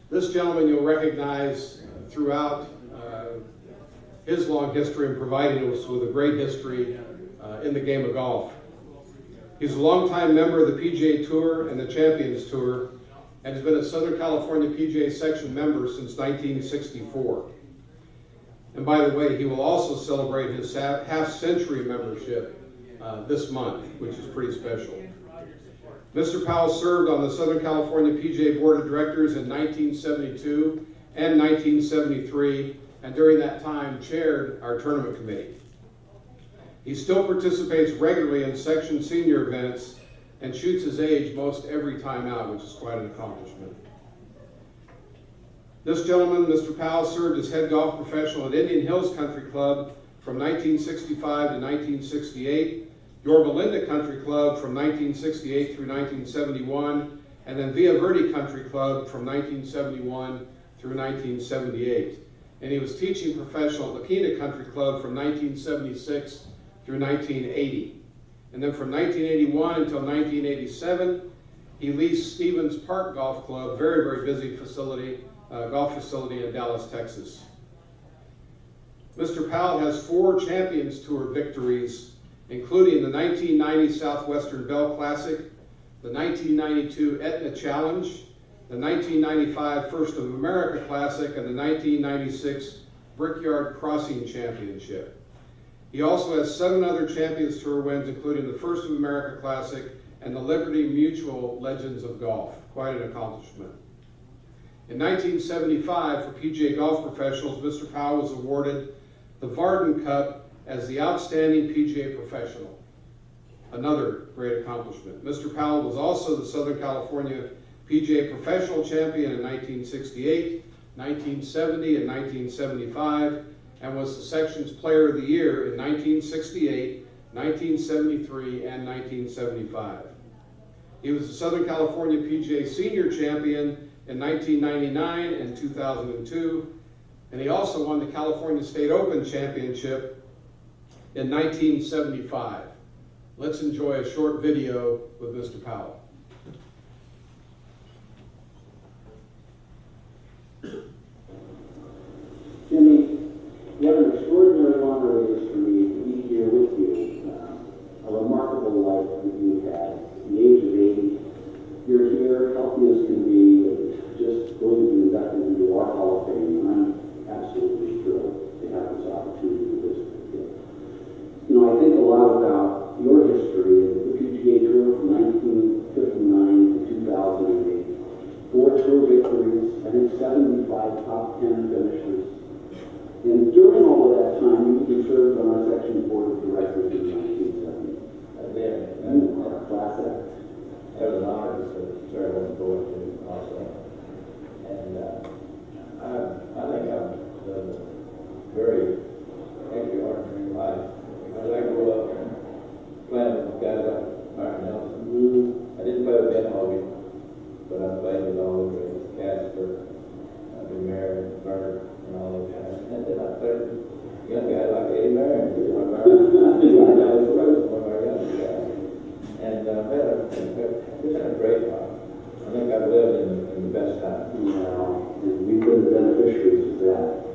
This gentleman you'll recognize throughout his long history in providing us with a great history in the game of golf. He's a longtime member of the PGA Tour and the Champions Tour, and has been a Southern California PGA Section member since 1964. And by the way, he will also celebrate his half-century membership this month, which is pretty special. Mr. Powell served on the Southern California PGA Board of Directors in 1972 and 1973, and during that time chaired our tournament committee. He still participates regularly in section senior events and shoots his age most every time out, which is quite an accomplishment. This gentleman, Mr. Powell, served as head golf professional at Indian Hills Country Club from 1965 to 1968, Yorba Linda Country Club from 1968 through 1971, and then Villa Verde Country Club from 1971 through 1978. And he was teaching professional at La Quinta Country Club from 1976 through 1980. And then from 1981 until 1987, he leased Stevens Park Golf Club, very, very busy facility, golf facility in Dallas, Texas. Mr. Powell has 4 Champions Tour victories, including the 1990 Southwestern Bell Classic, the 1992 Etna Challenge, the 1995 First of America Classic, and the 1996 Brickyard Crossing Championship. He also has 7 other Champions Tour wins, including the First of America Classic and the Liberty Mutual Legends of Golf. Quite an accomplishment. In 1975, for PGA Golf Professionals, Mr. Powell was awarded the Varden Cup as the Outstanding PGA Professional. Another great accomplishment. Mr. Powell was also the Southern California PGA Professional Champion in 1968, 1970, and 1975, and was the Section's Player of the Year in 1968, 1973, and 1975. He was the Southern California PGA Senior Champion in 1999 and 2002, and he also won the California State Open Championship in 1975. Let's enjoy a short video with Mr. Powell. Jimmy, what an extraordinary honor it is for me to be here with you. A remarkable life that you've had. At the age of 80, you're here, healthy as can be, and just going to be inducted into our Hall of Fame. I'm absolutely thrilled to have this opportunity to visit with you. You know, I think a lot about your history of the PGA Tour from 1959 to 2008. 4 tour victories, I think 75 top 10 finishes. And during all of that time, you served on our section board of directors in 1970. I did. You are a class act. It was an honor to serve on the board too, also. And I think I've lived a very extraordinary life. Because I grew up playing with guys like Martin Nelson. I didn't play with Ben Hogan, but I played with all the greats, Casper, Mary, Bert, and all those guys. And then I played with young guys like Eddie Marion, who was one of our young guys. And just had a great life. I think I've lived in the best time. Yeah, and we've been the beneficiaries of that.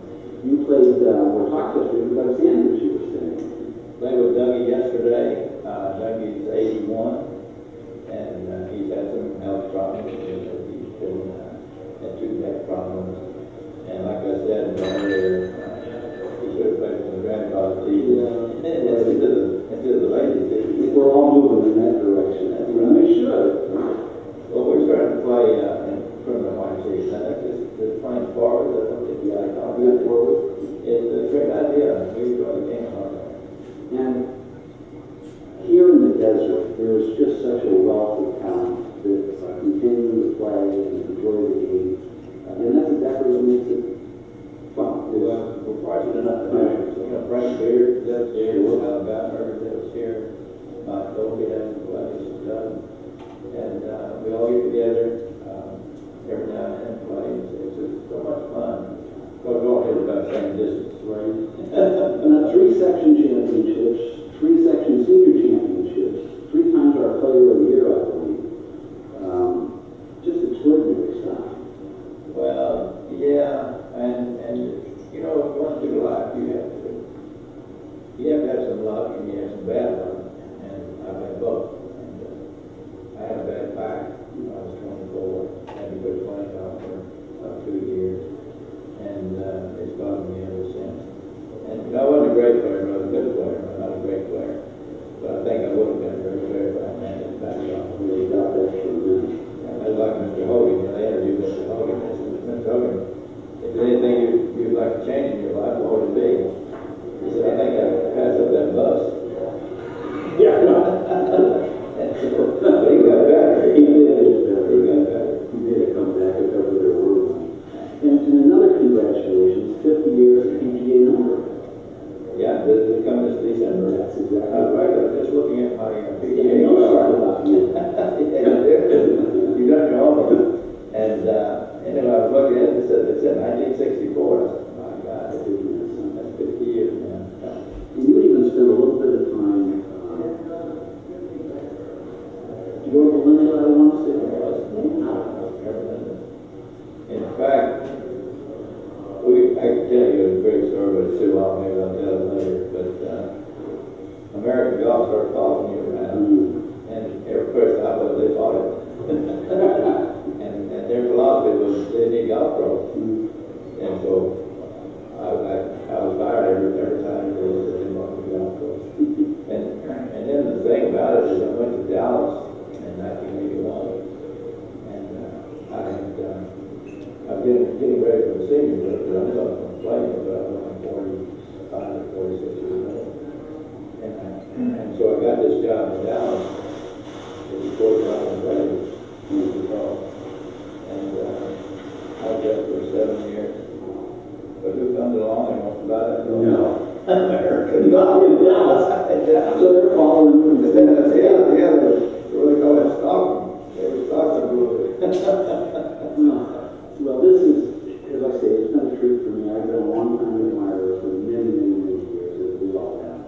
You played, we'll talk yesterday, you played Sanders, you were saying. Played with Dougie yesterday. Dougie's 81, and he's had some health problems. He's been had 2 neck problems. And like I said earlier, he should have played for the grandfather team instead of the ladies team. We're all moving in that direction. That's right. We should. Well, we're starting to play in front of the white team. That's just playing forward. That's what you got to talk about. Forward. It's a great idea. We enjoy the game a lot. And here in the desert, there is just such a wealth of talent that continue to play and enjoy the game. And that's exactly what makes it fun. Well, we're fortunate enough to have, Frank Beard lives here, Bammer lives here, Toby has a place, and we all get together every now and then and play. It's just so much fun. Because we all hit about the same distance, right? Now, 3 section championships, 3 section senior championships, 3 times our player of the year, I believe. Just extraordinary stuff. Well, yeah, and you know, if you want to do life, you have to have some luck and you have some bad luck. can tell you a great story, but it's too long, maybe I'll tell it later. But American golf started following me around, and at first I thought they fought it. and their philosophy was they need golf pros. And so I was fired every time they didn't want me golf pros. And then the thing about it is I went to Dallas in 1981, and I'm getting ready for the senior trip, but I'm not complaining, but I'm 45 or 46 years old. And so I got this job in Dallas, it's a 40-hour place, and I was there for 7 years. But who comes along and wants to buy that dog? No. America. Not in Dallas. So they're following you. Yeah, what they call it, Stockton. They were Stockton rules. Well, this is, as I say, it's been a treat for me. I've been a long-time admirer for many, many, many years, as we all have.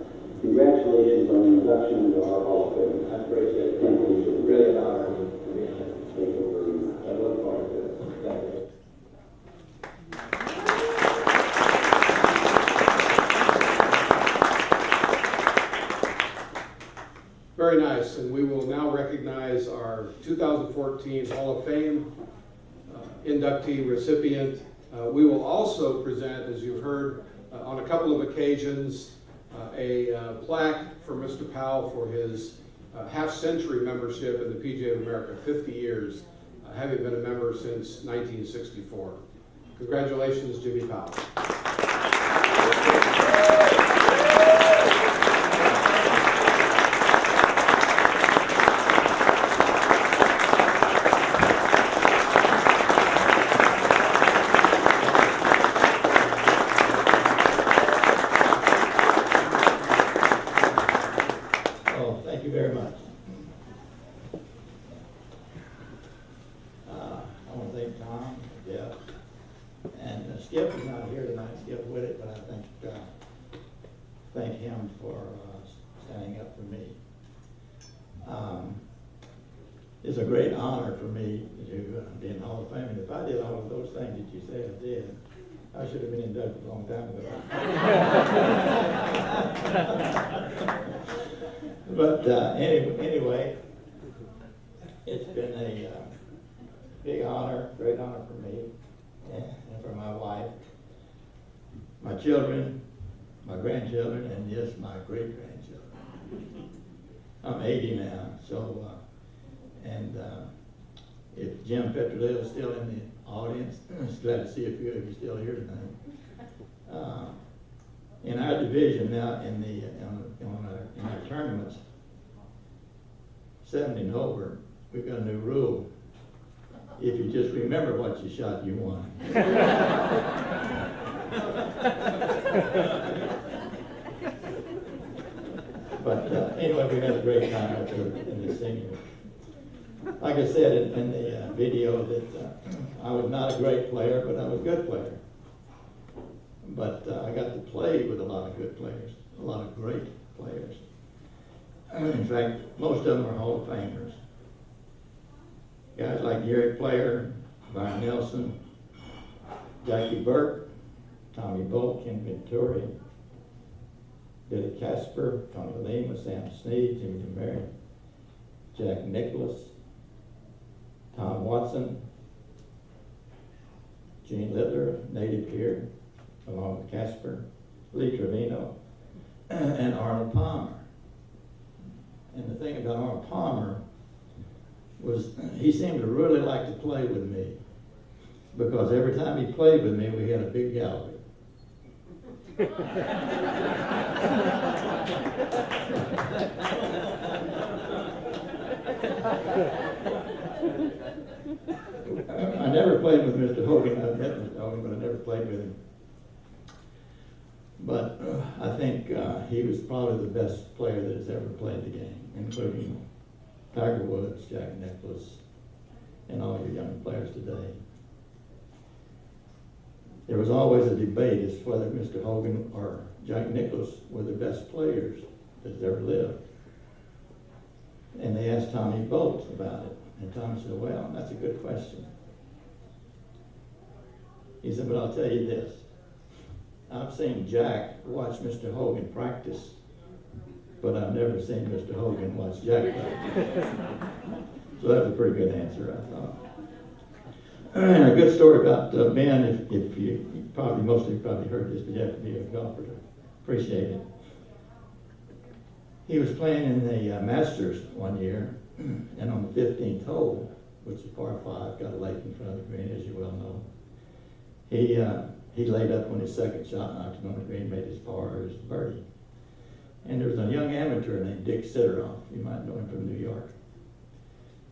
Congratulations on the induction into our Hall of Fame. I appreciate it. Thank you. It's really an honor to be here. Thank you very much. I look forward to it. Thank you. Very nice, and we will now recognize our 2014 Hall of Fame inductee recipient. We will also present, as you've heard on a couple of occasions, a plaque for Mr. Powell for his half-century membership in the PGA of America, 50 years, having been a member since 1964. Congratulations, Jimmy Powell. Thank you very much. I want to thank Tom, Jeff, and Skip is not here tonight, Skip with it, but I thank him for standing up for me. It's a great honor for me to be in the Hall of Fame, and if I did all of those things that you say I did, I should have been inducted a long time ago. But anyway, it's been a big honor, great honor for me and for my wife, my children, my grandchildren, and yes, my great-grandchildren. I'm 80 now, so, if Jim Petrolil is still in the audience, I'm glad to see a few of you still here tonight. In our division now, in our tournaments, 70 and over, we've got a new rule. If you just remember what you shot, you won. But anyway, we had a great time up there in the senior. Like I said in the video, that I was not a great player, but I was a good player. But I got to play with a lot of good players, a lot of great players. In fact, most of them are Hall of Famers. Guys like Gary Player, Byron Nelson, Jackie Burke, Tommy Bolt, Ken Venturi, Billy Casper, Tony Lima, Sam Snead, Jimmy DeMary, Jack Nicklaus, Tom Watson, Gene Littler, native here, along with Casper, Lee Trevino, and Arnold Palmer. And the thing about Arnold Palmer was he seemed to really like to play with me, because every time he played with me, we had a big gallery. I never played with Mr. Hogan. I've met Mr. Hogan, but I never played with him. But I think he was probably the best player that has ever played the game, including Tiger Woods, Jack Nicklaus, and all your young players today. There was always a debate as to whether Mr. Hogan or Jack Nicklaus were the best players that has ever lived. And they asked Tommy Bolt about it. And Tommy said, well, that's a good question. He said, but I'll tell you this. I've seen Jack watch Mr. Hogan practice, but I've never seen Mr. Hogan watch Jack practice. So that's a pretty good answer, I thought. And a good story about Ben, if you probably, most of you probably heard this, but you have to be a golfer to appreciate it. He was playing in the Masters one year, and on the 15th hole, which is par 5, got a lake in front of the green, as you well know, he laid up on his second shot, knocked it on the green, made his par, his birdie. And there was a young amateur named Dick Sidoroff. You might know him from New York.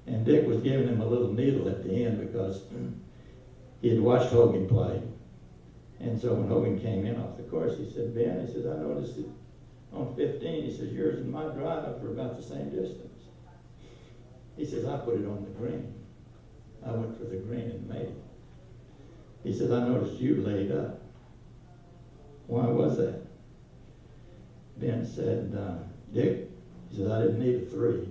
And Dick was giving him a little needle at the end because he had watched Hogan play. And so when Hogan came in off the course, he said, Ben, he says, I noticed that on 15, he says, yours and my drive are about the same distance. He says, I put it on the green. I went for the green and made it. He says, I noticed you laid up. Why was that? Ben said, Dick, he says, I didn't need a 3.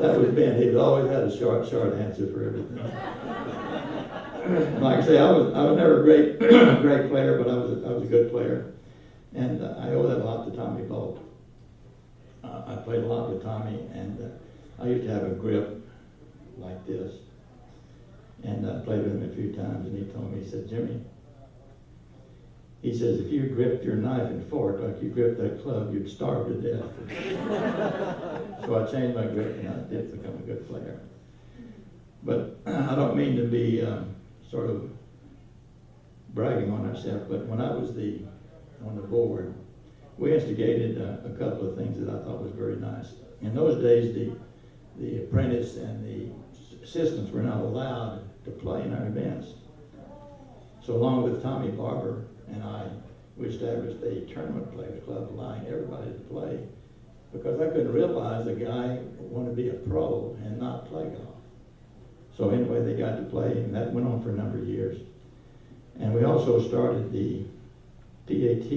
That was Ben. He's always had a short answer for everything. Like I say, I was never a great player, but I was a good player, and I owe that a lot to Tommy Bolt. I played a lot with Tommy, and I used to have a grip like this, and I played with him a few times, and he told me, he said, Jimmy, he says, if you gripped your knife and fork like you gripped that club, you'd starve to death. So I changed my grip, and I did become a good player. But I don't mean to be sort of bragging on ourselves, but when I was on the board, we instigated a couple of things that I thought was very nice. In those days, the apprentice and the assistants were not allowed to play in our events. So along with Tommy Barber and we established a tournament players club allowing everybody to play, because I couldn't realize a guy wanted to be a pro and not play golf. So anyway, they got to play, and that went on for a number of years. And we also started the PAT,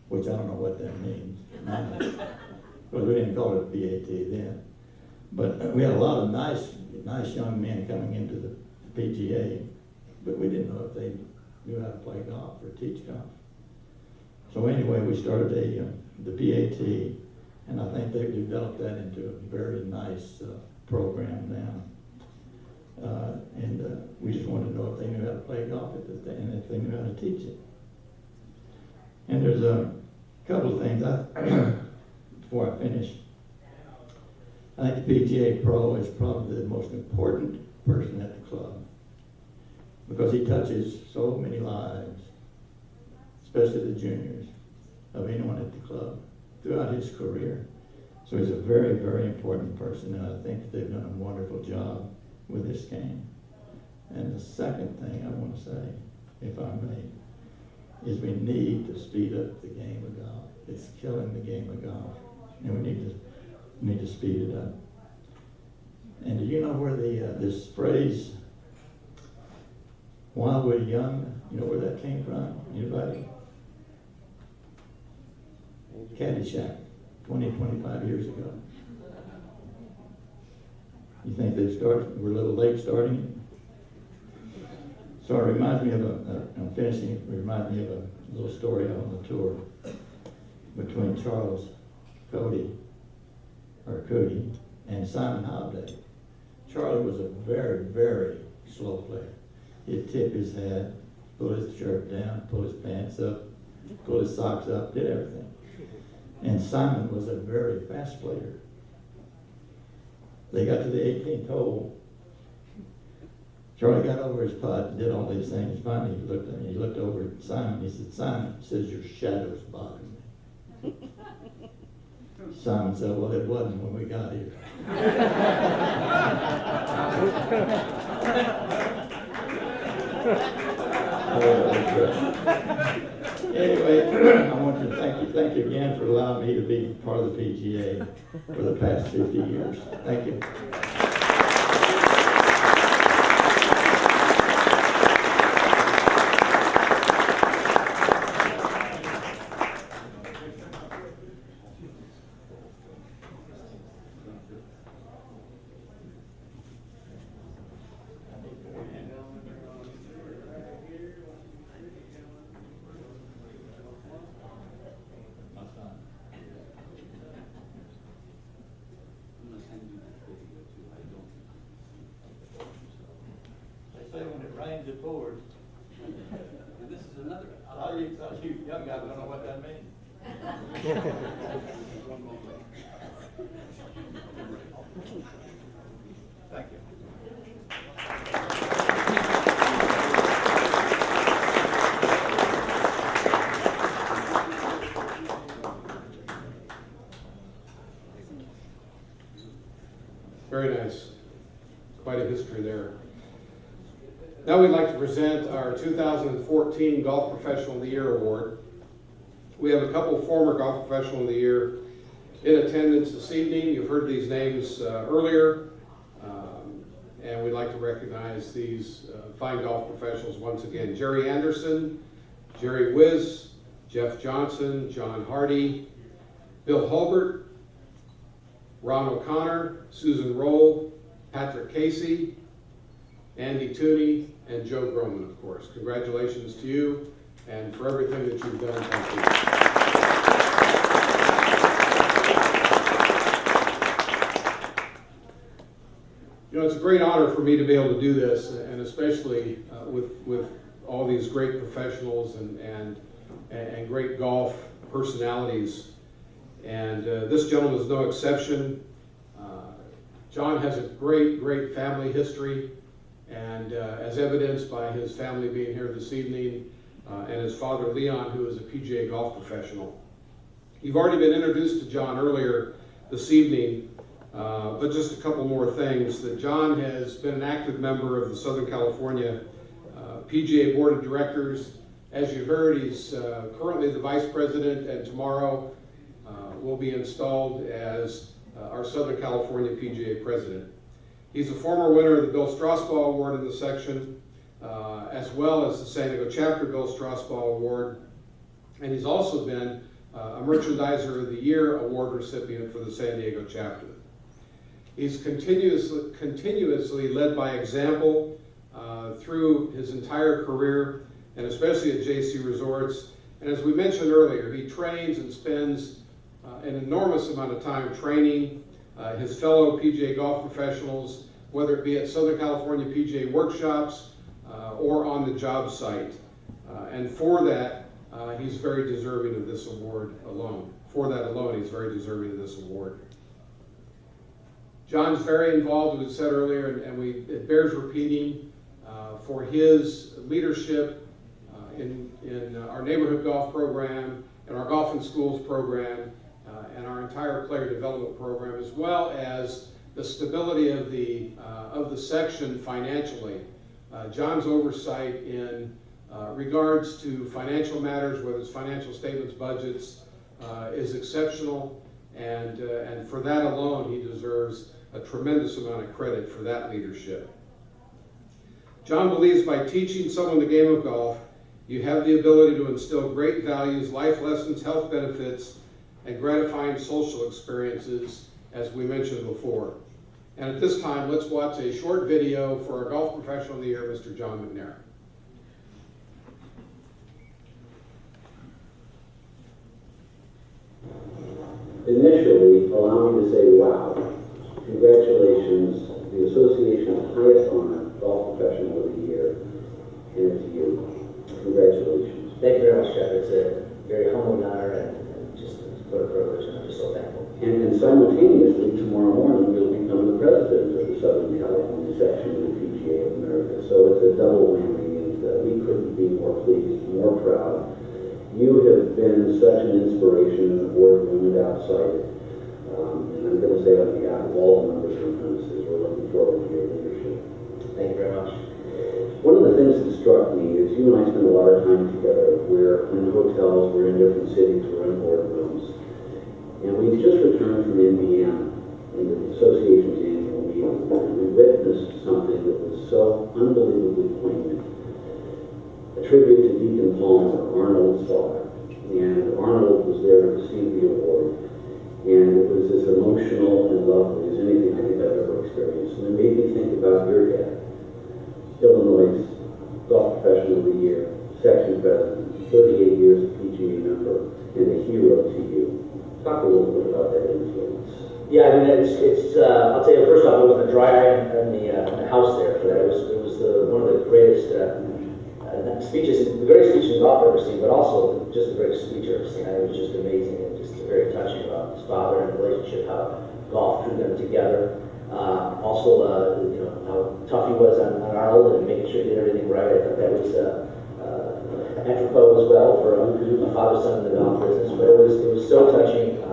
which I don't know what that means, because we didn't call it PAT then. But we had a lot of nice young men coming into the PGA, but we didn't know if they knew how to play golf or teach golf. So anyway, we started the PAT, and I think they've developed that into a very nice program now. And we just wanted to know if they knew how to play golf and if they knew how to teach it. And there's a couple of things before I finish. I think the PGA Pro is probably the most important person at the club, because he touches so many lives, especially the juniors, of anyone at the club throughout his career. So he's a very, very important person, and I think they've done a wonderful job with this game. And the second thing I want to say, if I may, is we need to speed up the game of golf. It's killing the game of golf, and we need to speed it up. And do you know where this phrase, while we're young, you know where that came from? Anybody? Caddyshack, 25 years ago. You think we're a little late starting it? So it reminds me of I'm finishing it, reminds me of a little story on the tour between Charles Cody and Simon Hobday. Charlie was a very, very slow player. He'd tip his hat, pull his shirt down, pull his pants up, pull his socks up, did everything. And Simon was a very fast player. They got to the 18th hole. Charlie got over his putt and did all these things. Finally, he looked over at Simon. He said, Simon, says your shadow's bothering me. Simon said, well, it wasn't when we got here. Anyway, I want to thank you again for allowing me to be part of the PGA for the past 50 years. Thank you. hands it forward. And this is another. All you young guys don't know what that means. One moment. Thank you. Very nice. Quite a history there. Now we'd like to present our 2014 Golf Professional of the Year Award. We have a couple former Golf Professional of the Year in attendance this evening. You've heard these names earlier, and we'd like to recognize these fine golf professionals once again. Jerry Anderson, Jerry Wiz, Jeff Johnson, John Hardy, Bill Hulbert, Ron O'Connor, Susan Roll, Patrick Casey, Andy Tooney, and Joe Groman, of course. Congratulations to you, and for everything that you've done, thank you. You know, it's a great honor for me to be able to do this, and especially with all these great professionals and great golf personalities. And this gentleman is no exception. John has a great family history, and as evidenced by his family being here this evening, and his father Leon, who is a PGA golf professional. You've already been introduced to John earlier this evening, but just a couple more things. That John has been an active member of the Southern California PGA Board of Directors. As you heard, he's currently the Vice President, and tomorrow will be installed as our Southern California PGA President. He's a former winner of the Bill Strasbaugh Award in the section, as well as the San Diego Chapter Bill Strasbaugh Award, and he's also been a Merchandiser of the Year Award recipient for the San Diego Chapter. He's continuously led by example through his entire career, and especially at JC Resorts. And as we mentioned earlier, he trains and spends an enormous amount of time training his fellow PGA golf professionals, whether it be at Southern California PGA workshops or on the job site. And for that, he's very deserving of this award alone. For that alone, he's very deserving of this award. John's very involved, as we said earlier, and it bears repeating, for his leadership in our neighborhood golf program, and our golf in schools program, and our entire player development program, as well as the stability of the section financially. John's oversight in regards to financial matters, whether it's financial statements, budgets, is exceptional, and for that alone, he deserves a tremendous amount of credit for that leadership. John believes by teaching someone the game of golf, you have the ability to instill great values, life lessons, health benefits, and gratifying social experiences, as we mentioned before. And at this time, let's watch a short video for our Golf Professional of the Year, Mr. John McNair. Initially, allow me to say, wow, congratulations, the association's highest honor, Golf Professional of the Year, and it's you. Congratulations. Thank you very much, Jeff. It's a very humbling honor and just what a privilege, and I'm just so thankful. And simultaneously, tomorrow morning, you'll become the president of the Southern California section of the PGA of America. So it's a double whammy, and we couldn't be more pleased, more proud. You have been such an inspiration in the boardroom and outside. And I'm going to say on behalf of all the members of the premises, we're looking forward to your leadership. Thank you very much. One of the things that struck me is you and I spend a lot of time together. We're in hotels, we're in different cities, we're in boardrooms. And we've just returned from Indiana in the association's annual meeting. And we witnessed something that was so unbelievably poignant. A tribute to Deacon Palmer, Arnold's father. And Arnold was there to receive the award. And it was as emotional and lovely as anything I think I've ever experienced. And it made me think about your dad. Illinois Golf Professional of the Year, Section President, 38 years of PGA member, and a hero to you. Talk a little bit about that influence. Yeah, I mean, I'll tell you, first off, it wasn't a dry eye in the house there for that. It was one of the greatest speeches, the greatest speech in golf I've ever seen, but also just the greatest speech I've ever seen. It was just amazing and just very touching about his father and the relationship, how golf drew them together. You know, how tough he was on Arnold and making sure he did everything right. I thought that was apropos as well for a father-son in the golf business. But it was so touching.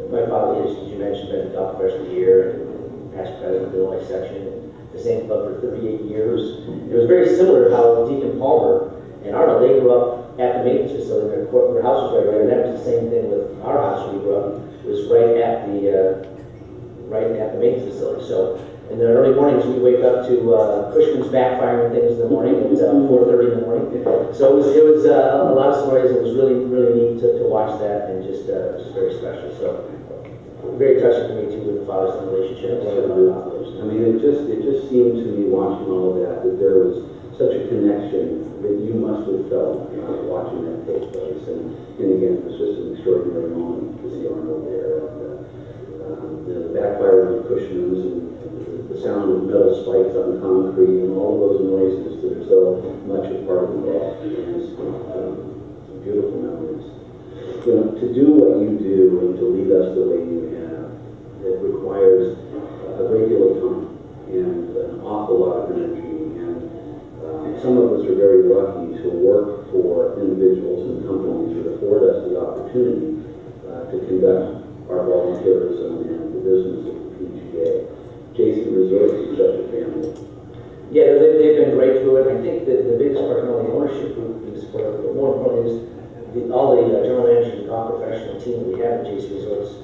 My father is, as you mentioned, been golf professional of the year and past president of the Illinois section. The same club for 38 years. It was very similar to how Deacon Palmer and Arnold, they grew up at the maintenance facility. Their house was right there, and that was the same thing with our house when we grew up. It was right at the maintenance facility. So in the early mornings, we wake up to Cushman's backfiring things in the morning at 4:30 in the morning. So it was a lot of stories. It was really neat to watch that, and just very special. So very touching to me too with the father-son relationship. I mean, it just seemed to me watching all of that there was such a connection that you must have felt watching that take place. And again, it was just an extraordinary moment to see Arnold there. And, the backfire of the Cushmans and the sound of metal spikes on concrete and all of those noises that are so much a part of the golf. And beautiful memories. You know, to do what you do and to lead us the way you have, it requires a great deal of time and an awful lot of energy. And some of us are very lucky to work for individuals and companies that afford us the opportunity to conduct our volunteerism and the business of the PGA. Jason Resorts is such a family. Yeah, they've been great through it. I think that the biggest part, not only the ownership group being supportive, but more importantly is all the general managers and golf professional team that we have at Jason Resorts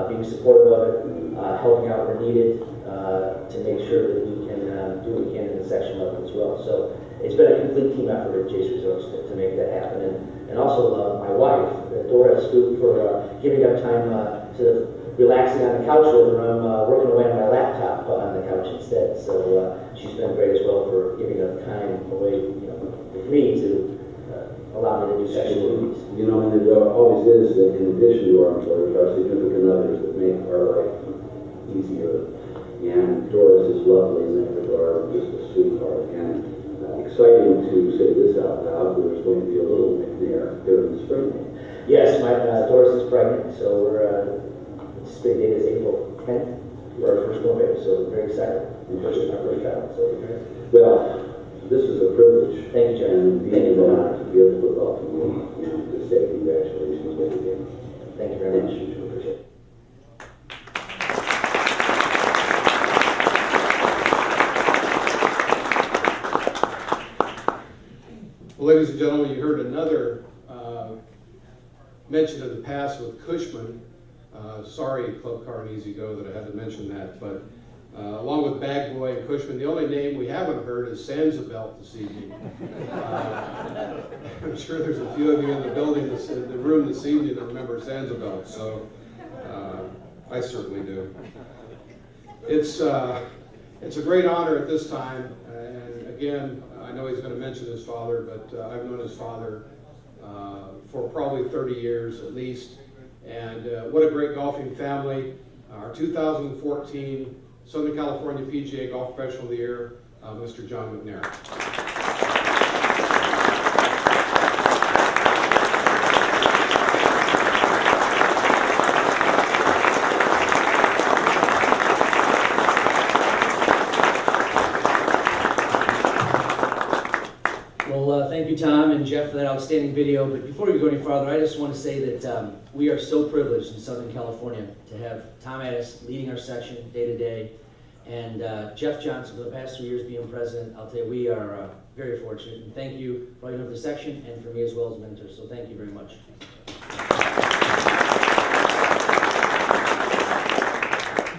being supportive of it, helping out where needed to make sure that we can do what we can in the section level as well. So it's been a complete team effort at Jason Resorts to make that happen. And also my wife, Doris, for giving up time to relaxing on the couch with her. I'm working away on my laptop on the couch instead. So she's been great as well for giving up time away, with me to allow me to do section duties. You know, and there always is, in addition to our employers, our significant others that make our life easier. And Doris is lovely in that regard, just a sweetheart. And exciting to say this out loud, there's going to be a little McNair here in the spring. Yes, my Doris is pregnant, so we're anticipated date is April 10th for our first go baby. So we're very excited. Our first child. So well, this is a privilege. Thank you, John. And being an honor to be able to welcome you and to say congratulations once again. Thank you very much. Appreciate it. Well, ladies and gentlemen, you heard another mention of the past with Cushman. Sorry, Club Car and Easy Go, that I had to mention that, but along with Bag Boy and Cushman, the only name we haven't heard is Sanzabelt this evening. I'm sure there's a few of you in the building, in the room this evening that remember Sanzabelt, so I certainly do. It's a great honor at this time, and again, I know he's going to mention his father, but I've known his father for probably 30 years at least, and what a great golfing family. Our 2014 Southern California PGA Golf Professional of the Year, Mr. John McNair. Thank you, Tom and Jeff, for that outstanding video. But before we go any farther, I just want to say that we are so privileged in Southern California to have Tom Addis leading our section day to day, and Jeff Johnson for the past 3 years being president. I'll tell you, we are very fortunate. And thank you for all you know for the section and for me as well as mentor. So thank you very much.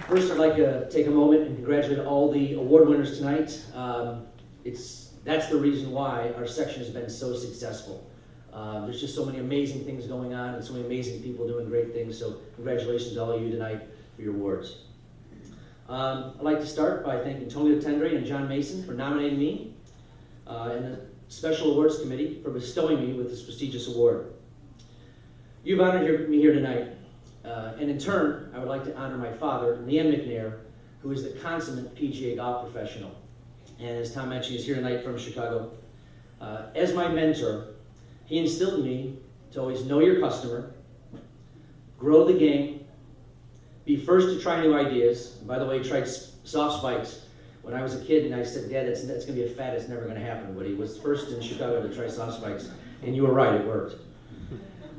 First, I'd like to take a moment and congratulate all the award winners tonight. That's the reason why our section has been so successful. There's just so many amazing things going on and so many amazing people doing great things. So congratulations to all of you tonight for your awards. I'd like to start by thanking Tony Latendre and John Mason for nominating me and the Special Awards Committee for bestowing me with this prestigious award. You've honored me here tonight. And in turn, I would like to honor my father, Nan McNair, who is the consummate PGA golf professional. and as Tom mentioned, he's here tonight from Chicago. As my mentor, he instilled in me to always know your customer, grow the game, be first to try new ideas. And by the way, he tried soft spikes when I was a kid, and I said, Dad, that's going to be a fad, it's never going to happen. But he was first in Chicago to try soft spikes, and you were right, it worked.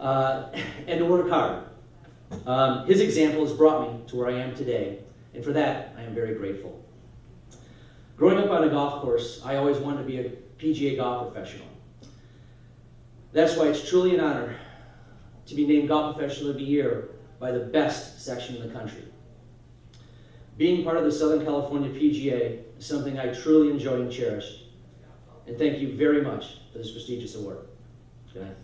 And to work hard. His example has brought me to where I am today, and for that, I am very grateful. Growing up on a golf course, I always wanted to be a PGA golf professional. That's why it's truly an honor to be named Golf Professional of the Year by the best section in the country. Being part of the Southern California PGA is something I truly enjoy and cherish. And thank you very much for this prestigious award. Good night.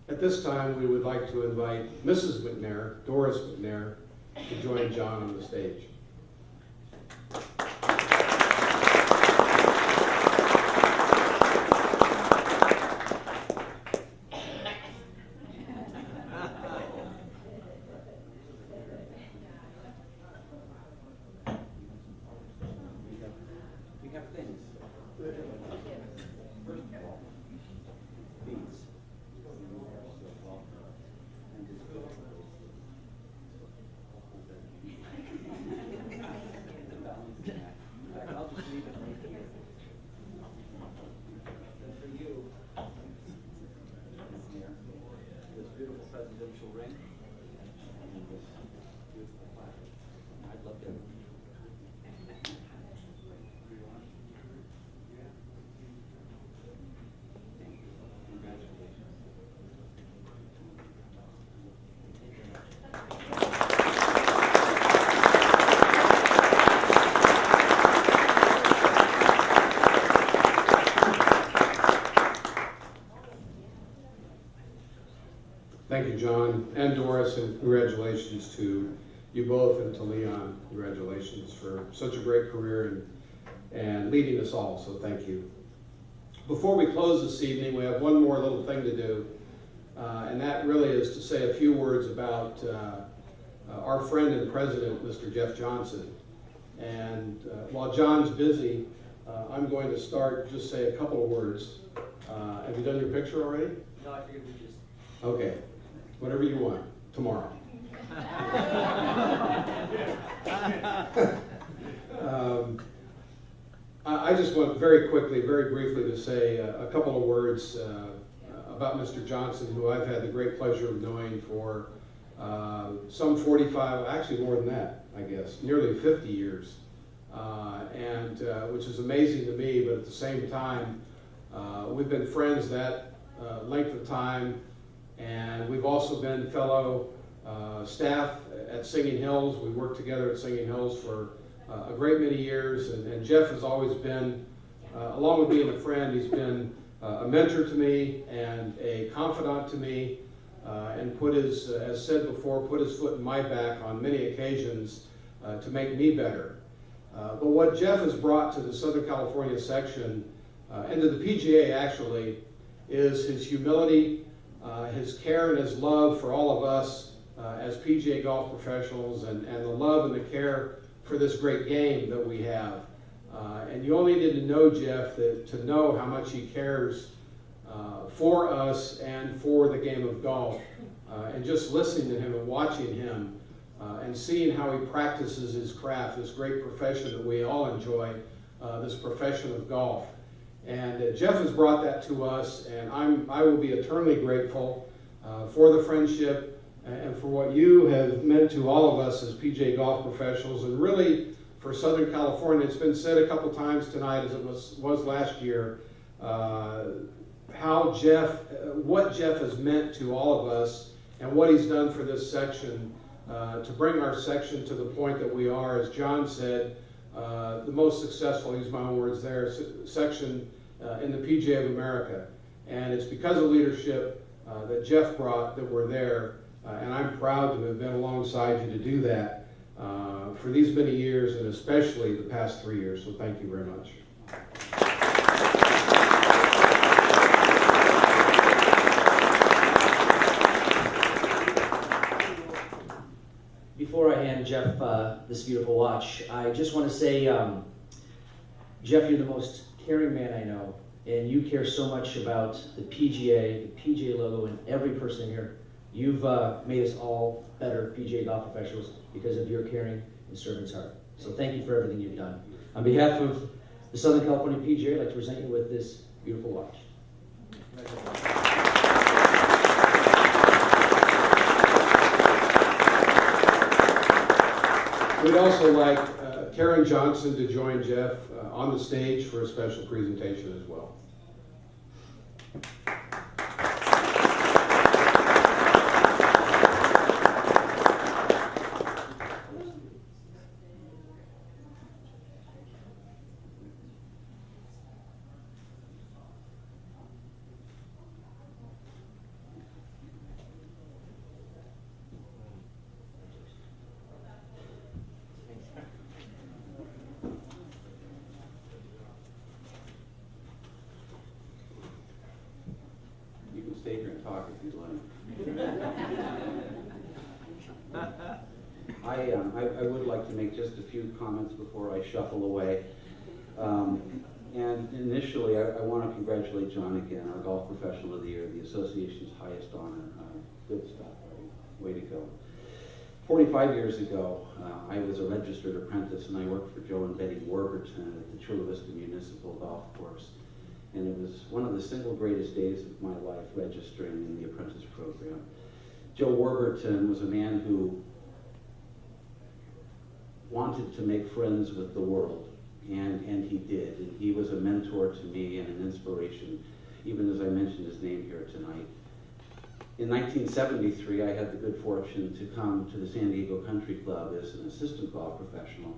At this time, we would like to invite Mrs. McNair, Doris McNair, to join John on the stage. We have things. First of all, these. I'll just leave it right here. And for you, here, this beautiful presidential ring and this beautiful plaque. I'd love to. Thank you, John and Doris, and congratulations to you both, and to Leon. Congratulations for such a great career and leading us all, so thank you. Before we close this evening, we have one more little thing to do, and that really is to say a few words about our friend and president, Mr. Jeff Johnson. And while John's busy, I'm going to start, just say a couple of words. Have you done your picture already? No, I figured we just... Okay. Whatever you want, tomorrow. I just want very quickly, very briefly to say a couple of words about Mr. Johnson, who I've had the great pleasure of knowing for some 45, actually more than that, I guess, nearly 50 years. Which is amazing to me, but at the same time, we've been friends that length of time. And we've also been fellow staff at Singing Hills. We worked together at Singing Hills for a great many years. And Jeff has always been, along with being a friend, he's been a mentor to me and a confidant to me, and put his, as said before, put his foot in my back on many occasions to make me better. But what Jeff has brought to the Southern California section, and to the PGA actually, is his humility, his care and his love for all of us as PGA golf professionals, and the love and the care for this great game that we have. And you only need to know Jeff to know how much he cares for us and for the game of golf. And just listening to him and watching him and seeing how he practices his craft, this great profession that we all enjoy, this profession of golf. And Jeff has brought that to us, and I will be eternally grateful for the friendship and for what you have meant to all of us as PGA golf professionals, and really for Southern California. It's been said a couple times tonight, as it was last year, how what Jeff has meant to all of us and what he's done for this section to bring our section to the point that we are, as John said, the most successful, use my own words there, section in the PGA of America. And it's because of leadership that Jeff brought that were there, and I'm proud to have been alongside you to do that for these many years, and especially the past 3 years, so thank you very much. Before I hand Jeff this beautiful watch, I just want to say, Jeff, you're the most caring man I know, and you care so much about the PGA logo, and every person here. You've made us all better PGA golf professionals because of your caring and servant's heart. So thank you for everything you've done. On behalf of the Southern California PGA, I'd like to present you with this beautiful watch. We'd also like Karen Johnson to join Jeff on the stage for a special presentation as well. You can stay here and talk if you'd like. I would like to make just a few comments before I shuffle away. And initially, I want to congratulate John again, our Golf Professional of the Year, the association's highest honor. Good stuff, buddy. Way to go. 45 years ago, I was a registered apprentice, and I worked for Joe and Betty Warburton at the Chula Vista Municipal Golf Course. And it was one of the single greatest days of my life registering in the apprentice program. Joe Warburton was a man who wanted to make friends with the world, and he did. And he was a mentor to me and an inspiration, even as I mentioned his name here tonight. In 1973, I had the good fortune to come to the San Diego Country Club as an assistant golf professional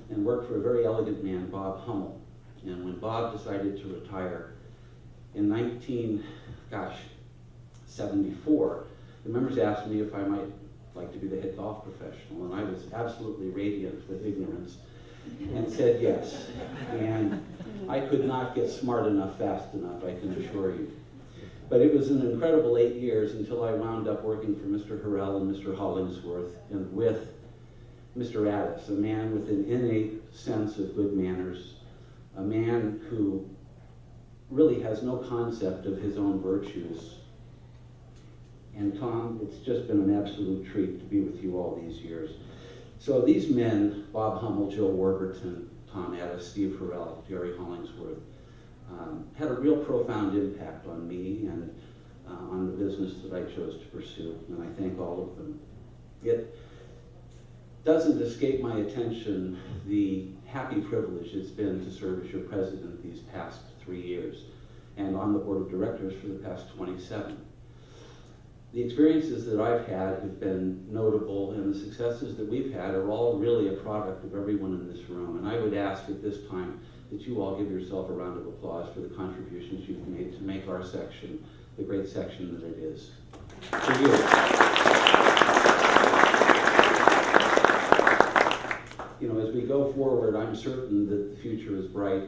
and work for a very elegant man, Bob Hummel. And when Bob decided to retire in 1974, the members asked me if I might like to be the head golf professional, and I was absolutely radiant with ignorance and said yes. And I could not get smart enough fast enough, I can assure you. But it was an incredible 8 years until I wound up working for Mr. Harrell and Mr. Hollingsworth, and with Mr. Addis, a man with an innate sense of good manners, a man who really has no concept of his own virtues. And Tom, it's just been an absolute treat to be with you all these years. So these men, Bob Hummel, Joe Warburton, Tom Addis, Steve Harrell, Jerry Hollingsworth, had a real profound impact on me and on the business that I chose to pursue, and I thank all of them. It doesn't escape my attention the happy privilege it's been to serve as your president these past 3 years, and on the board of directors for the past 27. The experiences that I've had have been notable, and the successes that we've had are all really a product of everyone in this room. And I would ask at this time that you all give yourself a round of applause for the contributions you've made to make our section the great section that it is. For you. You know, as we go forward, I'm certain that the future is bright,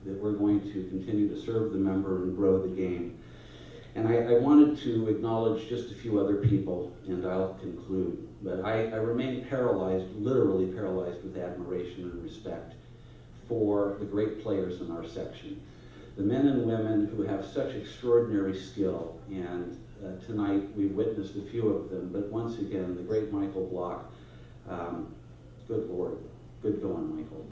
that we're going to continue to serve the member and grow the game. And I wanted to acknowledge just a few other people, and I'll conclude. But I remain paralyzed, literally paralyzed with admiration and respect for the great players in our section. The men and women who have such extraordinary skill, and tonight we witnessed a few of them, but once again, the great Michael Block. Good Lord, good going, Michael.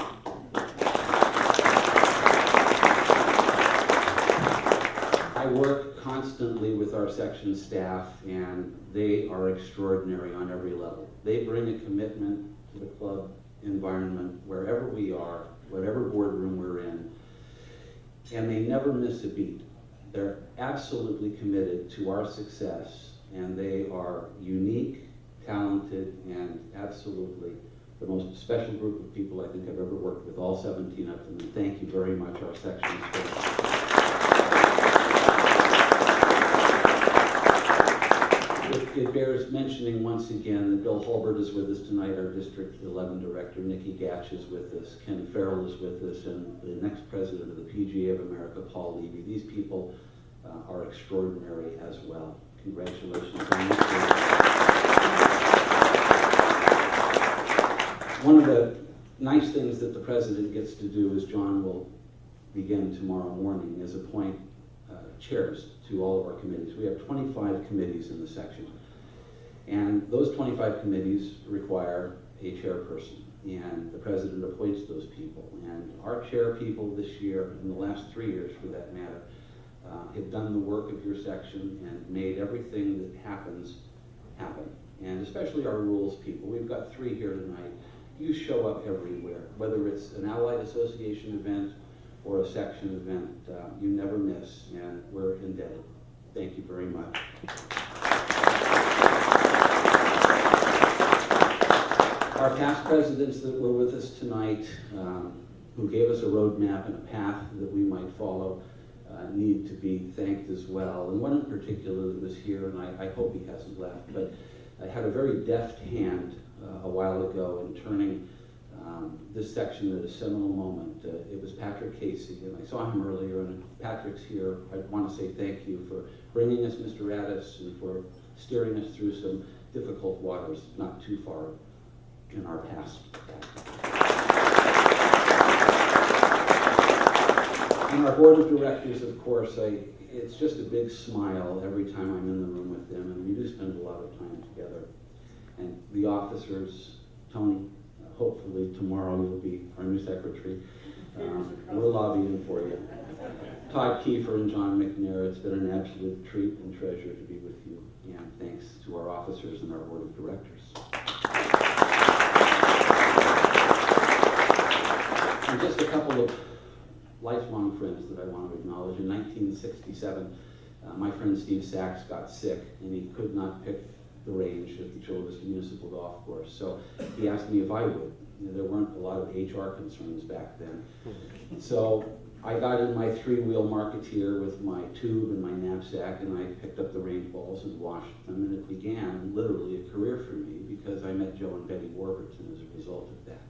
I work constantly with our section staff, and they are extraordinary on every level. They bring a commitment to the club environment wherever we are, whatever boardroom we're in, and they never miss a beat. They're absolutely committed to our success, and they are unique, talented, and absolutely the most special group of people I think I've ever worked with, all 17 of them, and thank you very much, our section staff. It bears mentioning once again that Bill Hulbert is with us tonight, our District 11 Director. Nikki Gatch is with us. Ken Farrell is with us. And the next president of the PGA of America, Paul Levy. These people are extraordinary as well. Congratulations on this. One of the nice things that the president gets to do, as John will begin tomorrow morning, is appoint chairs to all of our committees. We have 25 committees in the section. And those 25 committees require a chairperson. And the president appoints those people. And our chair people this year, and the last 3 years for that matter, have done the work of your section and made everything that happens happen. And especially our rules people. We've got 3 here tonight. You show up everywhere, whether it's an Allied Association event or a section event, you never miss, and we're indebted. Thank you very much. Our past presidents that were with us tonight, who gave us a roadmap and a path that we might follow, need to be thanked as well. And one in particular that was here, and I hope he hasn't left, but I had a very deft hand a while ago in turning this section at a seminal moment. It was Patrick Casey, and I saw him earlier, and Patrick's here. I want to say thank you for bringing us Mr. Addis and for steering us through some difficult waters not too far in our past. And our board of directors, of course, it's just a big smile every time I'm in the room with them, and we do spend a lot of time together. And the officers, Tony, hopefully tomorrow you'll be our new secretary. We're lobbying for you. Todd Kiefer and John McNair, it's been an absolute treat and treasure to be with you. And thanks to our officers and our board of directors. And just a couple of lifelong friends that I want to acknowledge. In 1967, my friend Steve Sachs got sick, and he could not pick the range at the Children's Municipal Golf Course. So he asked me if I would. There weren't a lot of HR concerns back then. So I got in my 3-wheel Marketeer with my tube and my knapsack, and I picked up the range balls and washed them, and it began literally a career for me because I met Joe and Betty Warburton as a result of that.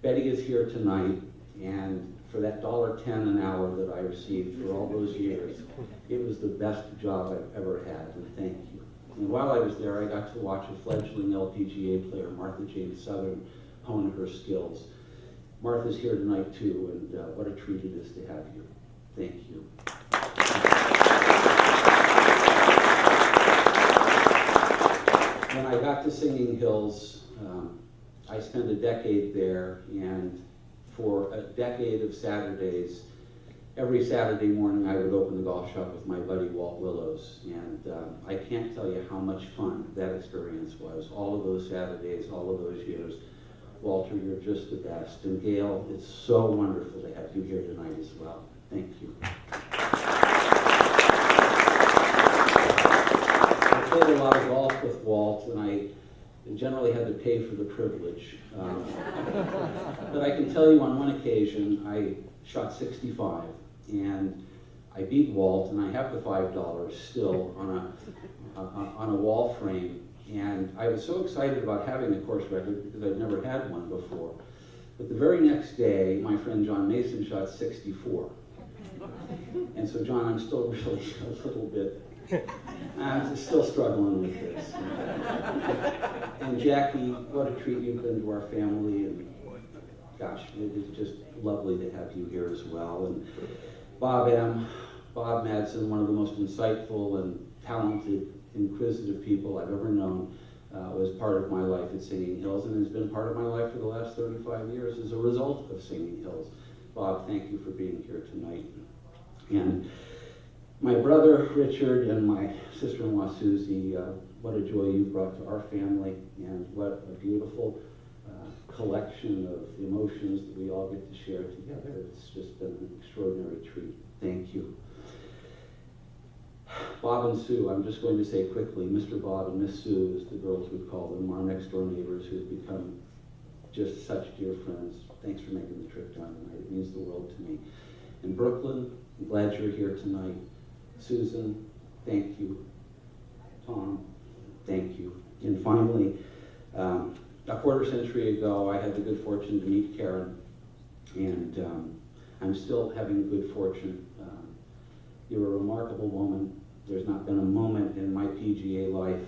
Betty is here tonight, and for that $1.10 an hour that I received for all those years, it was the best job I've ever had, and thank you. And while I was there, I got to watch a fledgling LPGA player, Martha Jane Southern, hone her skills. Martha's here tonight too, and what a treat it is to have you. Thank you. When I got to Singing Hills, I spent a decade there, and for a decade of Saturdays, every Saturday morning I would open the golf shop with my buddy Walt Willows, and I can't tell you how much fun that experience was. All of those Saturdays, all of those years. Walter, you're just the best. And Gail, it's so wonderful to have you here tonight as well. Thank you. I played a lot of golf with Walt, and I generally had to pay for the privilege. But I can tell you on one occasion, I shot 65, and I beat Walt, and I have the $5 still on a wall frame. And I was so excited about having a course record because I'd never had one before. But the very next day, my friend John Mason shot 64. And so, John, I'm still really a little bit, I'm still struggling with this. And Jackie, what a treat you've been to our family. And gosh, it's just lovely to have you here as well. And Bob Madsen, one of the most insightful and talented, inquisitive people I've ever known, was part of my life at Singing Hills, and has been part of my life for the last 35 years as a result of Singing Hills. Bob, thank you for being here tonight. And my brother Richard and my sister-in-law Susie, what a joy you've brought to our family, and what a beautiful collection of emotions that we all get to share together. It's just been an extraordinary treat. Thank you. Bob and Sue, I'm just going to say quickly, Mr. Bob and Miss Sue, as the girls would call them, our next door neighbors who have become just such dear friends. Thanks for making the trip down tonight. It means the world to me. And Brooklyn, I'm glad you're here tonight. Susan, thank you. Tom, thank you. And finally, a quarter century ago, I had the good fortune to meet Karen, and I'm still having the good fortune. You're a remarkable woman. There's not been a moment in my PGA life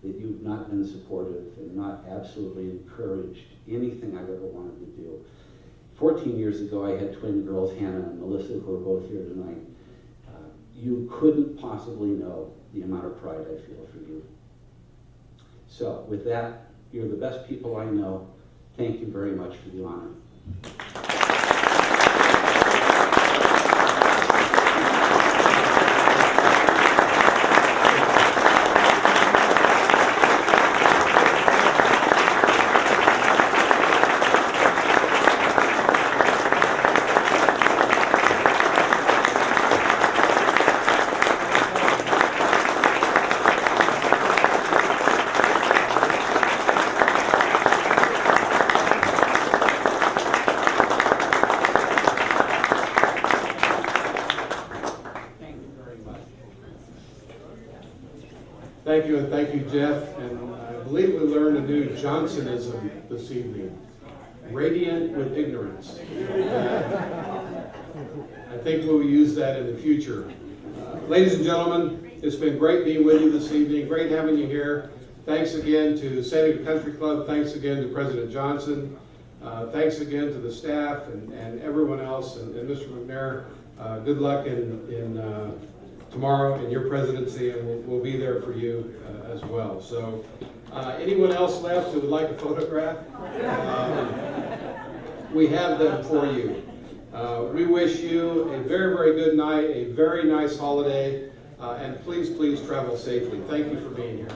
that you've not been supportive and not absolutely encouraged anything I've ever wanted to do. 14 years ago, I had twin girls, Hannah and Melissa, who are both here tonight. You couldn't possibly know the amount of pride I feel for you. So with that, you're the best people I know. Thank you very much for the honor. Thank you, and thank you, Jeff. And I believe we learned a new Johnsonism this evening. Radiant with ignorance. I think we'll use that in the future. Ladies and gentlemen, it's been great being with you this evening. Great having you here. Thanks again to San Diego Country Club. Thanks again to President Johnson. Thanks again to the staff and everyone else. And Mr. McNair, good luck in tomorrow in your presidency, and we'll be there for you as well. So anyone else left who would like a photograph? We have them for you. We wish you a very, very good night, a very nice holiday, and please, please travel safely. Thank you for being here.